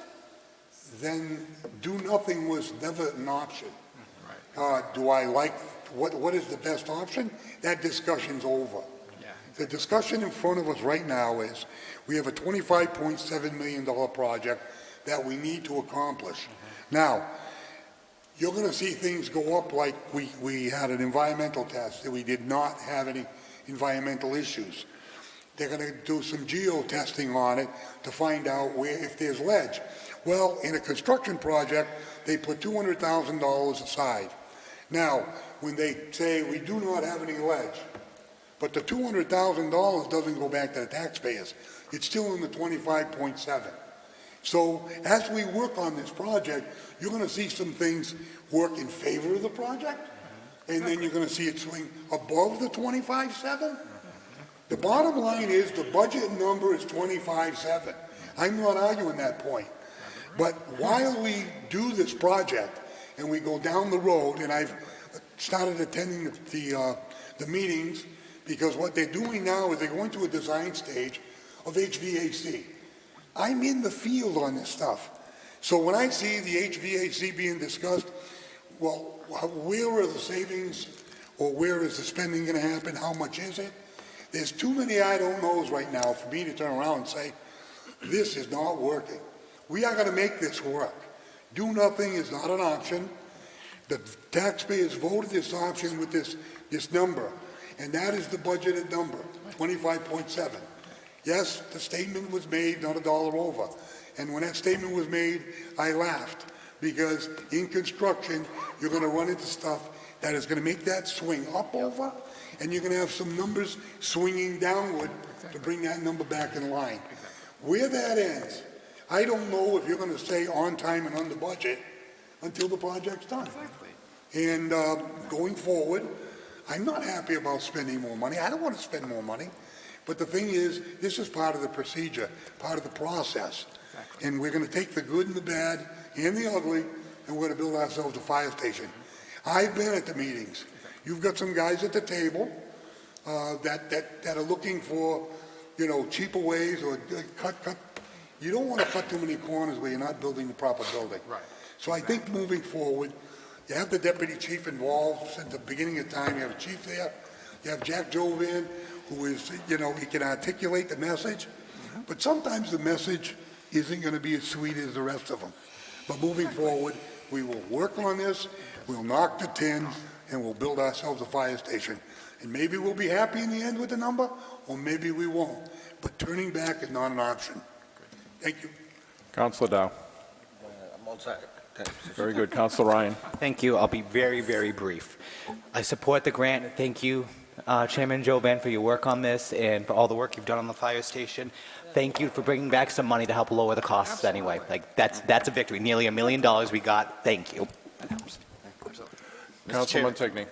then do nothing was never an option. Do I like, what is the best option? That discussion's over. The discussion in front of us right now is we have a $25.7 million project that we need to accomplish. Now, you're going to see things go up like we had an environmental test that we did not have any environmental issues. They're going to do some geo-testing on it to find out if there's ledge. Well, in a construction project, they put $200,000 aside. Now, when they say we do not have any ledge, but the $200,000 doesn't go back to the taxpayers, it's still in the 25.7. So as we work on this project, you're going to see some things work in favor of the project, and then you're going to see it swing above the 25.7. The bottom line is the budget number is 25.7. I'm not arguing that point. But while we do this project and we go down the road, and I've started attending the meetings, because what they're doing now is they're going to a design stage of HVAC. I'm in the field on this stuff. So when I see the HVAC being discussed, well, where are the savings, or where is the spending going to happen? How much is it? There's too many I don't knows right now for me to turn around and say, this is not working. We are going to make this work. Do nothing is not an option. The taxpayers voted this option with this number, and that is the budgeted number, 25.7. Yes, the statement was made, not a dollar over. And when that statement was made, I laughed, because in construction, you're going to run into stuff that is going to make that swing up over, and you're going to have some numbers swinging downward to bring that number back in line. Where that ends, I don't know if you're going to stay on time and under budget until the project's done. And going forward, I'm not happy about spending more money. I don't want to spend more money. But the thing is, this is part of the procedure, part of the process. And we're going to take the good and the bad and the ugly, and we're going to build ourselves a fire station. I've been at the meetings. You've got some guys at the table that are looking for, cheaper ways, or cut. You don't want to cut too many corners where you're not building the proper building. Right. So I think moving forward, you have the deputy chief involved since the beginning of time. You have a chief there. You have Jack Jovan, who is, he can articulate the message. But sometimes the message isn't going to be as sweet as the rest of them. But moving forward, we will work on this. We'll knock the tin, and we'll build ourselves a fire station. And maybe we'll be happy in the end with the number, or maybe we won't. But turning back is not an option. Thank you. Councilor Dow. I'm all set. Very good. Councilor Ryan. Thank you. I'll be very, very brief. I support the grant. Thank you, Chairman Jovan, for your work on this and for all the work you've done on the fire station. Thank you for bringing back some money to help lower the costs anyway. That's a victory. Nearly $1 million we got. Thank you. That helps. Councilor Montigny.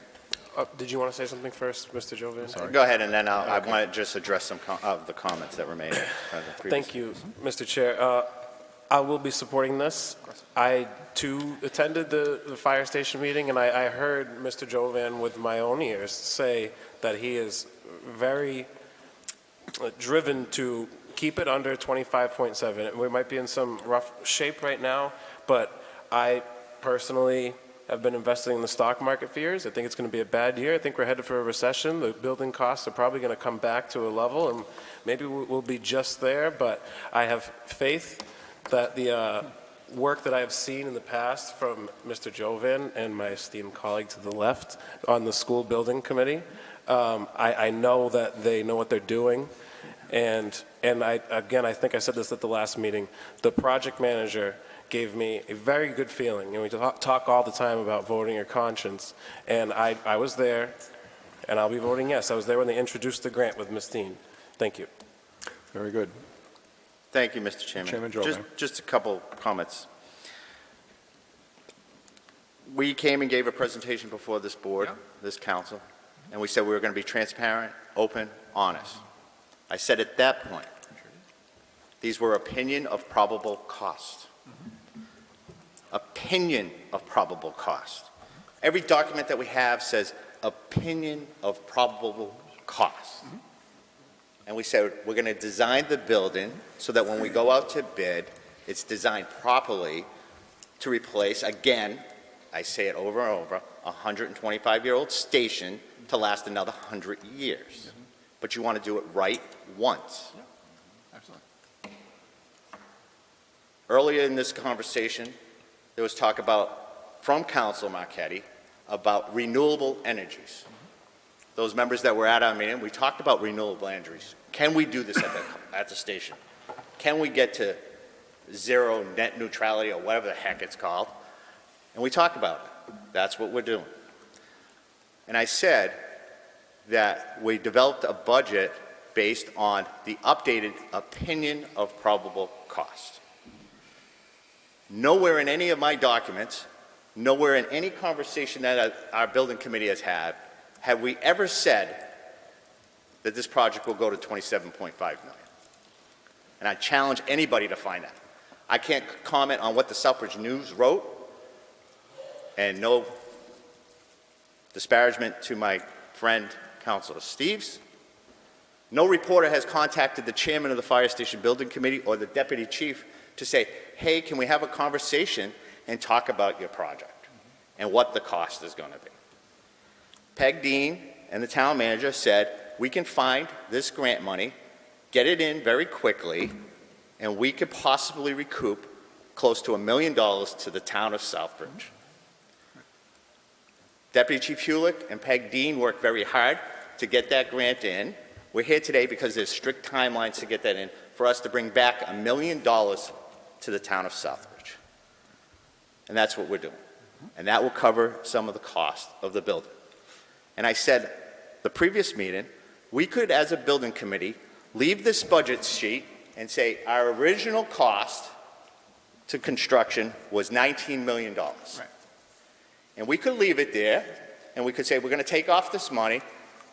Did you want to say something first, Mr. Jovan? Sorry. Go ahead, and then I want to just address some of the comments that were made. Thank you, Mr. Chair. I will be supporting this. I, too, attended the fire station meeting, and I heard Mr. Jovan with my own ears say that he is very driven to keep it under 25.7. We might be in some rough shape right now, but I personally have been investing in the stock market for years. I think it's going to be a bad year. I think we're headed for a recession. The building costs are probably going to come back to a level, and maybe we'll be just there, but I have faith that the work that I have seen in the past from Mr. Jovan and my esteemed colleague to the left on the school building committee, I know that they know what they're doing. And I think I said this at the last meeting, the project manager gave me a very good feeling. And we talk all the time about voting your conscience. And I was there, and I'll be voting yes. I was there when they introduced the grant with Ms. Dean. Thank you. Very good. Thank you, Mr. Chairman. Chairman Jovan. Just a couple comments. We came and gave a presentation before this board, this council, and we said we were going to be transparent, open, honest. I said at that point, these were opinion of probable cost. Opinion of probable cost. Every document that we have says opinion of probable cost. And we said we're going to design the building so that when we go out to bid, it's designed properly to replace, again, I say it over and over, a 125-year-old station to last another 100 years. But you want to do it right once. Absolutely. Earlier in this conversation, there was talk about, from Councilor Marchetti, about renewable energies. Those members that were at our meeting, we talked about renewable energies. Can we do this at the station? Can we get to zero net neutrality or whatever the heck it's called? And we talked about it. That's what we're doing. And I said that we developed a budget based on the updated opinion of probable cost. Nowhere in any of my documents, nowhere in any conversation that our building committee has had, have we ever said that this project will go to $27.5 million. And I challenge anybody to find that. I can't comment on what the Soutbridge News wrote, and no disparagement to my friend, Councilor Steves. No reporter has contacted the chairman of the Fire Station Building Committee or the deputy chief to say, hey, can we have a conversation and talk about your project and what the cost is going to be. Peg Dean and the town manager said, we can find this grant money, get it in very quickly, and we could possibly recoup close to $1 million to the town of Soutbridge. Deputy Chief Hewlett and Peg Dean worked very hard to get that grant in. We're here today because there's strict timelines to get that in for us to bring back $1 million to the town of Soutbridge. And that's what we're doing. And that will cover some of the cost of the building. And I said, the previous meeting, we could, as a building committee, leave this budget sheet and say our original cost to construction was $19 million. Right. And we could leave it there, and we could say, we're going to take off this money,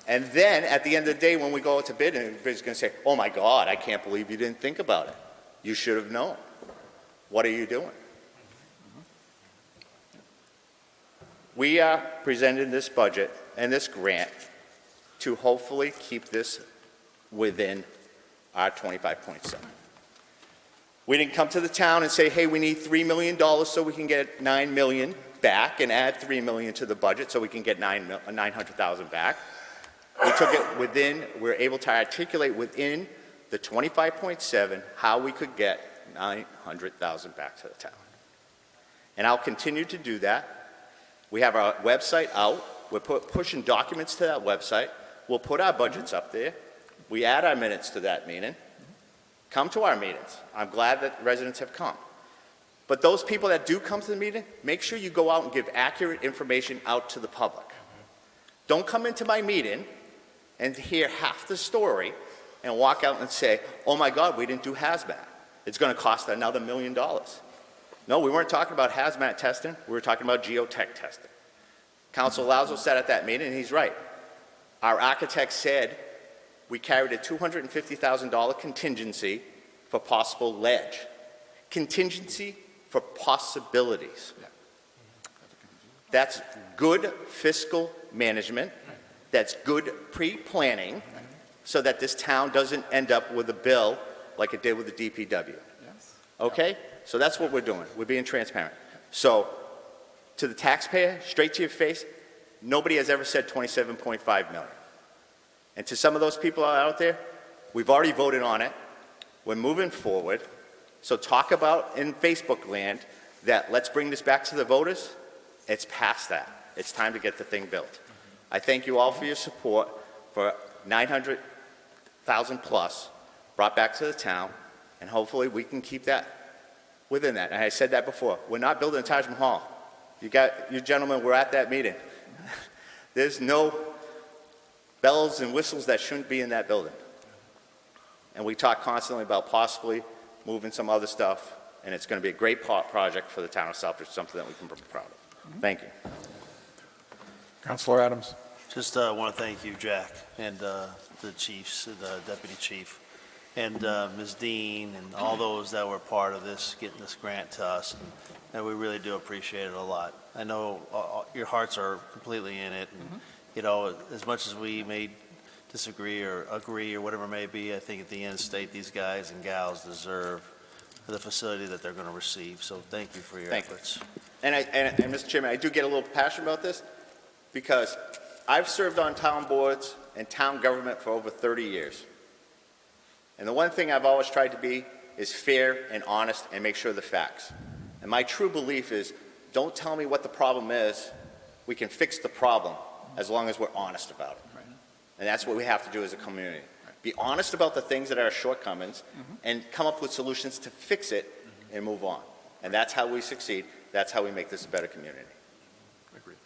and then at the end of the day, when we go out to bid, everybody's going to say, oh my God, I can't believe you didn't think about it. You should have known. What are you doing? We are presenting this budget and this grant to hopefully keep this within our 25.7. We didn't come to the town and say, hey, we need $3 million so we can get $9 million back and add $3 million to the budget so we can get $900,000 back. We took it within, we're able to articulate within the 25.7 how we could get $900,000 back to the town. And I'll continue to do that. We have our website out. We're pushing documents to that website. We'll put our budgets up there. We add our minutes to that meeting. Come to our meetings. I'm glad that residents have come. But those people that do come to the meeting, make sure you go out and give accurate information out to the public. Don't come into my meeting and hear half the story and walk out and say, oh my God, we didn't do hazmat. It's going to cost another $1 million. No, we weren't talking about hazmat testing. We were talking about geotech testing. Councilor Lazo said at that meeting, and he's right. Our architect said we carried a $250,000 contingency for possible ledge. contingency for possibilities. That's good fiscal management. That's good pre-planning so that this town doesn't end up with a bill like it did with the DPW. Okay? So that's what we're doing. We're being transparent. So to the taxpayer, straight to your face, nobody has ever said 27.5 million. And to some of those people out there, we've already voted on it. We're moving forward. So talk about in Facebook land that let's bring this back to the voters. It's past that. It's time to get the thing built. I thank you all for your support for 900,000 plus brought back to the town, and hopefully we can keep that within that. And I said that before. We're not building a Taj Mahal. You gentlemen were at that meeting. There's no bells and whistles that shouldn't be in that building. And we talk constantly about possibly moving some other stuff, and it's going to be a great project for the town of Soutbridge, something that we can be proud of. Thank you. Councilor Adams. Just want to thank you, Jack, and the chiefs, the deputy chief, and Ms. Dean, and all those that were part of this, getting this grant to us, and we really do appreciate it a lot. I know your hearts are completely in it, and you know, as much as we may disagree or agree or whatever it may be, I think at the end of the state, these guys and gals deserve the facility that they're going to receive. So thank you for your efforts. And Mr. Chairman, I do get a little passionate about this because I've served on town boards and town government for over 30 years. And the one thing I've always tried to be is fair and honest and make sure the facts. And my true belief is, don't tell me what the problem is. We can fix the problem as long as we're honest about it. And that's what we have to do as a community. Be honest about the things that are shortcomings and come up with solutions to fix it and move on. And that's how we succeed. That's how we make this a better community. Agreed.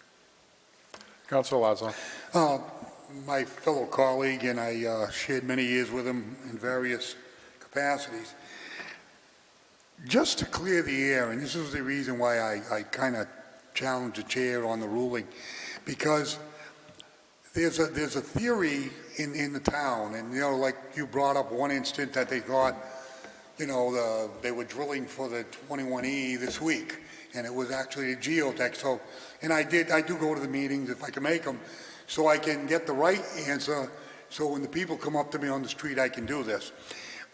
Councilor Lazo. My fellow colleague, and I shared many years with him in various capacities. Just to clear the air, and this is the reason why I kind of challenged the chair on the ruling, because there's a theory in the town, and, you know, like you brought up one instant that they thought, you know, they were drilling for the 21E this week, and it was actually a geotech. So, and I do go to the meetings if I can make them, so I can get the right answer, so when the people come up to me on the street, I can do this.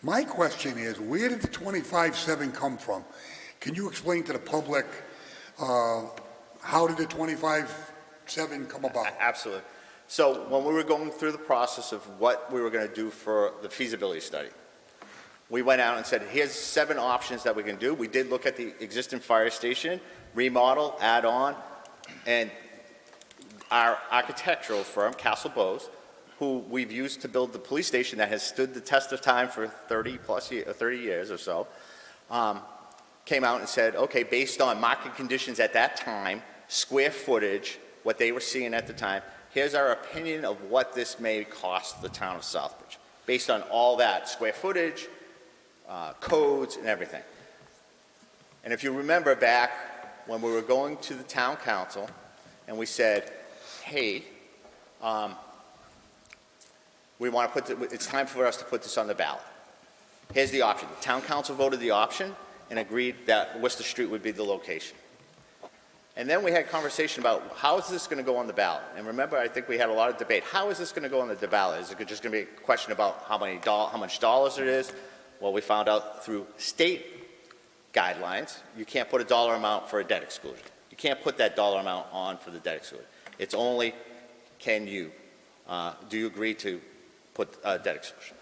My question is, where did the 25.7 come from? Can you explain to the public, how did the 25.7 come about? Absolutely. So when we were going through the process of what we were going to do for the feasibility study, we went out and said, here's 7 options that we can do. We did look at the existing fire station, remodel, add on, and our architectural firm, Castle Bowes, who we've used to build the police station that has stood the test of time for 30 years or so, came out and said, okay, based on market conditions at that time, square footage, what they were seeing at the time, here's our opinion of what this may cost the town of Southbridge, based on all that square footage, codes, and everything. And if you remember back when we were going to the town council and we said, hey, we want to it's time for us to put this on the ballot. Here's the option. The town council voted the option and agreed that Worcester Street would be the location. And then we had conversation about how is this going to go on the ballot? And remember, I think we had a lot of debate. How is this going to go on the ballot? Is it just going to be a question about how much dollars it is? Well, we found out through state guidelines, you can't put a dollar amount for a debt exclusion. You can't put that dollar amount on for the debt exclusion. It's only, do you agree to put a debt exclusion?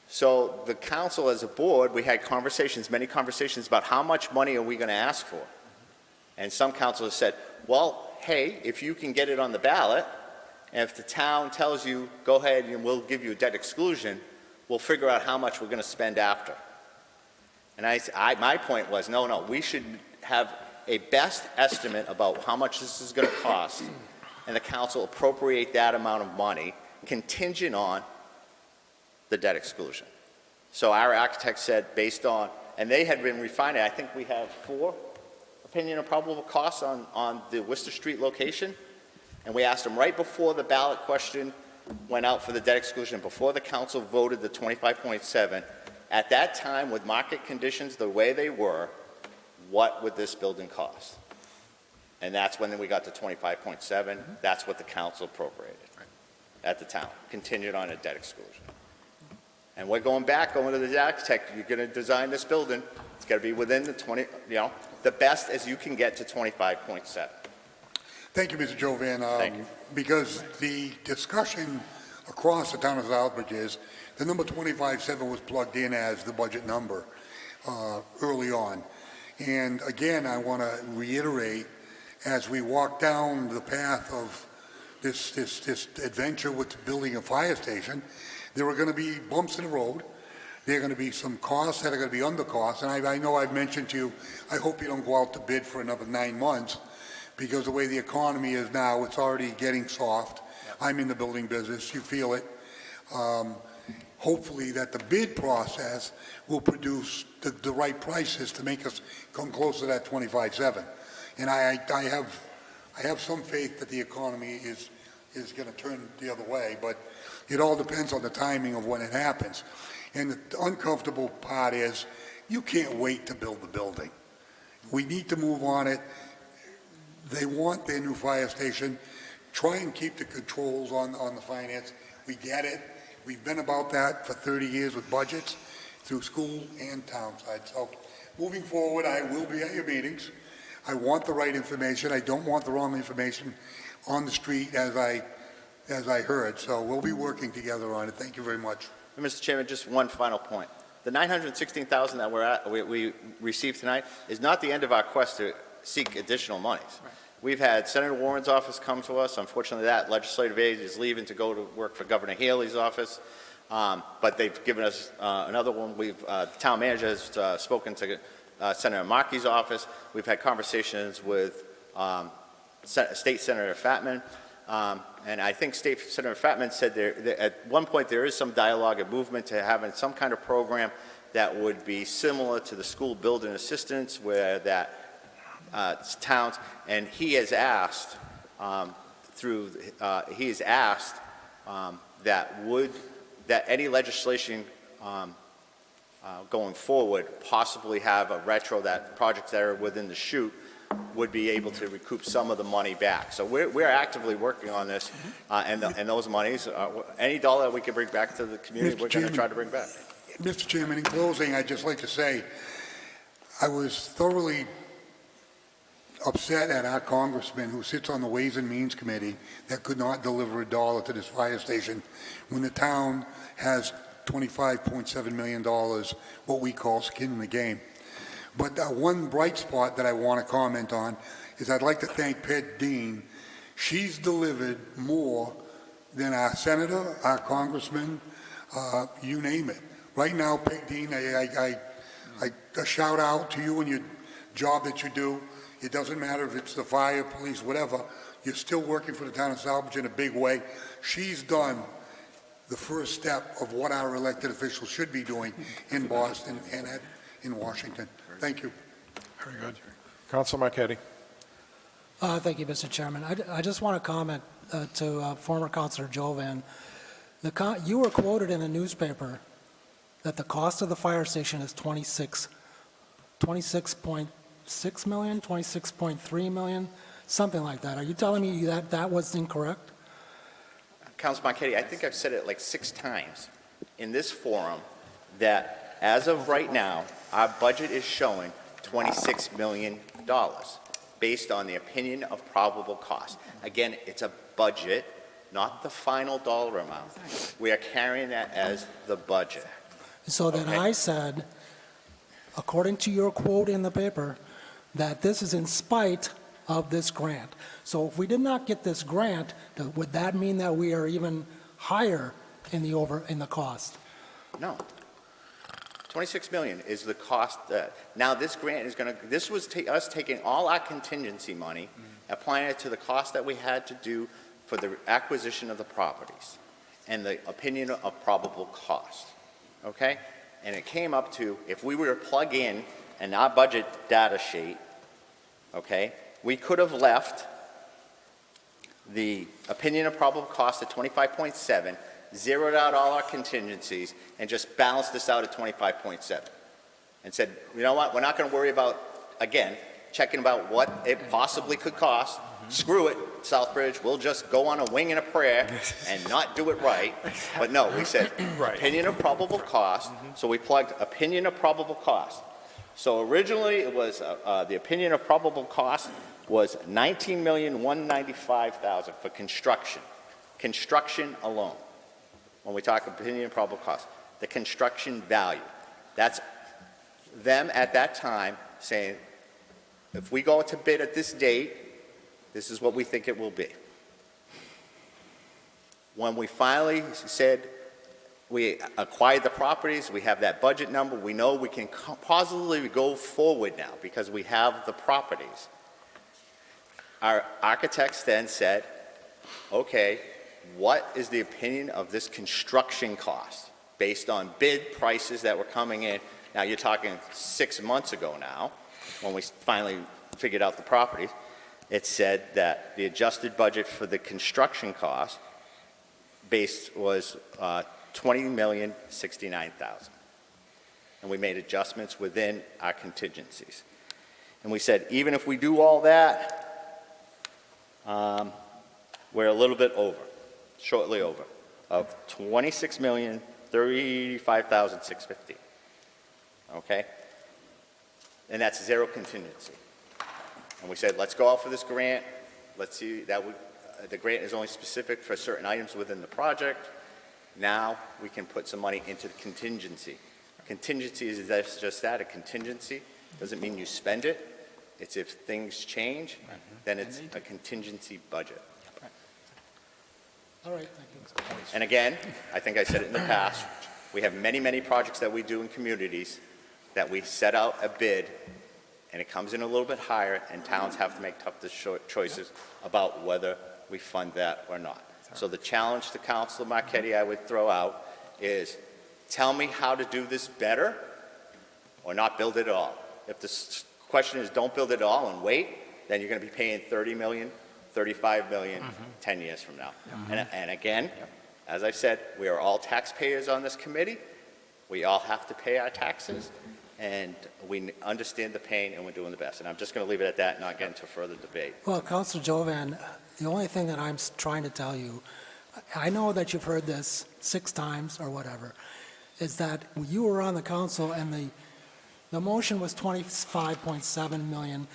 So the council as a board, we had many conversations about how much money are we going to ask for? And some councilors said, well, hey, if you can get it on the ballot, and if the town tells you, go ahead and we'll give you a debt exclusion, we'll figure out how much we're going to spend after. And my point was, no, we should have a best estimate about how much this is going to cost, and the council appropriate that amount of money contingent on the debt exclusion. So our architect said based on, and they had been refining, I think we have 4 opinion of probable costs on the Worcester Street location, and we asked them right before the ballot question went out for the debt exclusion, before the council voted the 25.7, At that time, with market conditions the way they were, what would this building cost? And that's when we got to 25.7. That's what the council appropriated at the town, continued on a debt exclusion. And we're going to the architect, you're going to design this building, it's got to be within the 20, the best as you can get to 25.7. Thank you, Mr. Jovan. Thank you. Because the discussion across the town of Soutbridge is the number 25.7 was plugged in as the budget number early on. And again, I want to reiterate, as we walk down the path of this adventure with building a fire station, there are going to be bumps in the road. There are going to be some costs that are going to be under costs. And I know I've mentioned to you, I hope you don't go out to bid for another 9 months, because the way the economy is now, it's already getting soft. I'm in the building business, you feel it. Hopefully that the bid process will produce the right prices to make us come close to that 25.7. And I have some faith that the economy is going to turn the other way, but it all depends on the timing of when it happens. And the uncomfortable part is you can't wait to build the building. We need to move on it. They want their new fire station. Try and keep the controls on the finance. We get it. We've been about that for 30 years with budgets through school and town side. So moving forward, I will be at your meetings. I want the right information. I don't want the wrong information on the street as I heard. So we'll be working together on it. Thank you very much. Mr. Chairman, just one final point. The $916,000 that we received tonight is not the end of our quest to seek additional monies. Right. We've had Senator Warren's office come to us. Unfortunately, that legislative aid is leaving to go to work for Governor Haley's office. But they've given us another one. The town manager has spoken to Senator Markey's office. We've had conversations with State Senator Fatman. And I think State Senator Fatman said at one point there is some dialogue and movement to having some kind of program that would be similar to the school building assistance, where that towns, and he has asked that any legislation going forward possibly have a retro that projects that are within the chute would be able to recoup some of the money back. So we're actively working on this, and those monies, any dollar that we can bring back to the community, we're going to try to bring back. Mr. Chairman, in closing, I'd just like to say I was thoroughly upset at our congressman who sits on the Ways and Means Committee that could not deliver a dollar to this fire station when the town has $25.7 million, what we call skin in the game. But one bright spot that I want to comment on is I'd like to thank Peg Dean. She's delivered more than our senator, our congressman, you name it. Right now, Peg Dean, I shout out to you and your job that you do. It doesn't matter if it's the fire, police, whatever. You're still working for the town of Soutbridge in a big way. She's done the first step of what our elected officials should be doing in Boston and in Washington. Thank you. Very good. Councilor Marchetti. Thank you, Mr. Chairman. I just want to comment to former Councilor Jovan. You were quoted in a newspaper that the cost of the fire station is $26.6 million, $26.3 million, something like that. Are you telling me that that was incorrect? Councilor Marchetti, I think I've said it like 6 times in this forum that as of right now, our budget is showing $26 million based on the opinion of probable cost. Again, it's a budget, not the final dollar amount. We are carrying that as the budget. So then I said, according to your quote in the paper, that this is in spite of this grant. So if we did not get this grant, would that mean that we are even higher in the cost? No. 26 million is the cost. Now this grant is going to, this was us taking all our contingency money, applying it to the cost that we had to do for the acquisition of the properties and the opinion of probable cost. Okay? And it came up to, if we were to plug in our budget data sheet, okay, we could have left the opinion of probable cost at 25.7 zeroed out all our contingencies, and just balanced this out at 25.7. And said, you know what, we're not going to worry about, again, checking about what it possibly could cost. Screw it, Southbridge, we'll just go on a wing and a prayer and not do it right. But no, we said opinion of probable cost, so we plugged opinion of probable cost. So originally, it was, the opinion of probable cost was $19,195,000 for construction. Construction alone. When we talk opinion of probable cost, the construction value. That's them at that time saying, if we go to bid at this date, this is what we think it will be. When we finally said we acquired the properties, we have that budget number, we know we can positively go forward now because we have the properties. Our architects then said, okay, what is the opinion of this construction cost based on bid prices that were coming in? Now you're talking 6 months ago now, when we finally figured out the properties. It said that the adjusted budget for the construction cost base was $20,069,000. And we made adjustments within our contingencies. And we said, even if we do all that, we're a little bit over, shortly over, of $26,035,650. Okay? And that's zero contingency. And we said, let's go out for this grant. Let's see, the grant is only specific for certain items within the project. Now we can put some money into the contingency. Contingency is just that, a contingency. Doesn't mean you spend it. It's if things change, then it's a contingency budget. All right, thank you. And again, I think I said it in the past, we have many, many projects that we do in communities that we set out a bid and it comes in a little bit higher, and towns have to make tough choices about whether we fund that or not. So the challenge to Councilor Marchetti I would throw out is, tell me how to do this better or not build it at all. If the question is don't build it at all and wait, then you're going to be paying $30 million, $35 million 10 years from now. And again, as I said, we are all taxpayers on this committee. We all have to pay our taxes. And we understand the pain, and we're doing the best. And I'm just going to leave it at that and not get into further debate. Well, Councilor Jovan, the only thing that I'm trying to tell you, I know that you've heard this 6 times or whatever, is that you were on the council and the motion was 25.7 million,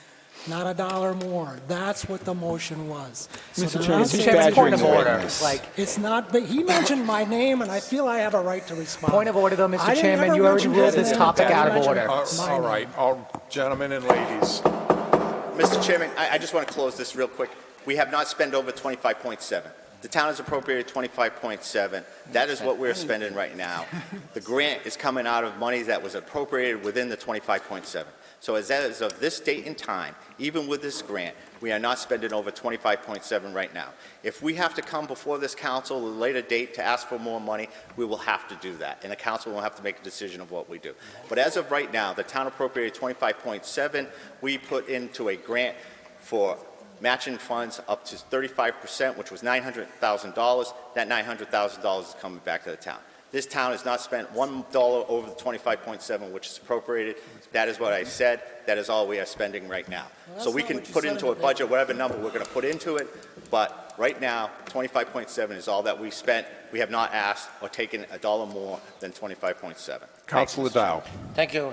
not a dollar more. That's what the motion was. So Mr. they're Chairman, not he's saying badgering it's the order. witness. Like, it's not, but he mentioned my name, and I feel I have a right to respond. Point of order, though, I Mr. didn't Chairman. ever You already mention ruled his this name. topic I out of mentioned order. my All name. right, all gentlemen and ladies. Mr. Chairman, I just want to close this real quick. We have not spent over 25.7. The town has appropriated 25.7. That is what we're spending right now. The grant is coming out of money that was appropriated within the 25.7. So as of this date and time, even with this grant, we are not spending over 25.7 right now. If we have to come before this council at a later date to ask for more money, we will have to do that, and the council will have to make a decision of what we do. But as of right now, the town appropriated 25.7. We put into a grant for matching funds up to 35%, which was $900,000. That $900,000 is coming back to the town. This town has not spent $1 over the 25.7, which is appropriated. That is what I said. That is all we are spending right now. Well, So we that's can not what you put said into in a the budget whatever number we're going to put into it, but right now, 25.7 is all that we spent. We have not asked or taken a dollar more than 25.7. Councilor Dow. Thank you,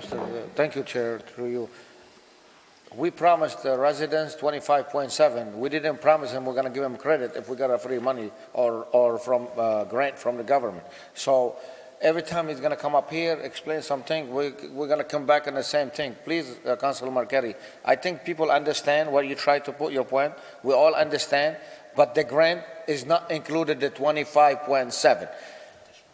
thank you, Chair, through you. We promised the residents 25.7. We didn't promise them we're going to give them credit if we got a free money or from grant from the government. So every time he's going to come up here, explain something, we're going to come back on the same thing. Please, Councilor Marchetti, I think people understand what you try to put your point. We all understand, but the grant is not included the 25.7.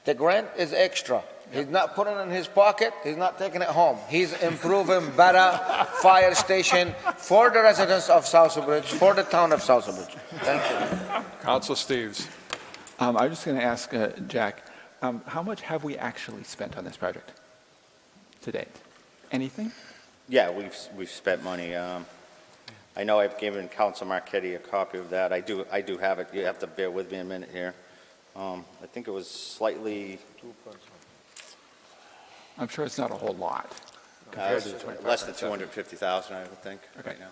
The grant is extra. He's not putting it in his pocket. He's not taking it home. He's improving better fire station for the residents of Soutbridge, for the town of Soutbridge. Thank you. Councilor Steves. I was just going to ask Jack, how much have we actually spent on this project to date? Anything? Yeah, we've spent money. I know I've given Councilor Marchetti a copy of that. I do have it. You have to bear with me a minute here. I think it was slightly, I'm sure it's not a whole lot compared to the 25%. less than 250,000, I would think, Okay. right now.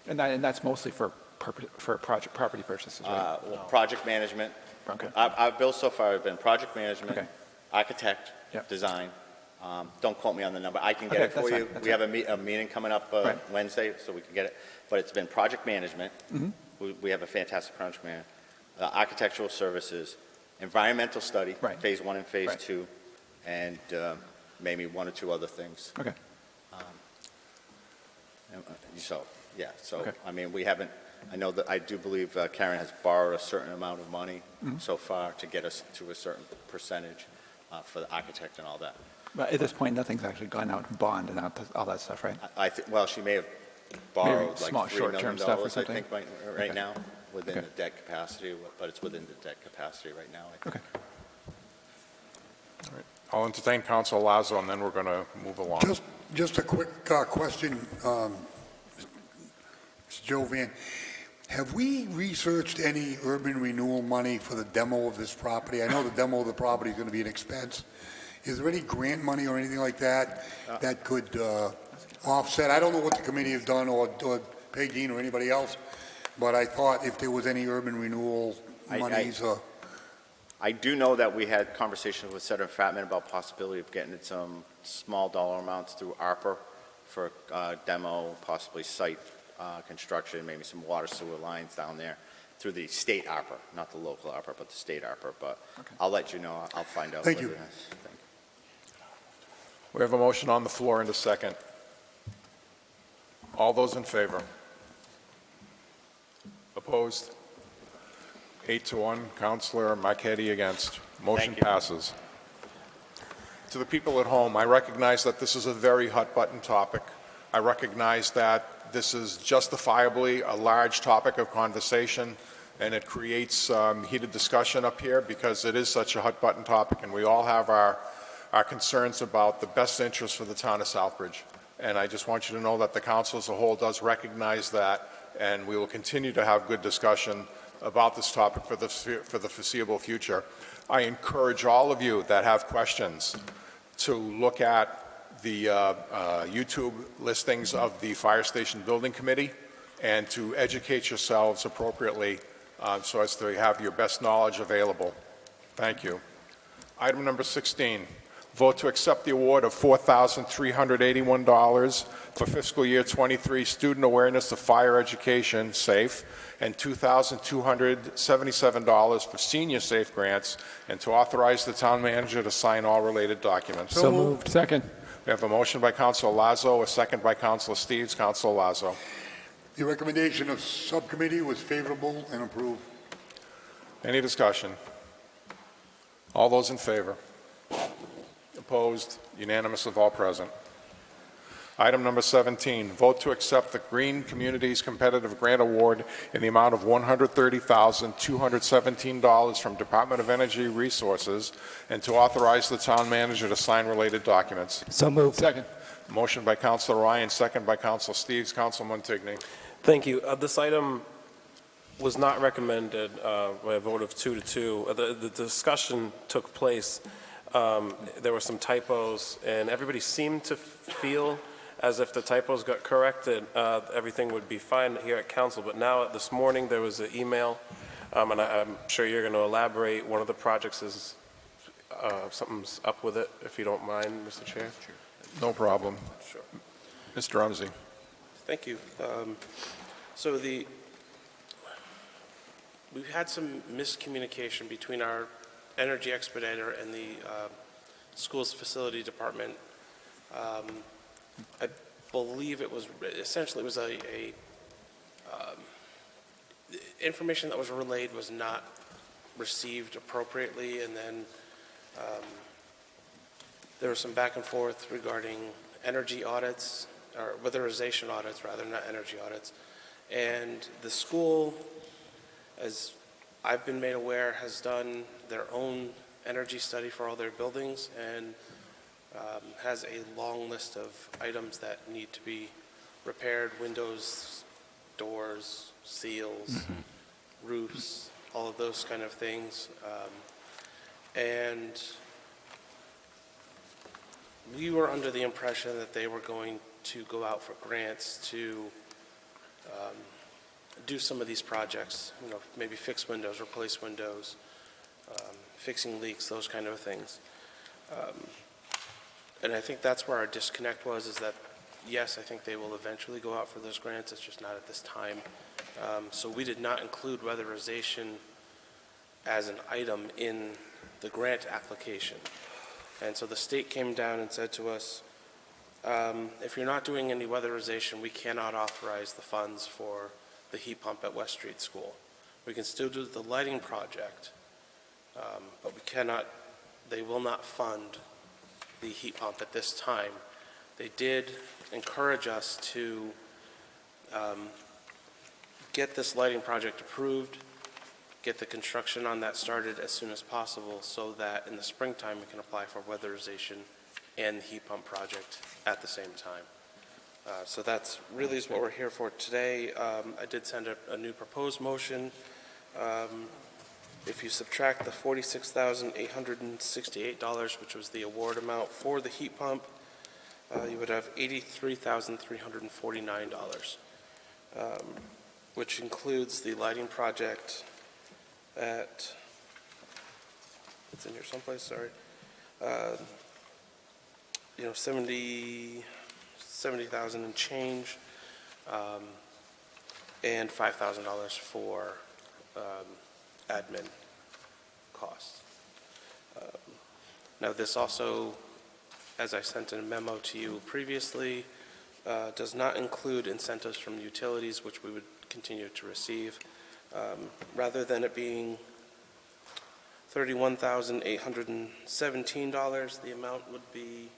And that's mostly for project, property purchases, right? Project management. Okay. Our bills so far have been project management, Okay. architect, Yep. design. Don't quote me on the number. I can get Okay, it for that's you. fine, that's We have a meeting coming up Right. Wednesday, so we can get it. But it's been project management. Mhm. We have a fantastic project manager. Architectural services, environmental study, Right. phase 1 and phase Right. 2, and maybe 1 or 2 other things. Okay. So, yeah, so, Okay. I mean, we haven't, I know that, I do believe Karen has borrowed a certain amount of money Mhm. so far to get us to a certain percentage for the architect and all that. But at this point, nothing's actually gone out in bond and all that stuff, right? Well, she may have borrowed small like $3 short-term million, stuff or I something? think, right Okay. now, within Okay. the debt capacity, but it's within the debt capacity right now, I think. Okay. I'll entertain Council Lazo, and then we're going to move along. Just a quick question, Mr. Jovan. Have we researched any urban renewal money for the demo of this property? I know the demo of the property is going to be an expense. Is there any grant money or anything like that that could offset? I don't know what the committee has done, or Peggy or anybody else, but I thought if there was any urban renewal monies. I do know that we had conversations with Senator Fatman about possibility of getting some small dollar amounts through ARPA for demo, possibly site construction, maybe some water sewer lines down there through the state ARPA, not the local ARPA, but the state ARPA. But I'll let you know. I'll find out. Thank you. whether that's- Thank you. We have a motion on the floor and a second. All those in favor? Opposed? 8-1. Councilor Marquetti against. Motion Thank you. passes. To the people at home, I recognize that this is a very hot-button topic. I recognize that this is justifiably a large topic of conversation, and it creates heated discussion up here because it is such a hot-button topic, and we all have our concerns about the best interest for the town of Southbridge. And I just want you to know that the council as a whole does recognize that, and we will continue to have good discussion about this topic for the foreseeable future. I encourage all of you that have questions to look at the YouTube listings of the Fire Station Building Committee and to educate yourselves appropriately so as to have your best knowledge available. Thank you. Item number 16, vote to accept the award of $4,381 for fiscal year 23 Student Awareness of Fire Education, SAFE, and $2,277 for Senior SAFE grants, and to authorize the town manager to sign all related documents. So moved. Second. We have a motion by Councilor Lazo, a second by Councilor Steves. Councilor Lazo. The recommendation of subcommittee was favorable and approved. Any discussion? All those in favor? Opposed? Unanimous of all present. Item number 17, vote to accept the Green Communities Competitive Grant Award in the amount of $130,217 from Department of Energy Resources, and to authorize the town manager to sign related documents. So moved. Second. Motion by Councilor Ryan, second by Councilor Steves. Councilor Montigny. Thank you. This item was not recommended by a vote of 2-2. The discussion took place. There were some typos, and everybody seemed to feel as if the typos got corrected, everything would be fine here at council. But now, this morning, there was an email, and I'm sure you're going to elaborate. One of the projects is, something's up with it, if you don't mind, Mr. Chair. No problem. Sure. Mr. Rumsey. Thank you. We've had some miscommunication between our energy expediter and the school's facility department. I believe it was essentially information that was relayed was not received appropriately, and then there was some back and forth regarding energy audits, or weatherization audits rather, not energy audits. And the school, as I've been made aware, has done their own energy study for all their buildings, and has a long list of items that need to be repaired: windows, doors, seals, roofs, all of those kind of things. And we were under the impression that they were going to go out for grants to do some of these projects, maybe fix windows, replace windows, fixing leaks, those kind of things. And I think that's where our disconnect was, is that, yes, I think they will eventually go out for those grants, it's just not at this time. So we did not include weatherization as an item in the grant application. And so the state came down and said to us, if you're not doing any weatherization, we cannot authorize the funds for the heat pump at West Street School. We can still do the lighting project, but we cannot, they will not fund the heat pump at this time. They did encourage us to get this lighting project approved, get the construction on that started as soon as possible, so that in the springtime we can apply for weatherization and the heat pump project at the same time. So that's really is what we're here for today. I did send a new proposed motion. If you subtract the $46,868, which was the award amount for the heat pump, you would have $83,349, which includes the lighting project at, it's in here someplace, sorry, 70,000 and change, and $5,000 for admin costs. Now, this also, as I sent in a memo to you previously, does not include incentives from utilities, which we would continue to receive. Rather than it being $31,817, the amount would be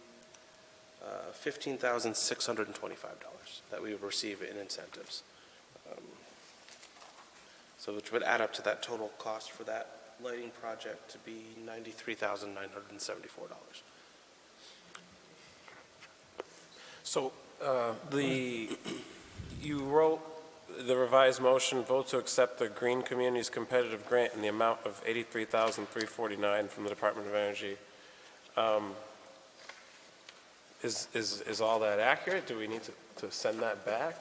$15,625 that we would receive in incentives. So which would add up to that total cost for that lighting project to be $93,974. So you wrote the revised motion, vote to accept the Green Communities Competitive Grant in the amount of $83,349 from the Department of Energy. Is all that accurate? Do we need to send that back?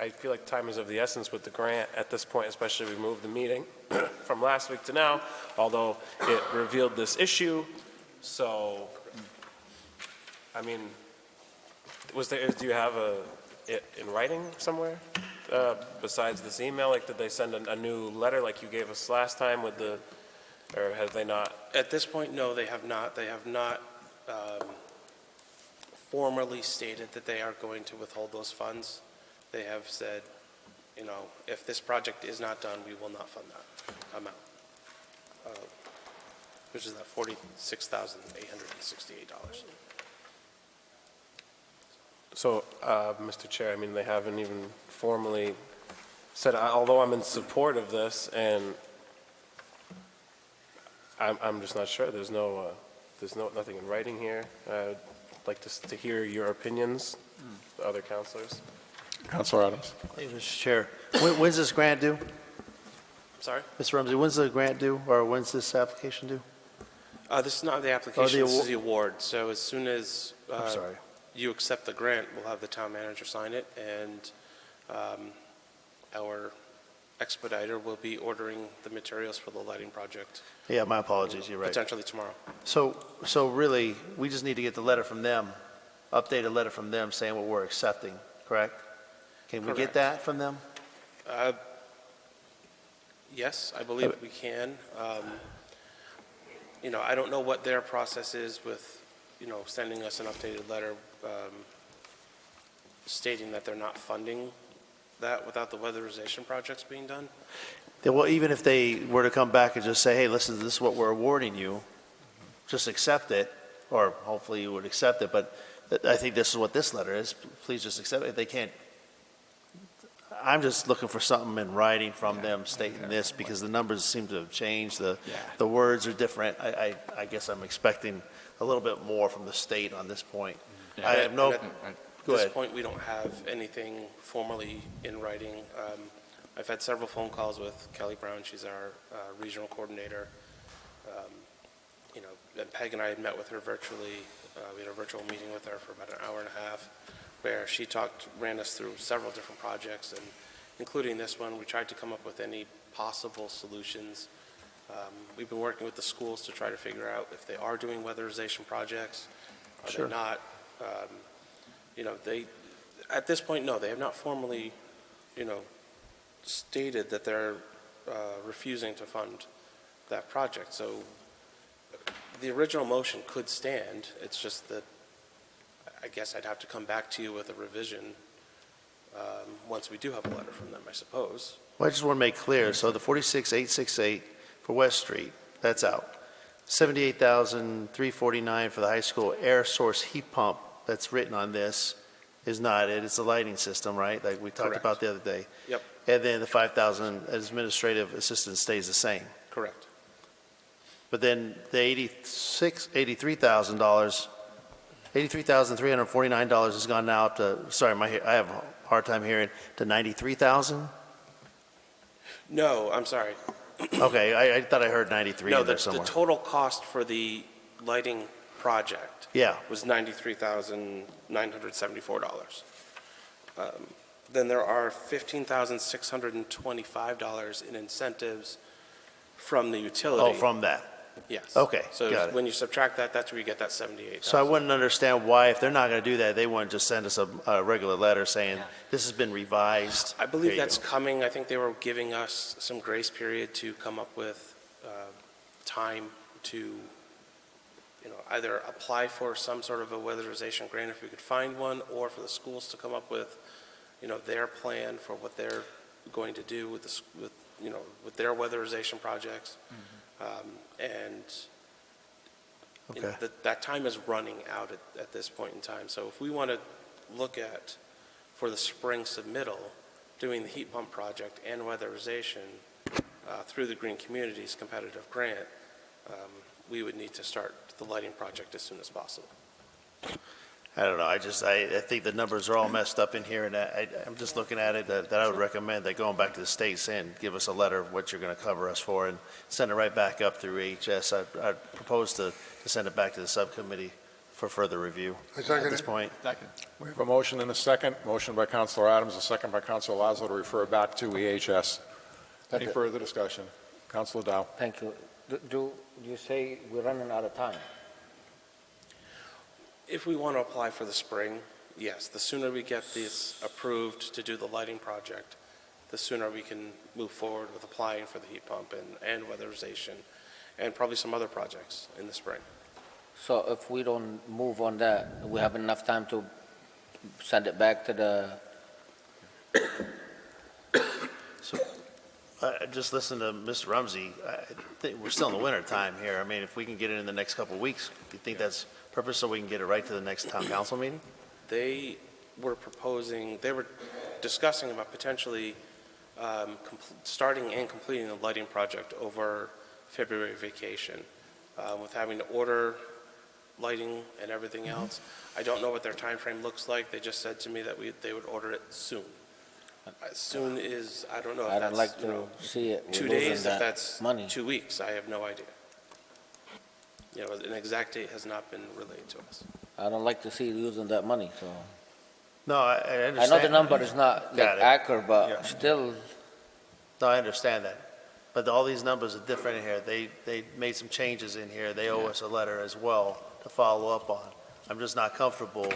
I feel like time is of the essence with the grant at this point, especially we moved the meeting from last week to now, although it revealed this issue. So, I mean, do you have it in writing somewhere besides this email? Like, did they send a new letter like you gave us last time with the, or have they not? At this point, no, they have not. They have not formally stated that they are going to withhold those funds. They have said, if this project is not done, we will not fund that amount, which is that $46,868. So, Mr. Chair, I mean, they haven't even formally said, although I'm in support of this, and I'm just not sure. There's nothing in writing here. I'd like to hear your opinions, the other counselors. Councilor Adams. Thank you, Mr. Chair. When's this grant due? Sorry? Mr. Rumsey, when's the grant due, or when's this application due? This is not the application, this is the award. So as soon as I'm sorry. you accept the grant, we'll have the town manager sign it, and our expediter will be ordering the materials for the lighting project. Yeah, my apologies, you're right. Potentially tomorrow. So really, we just need to get the letter from them, updated letter from them saying what we're accepting, correct? Can we get Correct. that from them? Yes, I believe we can. I don't know what their process is with, sending us an updated letter stating that they're not funding that without the weatherization projects being done. Well, even if they were to come back and just say, hey, listen, this is what we're awarding you, just accept it, or hopefully you would accept it, but I think this is what this letter is, please just accept it. They can't, I'm just looking for something in writing from them stating this, because the numbers seem to have changed, the words are different. I guess I'm expecting a little bit more from the state on this point. I have no, At go this ahead. point, we don't have anything formally in writing. I've had several phone calls with Kelly Brown. She's our regional coordinator. Peg and I had met with her virtually. We had a virtual meeting with her for about an hour and a half, where she ran us through several different projects, and including this one. We tried to come up with any possible solutions. We've been working with the schools to try to figure out if they are doing weatherization projects. Are Sure. they not? At this point, no, they have not formally, stated that they're refusing to fund that project. So the original motion could stand. It's just that I guess I'd have to come back to you with a revision once we do have a letter from them, I suppose. Well, I just want to make clear, so the 46,868 for West Street, that's out. 78,349 for the high school air source heat pump that's written on this is not it. It's the lighting system, right? Like we talked Correct. about the other day. Yep. And then the 5,000 administrative assistant stays the same. Correct. But then the $83,349 has gone now up to, sorry, I have a hard time hearing, to 93,000? No, I'm sorry. Okay, I thought I heard 93 No, in there the somewhere. total cost for the lighting project Yeah. was $93,974. Then there are $15,625 in incentives from the utility. Oh, from that. Yes. Okay, So got it. when you subtract that, that's where you get that 78,000. So I wouldn't understand why, if they're not going to do that, they wouldn't just send us a regular letter saying, this has been revised. I Here believe you that's go. coming. I think they were giving us some grace period to come up with time to, either apply for some sort of a weatherization grant if we could find one, or for the schools to come up with, their plan for what they're going to do with with their weatherization projects. Okay. That time is running out at this point in time. So if we want to look at, for the spring submittal, doing the heat pump project and weatherization through the Green Communities competitive grant, we would need to start the lighting project as soon as possible. I don't know, I think the numbers are all messed up in here, and I'm just looking at it, that I would recommend that going back to the state saying, give us a letter of what you're going to cover us for, and send it right back up through AHS. I'd propose to send it back to the subcommittee for further review I second at this it. point. We have a motion and a second. Motion by Councilor Adams, a second by Councilor Lazo to refer back to EHS. Any further discussion? Councilor Dow. Thank you. Do you say we're running out of time? If we want to apply for the spring, yes, the sooner we get this approved to do the lighting project, the sooner we can move forward with applying for the heat pump and weatherization, and probably some other projects in the spring. So if we don't move on that, we have enough time to send it back to the, Just listen to Mr. Rumsey, I think we're still in the winter time here. I mean, if we can get it in the next couple of weeks, do you think that's purpose, so we can get it right to the next town council meeting? They were discussing about potentially starting and completing the lighting project over February vacation, with having to order lighting and everything else. I don't know what their time frame looks like. They just said to me that they would order it soon. As soon as, I don't know if I that's, don't like to see it. We're 2 losing days, if that that's money. 2 weeks, I have no idea. An exact date has not been relayed to us. I don't like to see using that money, so. No, I I understand. know the number is not like Got it. accurate, but Yeah. still, No, I understand that. But all these numbers are different in here. They made some changes in here. They owe us a letter as well to follow up on. I'm just not comfortable.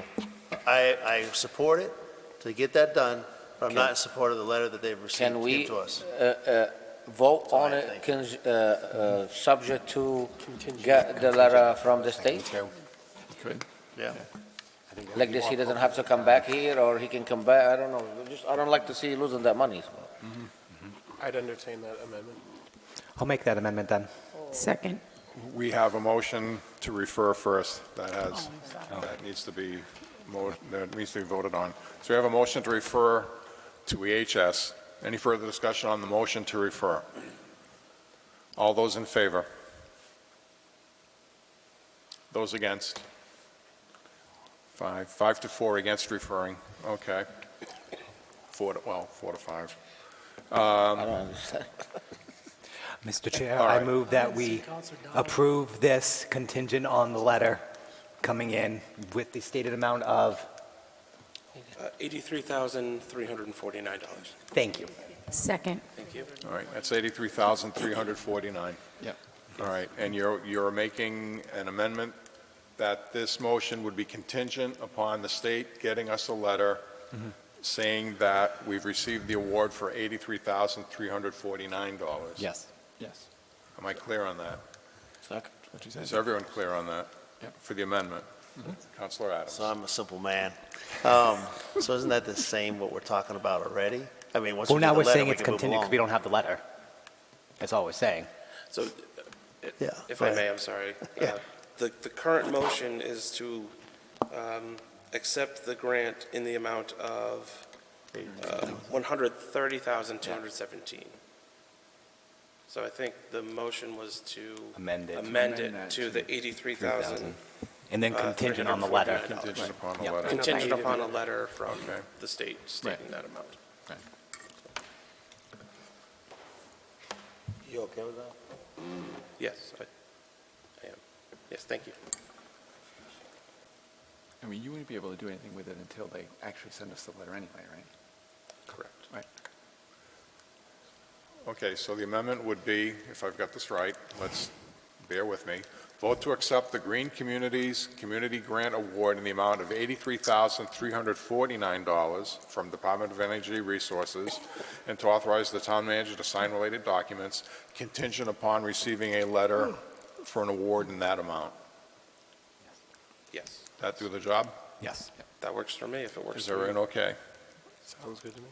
I support it to get that done, but I'm not in support of the letter that they've received can we to us. vote on I it, subject to get the letter from the state? Good. Yeah. Like this, he doesn't have to come back here, or he can come back, I don't know. I don't like to see losing that money, so. I'd entertain that amendment. I'll make that amendment then. Second. We have a motion to refer first that needs to be voted on. So we have a motion to refer to EHS. Any further discussion on the motion to refer? All those in favor? Those against? 5 to 4 against referring. Okay. 4 to 5. I don't understand. Mr. Chair, All I right. move that we approve this contingent on the letter coming in with the stated amount of, $83,349. thank you. Second. Thank you. All right, that's $83,349. Yep. All right, and you're making an amendment that this motion would be contingent upon the state getting us a letter saying that we've received the award for $83,349. Yes. Yes. Am I clear on that? Second. Is everyone clear on that? For the amendment? Councilor Adams. So I'm a simple man. So isn't that the same what we're talking about already? I mean, once we Well, get now the we're letter, saying we it's can move contingent because along. we don't have the letter. That's all we're saying. So, Yeah, if go I ahead. may, I'm sorry. Yeah. The current motion is to accept the grant in the amount of $130,217. So I think the motion was to Amend it. amend it to the $83,000. And then contingent on the letter. Contingent upon the Yep. letter. Contingent upon a letter from Okay. the state stating that amount. You okay with that? Yes, I am. Yes, thank you. I mean, you wouldn't be able to do anything with it until they actually send us the letter anyway, right? Correct. Right. Okay, so the amendment would be, if I've got this right, let's bear with me, vote to accept the Green Communities Community Grant Award in the amount of $83,349 from Department of Energy Resources, and to authorize the town manager to sign related documents contingent upon receiving a letter for an award in that amount. Yes, That do the job? Yes. that works for me if it works Is for you. everyone okay? Sounds good to me.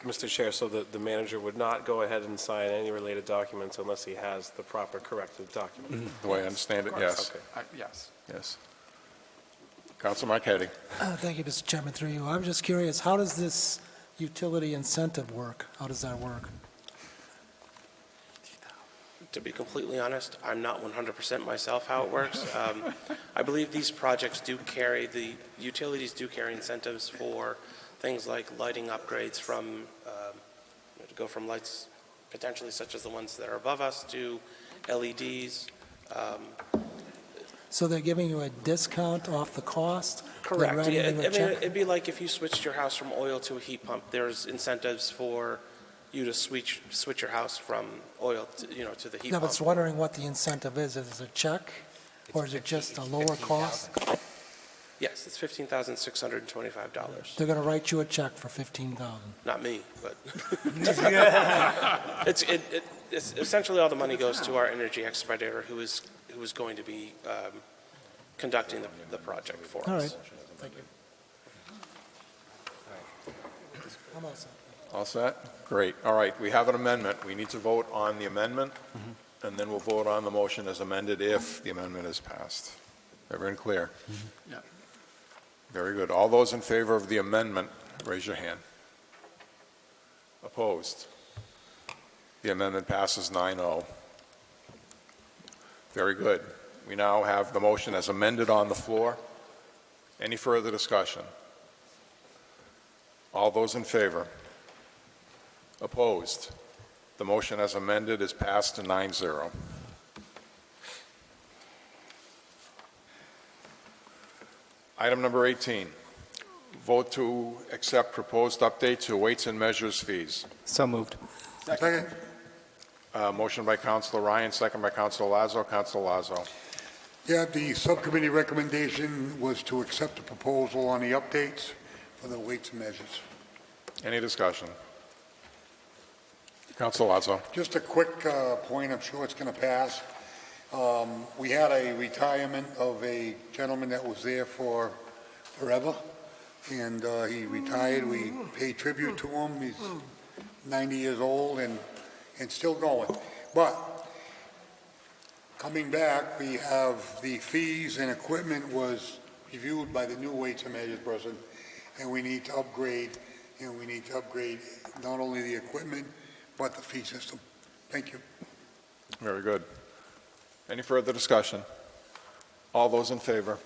Mr. Chair, so the manager would not go ahead and sign any related documents unless he has the proper corrected document? The way I understand it, yes. Okay. Yes. Yes. Councilor Marquetti. Thank you, Mr. Chairman, through you. I'm just curious, how does this utility incentive work? How does that work? To be completely honest, I'm not 100% myself how it works. I believe these projects do carry, the utilities do carry incentives for things like lighting upgrades from, to go from lights potentially such as the ones that are above us to LEDs. So they're giving you a discount off the cost? They're Correct. writing Yeah, you a I mean, check? it'd be like if you switched your house from oil to a heat pump, there's incentives for you to switch your house from oil to, to the heat No, pump. but it's wondering what the incentive is. Is it a check? Or is it just a lower cost? Yes, it's $15,625. They're going to write you a check for $15,000. Not me, but it's essentially all the money goes to our energy expediter, who is going to be conducting the project for us. All right, thank you. I'm all set. All set? Great. All right, we have an amendment. We need to vote on the amendment, and then we'll vote on the motion as amended if the amendment is passed. Everyone clear? Yeah. Very good. All those in favor of the amendment, raise your hand. Opposed? The amendment passes 9-0. Very good. We now have the motion as amended on the floor. Any further discussion? All those in favor? Opposed? The motion as amended is passed to 9-0. Item number 18, vote to accept proposed update to weights and measures fees. So moved. Second. Motion by Councilor Ryan, second by Councilor Lazo. Councilor Lazo. Yeah, the subcommittee recommendation was to accept the proposal on the updates for the weights and measures. Any discussion? Councilor Lazo. Just a quick point, I'm sure it's going to pass. We had a retirement of a gentleman that was there for forever, and he retired. We paid tribute to him. He's 90 years old and still going. But coming back, we have the fees and equipment was reviewed by the new weights and measures person, and we need to upgrade, not only the equipment, but the fee system. Thank you. Very good. Any further discussion? All those in favor?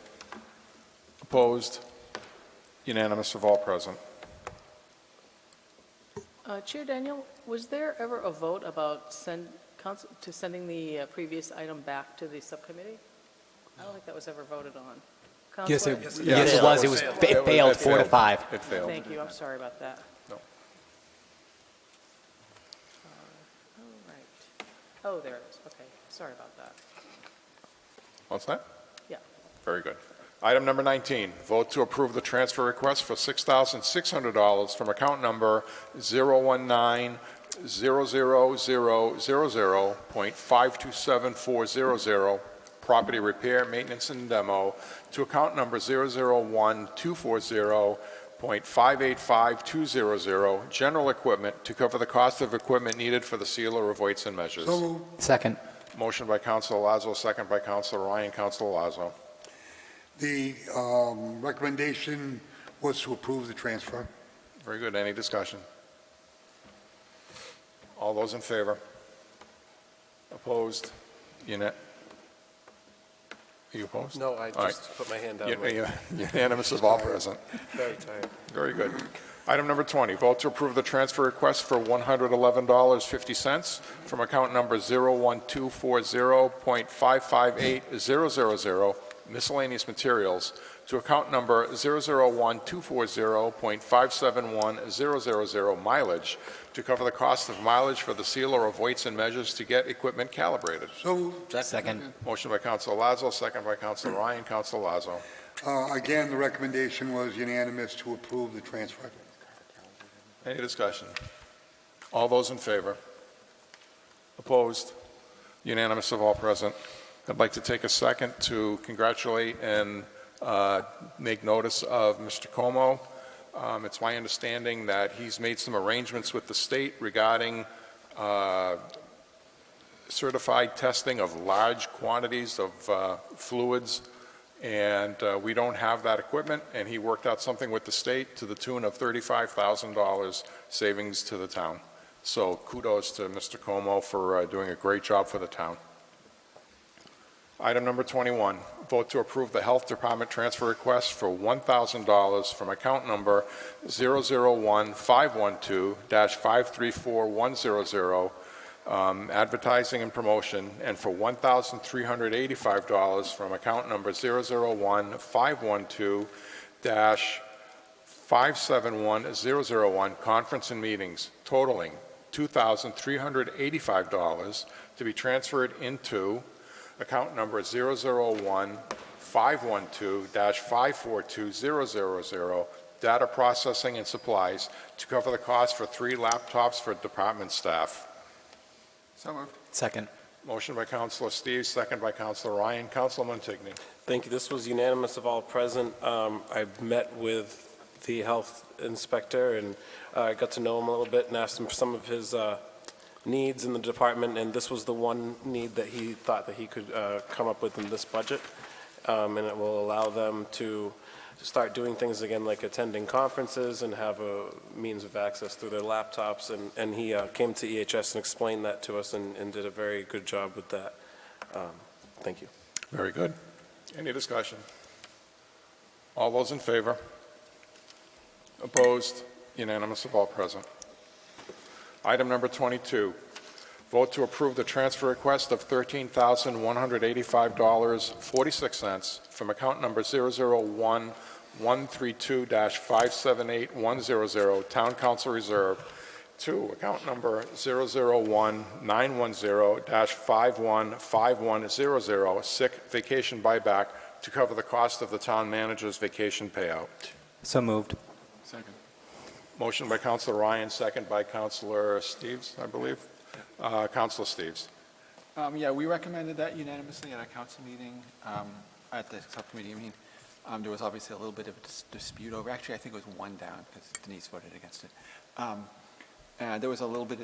Opposed? Unanimous of all present. Chair Daniel, was there ever a vote about sending the previous item back to the subcommittee? I don't think that was ever voted on. Yes, Counselor? yes, it was. It failed 4-5. It failed. Thank you, I'm sorry about that. No. All right. Oh, there it is, okay, sorry about that. What's that? Yeah. Very good. Item number 19, vote to approve the transfer request for $6,600 from account number 019-00000.527400, property repair, maintenance, and demo, to account number 001-240.585200, general equipment, to cover the cost of equipment needed for the sealer of weights and measures. So moved. Second. Motion by Councilor Lazo, second by Councilor Ryan. Councilor Lazo. The recommendation was to approve the transfer. Very good. Any discussion? All those in favor? Opposed? Are you opposed? No, I All right. just put my hand down. Unanimous of all present. Very tired. Very good. Item number 20, vote to approve the transfer request for $111.50 from account number 01240.558000, miscellaneous materials, to account number 001-240.571000, mileage, to cover the cost of mileage for the sealer of weights and measures to get equipment calibrated. So moved. Second. Motion by Councilor Lazo, second by Councilor Ryan. Councilor Lazo. Again, the recommendation was unanimous to approve the transfer. Any discussion? All those in favor? Opposed? Unanimous of all present. I'd like to take a second to congratulate and make notice of Mr. Como. It's my understanding that he's made some arrangements with the state regarding certified testing of large quantities of fluids, and we don't have that equipment, and he worked out something with the state to the tune of $35,000 savings to the town. So kudos to Mr. Como for doing a great job for the town. Item number 21, vote to approve the Health Department transfer request for $1,000 from account number 001-512-534100, advertising and promotion, and for $1,385 from account number 001-512-571001, conference and meetings, totaling $2,385 to be transferred into account number 001-512-542000, data processing and supplies, to cover the cost for 3 laptops for department staff. So moved. Second. Motion by Councilor Steves, second by Councilor Ryan. Councilor Montigny. Thank you. This was unanimous of all present. I've met with the health inspector and I got to know him a little bit and asked him for some of his needs in the department, and this was the one need that he thought that he could come up with in this budget, and it will allow them to start doing things again like attending conferences and have a means of access through their laptops, and he came to EHS and explained that to us and did a very good job with that. Thank you. Very good. Any discussion? All those in favor? Opposed? Unanimous of all present. Item number 22, vote to approve the transfer request of $13,185.46 from account number 001-132-578100, Town Council Reserve, to account number 001-910-515100, sick vacation buyback, to cover the cost of the town manager's vacation payout. So moved. Second. Motion by Councilor Ryan, second by Councilor Steves, I believe. Councilor Steves. Yeah, we recommended that unanimously at our council meeting, at the subcommittee meeting. There was obviously a little bit of a dispute over, actually, I think it was one down because Denise voted against it. There was a little bit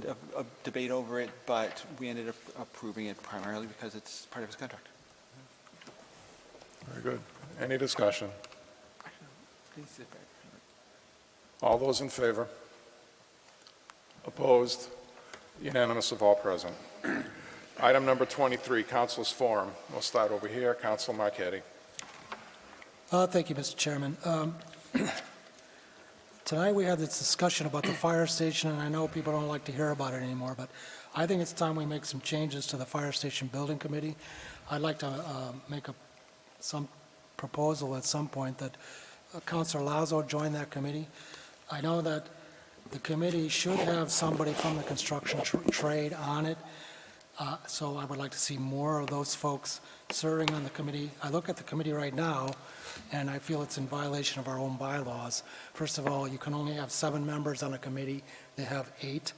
of debate over it, but we ended up approving it primarily because it's part of his contract. Very good. Any discussion? Please sit back. All those in favor? Opposed? Unanimous of all present. Item number 23, Council's Forum. We'll start over here. Councilor Marquetti. Thank you, Mr. Chairman. tonight we had this discussion about the fire station, and I know people don't like to hear about it anymore, but I think it's time we make some changes to the fire station building committee. I'd like to make some proposal at some point that Councilor Lazo join that committee. I know that the committee should have somebody from the construction trade on it, so I would like to see more of those folks serving on the committee. I look at the committee right now, and I feel it's in violation of our own bylaws. First of all, you can only have 7 members on a committee. They have 8.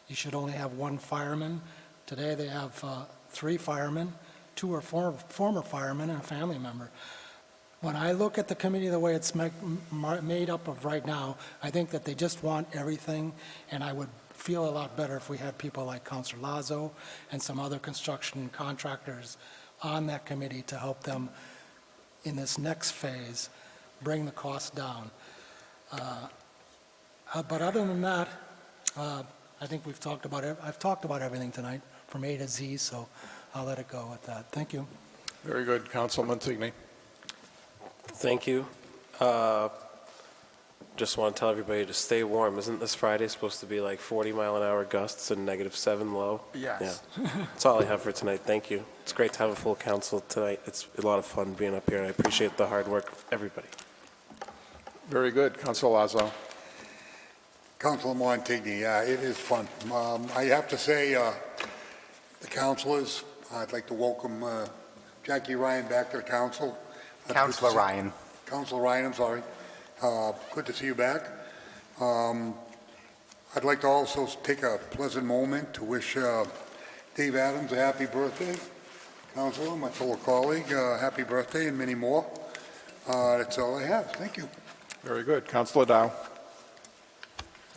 You should only have 1 fireman. Today, they have 3 firemen. 2 are former firemen and a family member. When I look at the committee the way it's made up of right now, I think that they just want everything, and I would feel a lot better if we had people like Councilor Lazo and some other construction contractors on that committee to help them in this next phase bring the cost down. But other than that, I think we've talked about it. I've talked about everything tonight from A to Z, so I'll let it go with that. Thank you. Very good. Councilman Montigny. Thank you. Just want to tell everybody to stay warm. Isn't this Friday supposed to be like 40-mile-an-hour gusts and -7 low? Yes. Yeah. That's all I have for tonight. Thank you. It's great to have a full council tonight. It's a lot of fun being up here, and I appreciate the hard work of everybody. Very good. Councilor Lazo. Councilor Montigny, yeah, it is fun. I have to say, the councilors, I'd like to welcome Jackie Ryan back to the council. Councilor Ryan. Councilor Ryan, I'm sorry. Good to see you back. I'd like to also take a pleasant moment to wish Dave Adams a happy birthday. Councilor, my fellow colleague, happy birthday and many more. That's all I have. Thank you. Very good. Councilor Dow.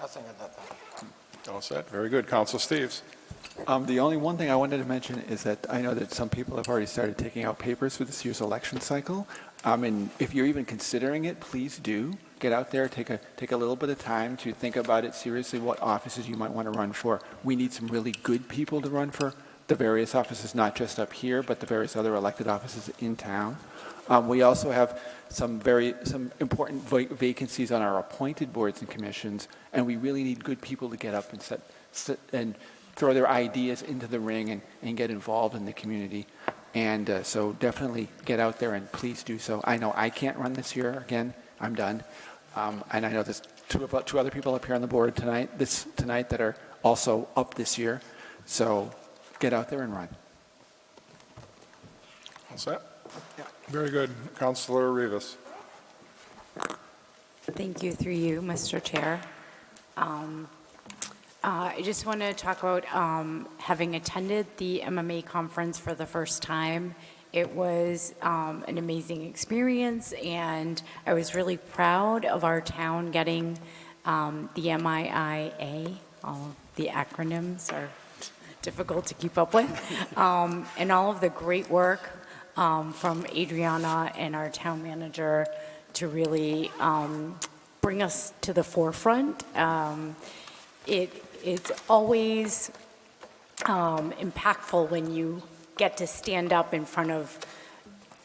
Nothing at that time. All set. Very good. Councilor Steves. The only one thing I wanted to mention is that I know that some people have already started taking out papers for this year's election cycle. And if you're even considering it, please do get out there, take a little bit of time to think about it seriously, what offices you might want to run for. We need some really good people to run for the various offices, not just up here, but the various other elected offices in town. We also have some important vacancies on our appointed boards and commissions, and we really need good people to get up and and throw their ideas into the ring and get involved in the community. And so definitely get out there and please do so. I know I can't run this year again. I'm done. And I know there's two other people up here on the board tonight that are also up this year. So get out there and run. All set? Yeah. Very good. Councilor Rivas. Thank you, through you, Mr. Chair. I just want to talk about having attended the MMA conference for the first time. It was an amazing experience, and I was really proud of our town getting the MIIA. All of the acronyms are difficult to keep up with, and all of the great work from Adriana and our town manager to really bring us to the forefront. It's always impactful when you get to stand up in front of,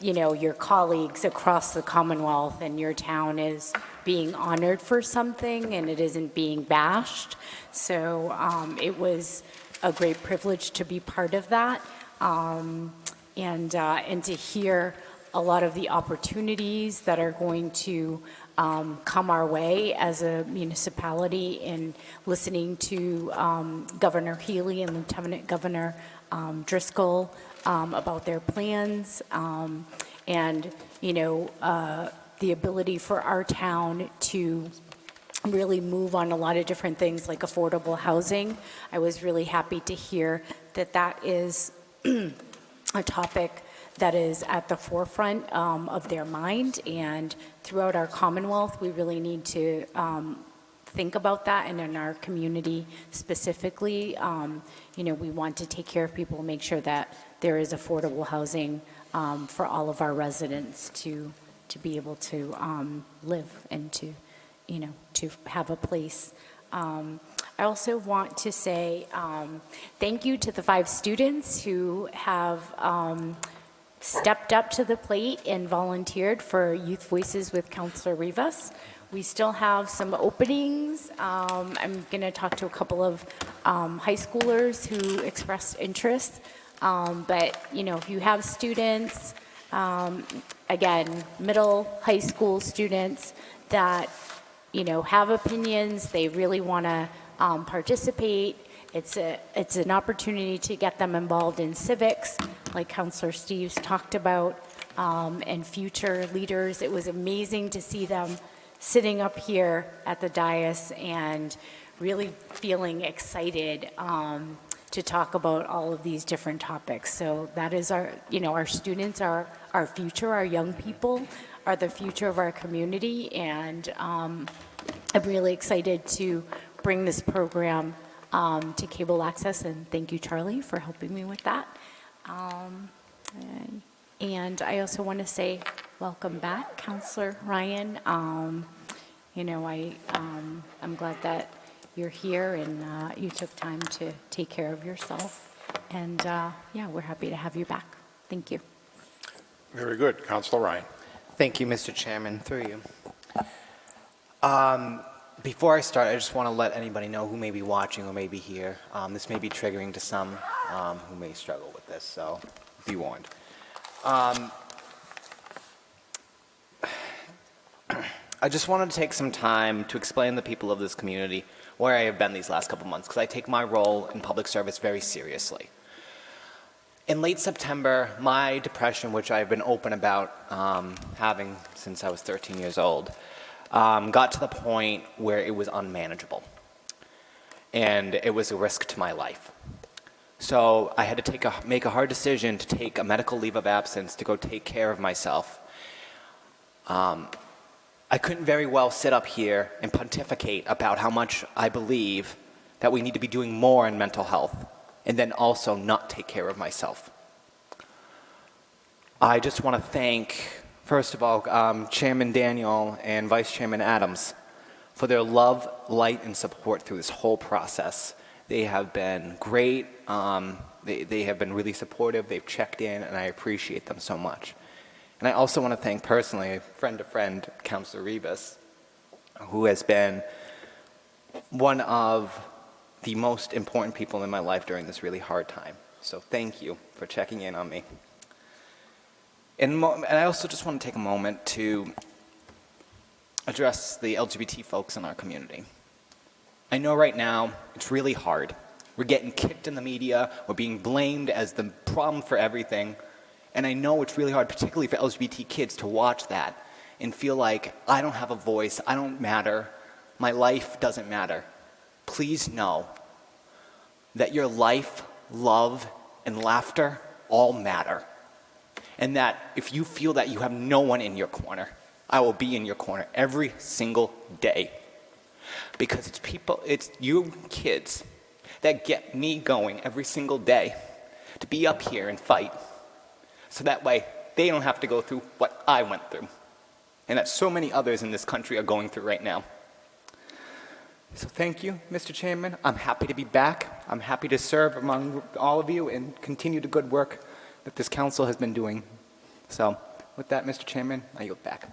your colleagues across the Commonwealth, and your town is being honored for something and it isn't being bashed. So it was a great privilege to be part of that, and to hear a lot of the opportunities that are going to come our way as a municipality, and listening to Governor Healy and Lieutenant Governor Driscoll about their plans, and the ability for our town to really move on a lot of different things like affordable housing. I was really happy to hear that is a topic that is at the forefront of their mind, and throughout our Commonwealth, we really need to think about that, and in our community specifically, we want to take care of people and make sure that there is affordable housing for all of our residents to be able to live and to have a place. I also want to say thank you to the 5 students who have stepped up to the plate and volunteered for Youth Voices with Councilor Rivas. We still have some openings. I'm going to talk to a couple of high schoolers who expressed interest. But, you know, if you have students, again, middle, high school students that, you know, have opinions, they really want to participate. It's an opportunity to get them involved in civics, like Councillor Steves talked about, and future leaders. It was amazing to see them sitting up here at the dais and really feeling excited to talk about all of these different topics. So that is our, you know, our students are our future, our young people are the future of our community, and I'm really excited to bring this program to cable access, and thank you, Charlie, for helping me with that. And I also want to say welcome back, Councillor Ryan. You know, I'm glad that you're here and you took time to take care of yourself. And yeah, we're happy to have you back. Thank you. Very good. Councilor Ryan. Thank you, Mr. Chairman, through you. Before I start, I just want to let anybody know who may be watching or may be here. This may be triggering to some who may struggle with this, so be warned. I just wanted to take some time to explain to the people of this community where I have been these last couple months, because I take my role in public service very seriously. In late September, my depression, which I've been open about having since I was 13 years old, got to the point where it was unmanageable, and it was a risk to my life. So I had to make a hard decision to take a medical leave of absence to go take care of myself. I couldn't very well sit up here and pontificate about how much I believe that we need to be doing more in mental health and then also not take care of myself. I just want to thank, first of all, Chairman Daniel and Vice Chairman Adams for their love, light, and support through this whole process. They have been great. They have been really supportive. They've checked in, and I appreciate them so much. And I also want to thank personally, friend to friend, Councilor Rivas, who has been one of the most important people in my life during this really hard time. So thank you for checking in on me. And I also just want to take a moment to address the LGBT folks in our community. I know right now it's really hard. We're getting kicked in the media. We're being blamed as the problem for everything. And I know it's really hard, particularly for LGBT kids, to watch that and feel like I don't have a voice, I don't matter, my life doesn't matter. Please know that your life, love, and laughter all matter. And that if you feel that you have no one in your corner, I will be in your corner every single day. Because it's you kids that get me going every single day to be up here and fight. So that way, they don't have to go through what I went through, and that so many others in this country are going through right now. So thank you, Mr. Chairman. I'm happy to be back. I'm happy to serve among all of you and continue the good work that this council has been doing. So with that, Mr. Chairman, I yield back.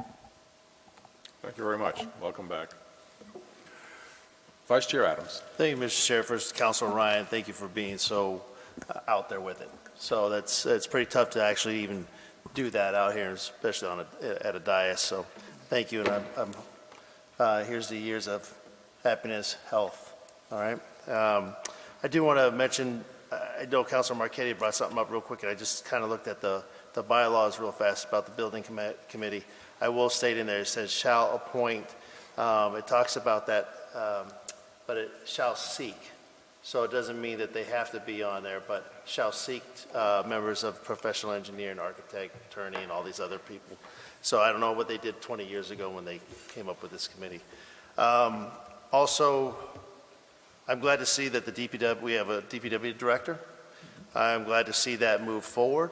Thank you very much. Welcome back. Vice Chair Adams. Thank you, Mr. Chair. First, Councilor Ryan, thank you for being so out there with it. So it's pretty tough to actually even do that out here, especially at a dais. So thank you, and here's the years of happiness, health. All right. I do want to mention. I know Councilor Marchetti brought something up real quick, and I just kind of looked at the bylaws real fast about the building committee. I will state in there it says shall appoint. It talks about that, but it shall seek. So it doesn't mean that they have to be on there, but shall seek members of professional engineer and architect, attorney, and all these other people. So I don't know what they did 20 years ago when they came up with this committee. Also, I'm glad to see that we have a DPW director. I'm glad to see that move forward.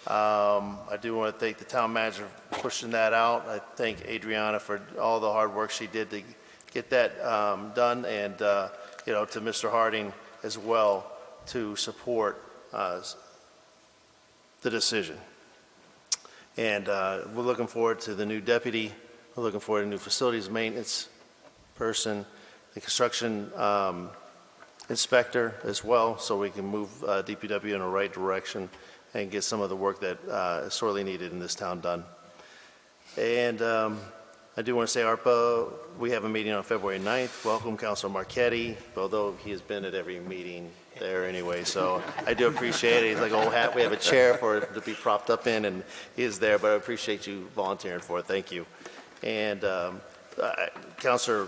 I do want to thank the town manager for pushing that out. I thank Adriana for all the hard work she did to get that done, and to Mr. Harding as well to support the decision. And we're looking forward to the new deputy We're looking for a new facilities maintenance person, the construction inspector as well, so we can move DPW in the right direction and get some of the work that is sorely needed in this town done. And I do want to say, ARPA, we have a meeting on February 9th. Welcome, Councilor Marquetti, although he has been at every meeting there anyway, so I do appreciate it. He's like an old hat. We have a chair for it to be propped up in, and he is there, but I appreciate you volunteering for it. Thank you. And Councilor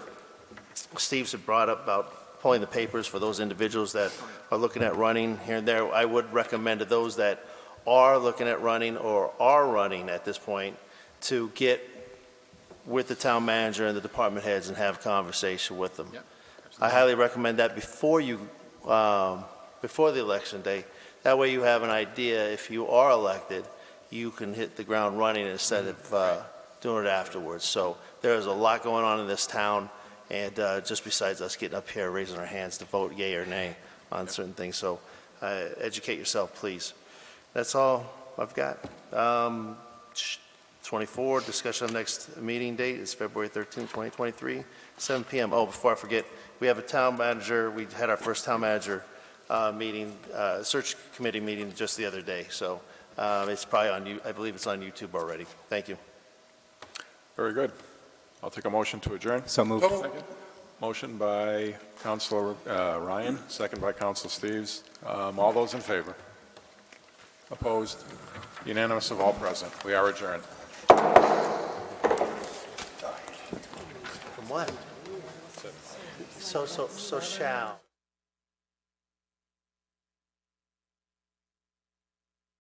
Steves had brought up about pulling the papers for those individuals that are looking at running here and there. I would recommend to those that are looking at running or are running at this point to get with the town manager and the department heads and have a conversation with them. I highly recommend that before the election day. That way you have an idea, if you are elected, you can hit the ground running instead of doing it afterwards. So there is a lot going on in this town, and just besides us getting up here, raising our hands to vote yay or nay on certain things. So educate yourself, please. That's all I've got. 24, discussion on next meeting date is February 13, 2023, 7 p.m. Oh, before I forget, we have a town manager. We had our first town manager meeting, search committee meeting just the other day. So it's probably on, I believe it's on YouTube already. Thank you. Very good. I'll take a motion to adjourn. So moved. Second. Motion by Councilor Ryan, second by Councilor Steves. All those in favor? Opposed? Unanimous of all present. We are adjourned. From what? So shall.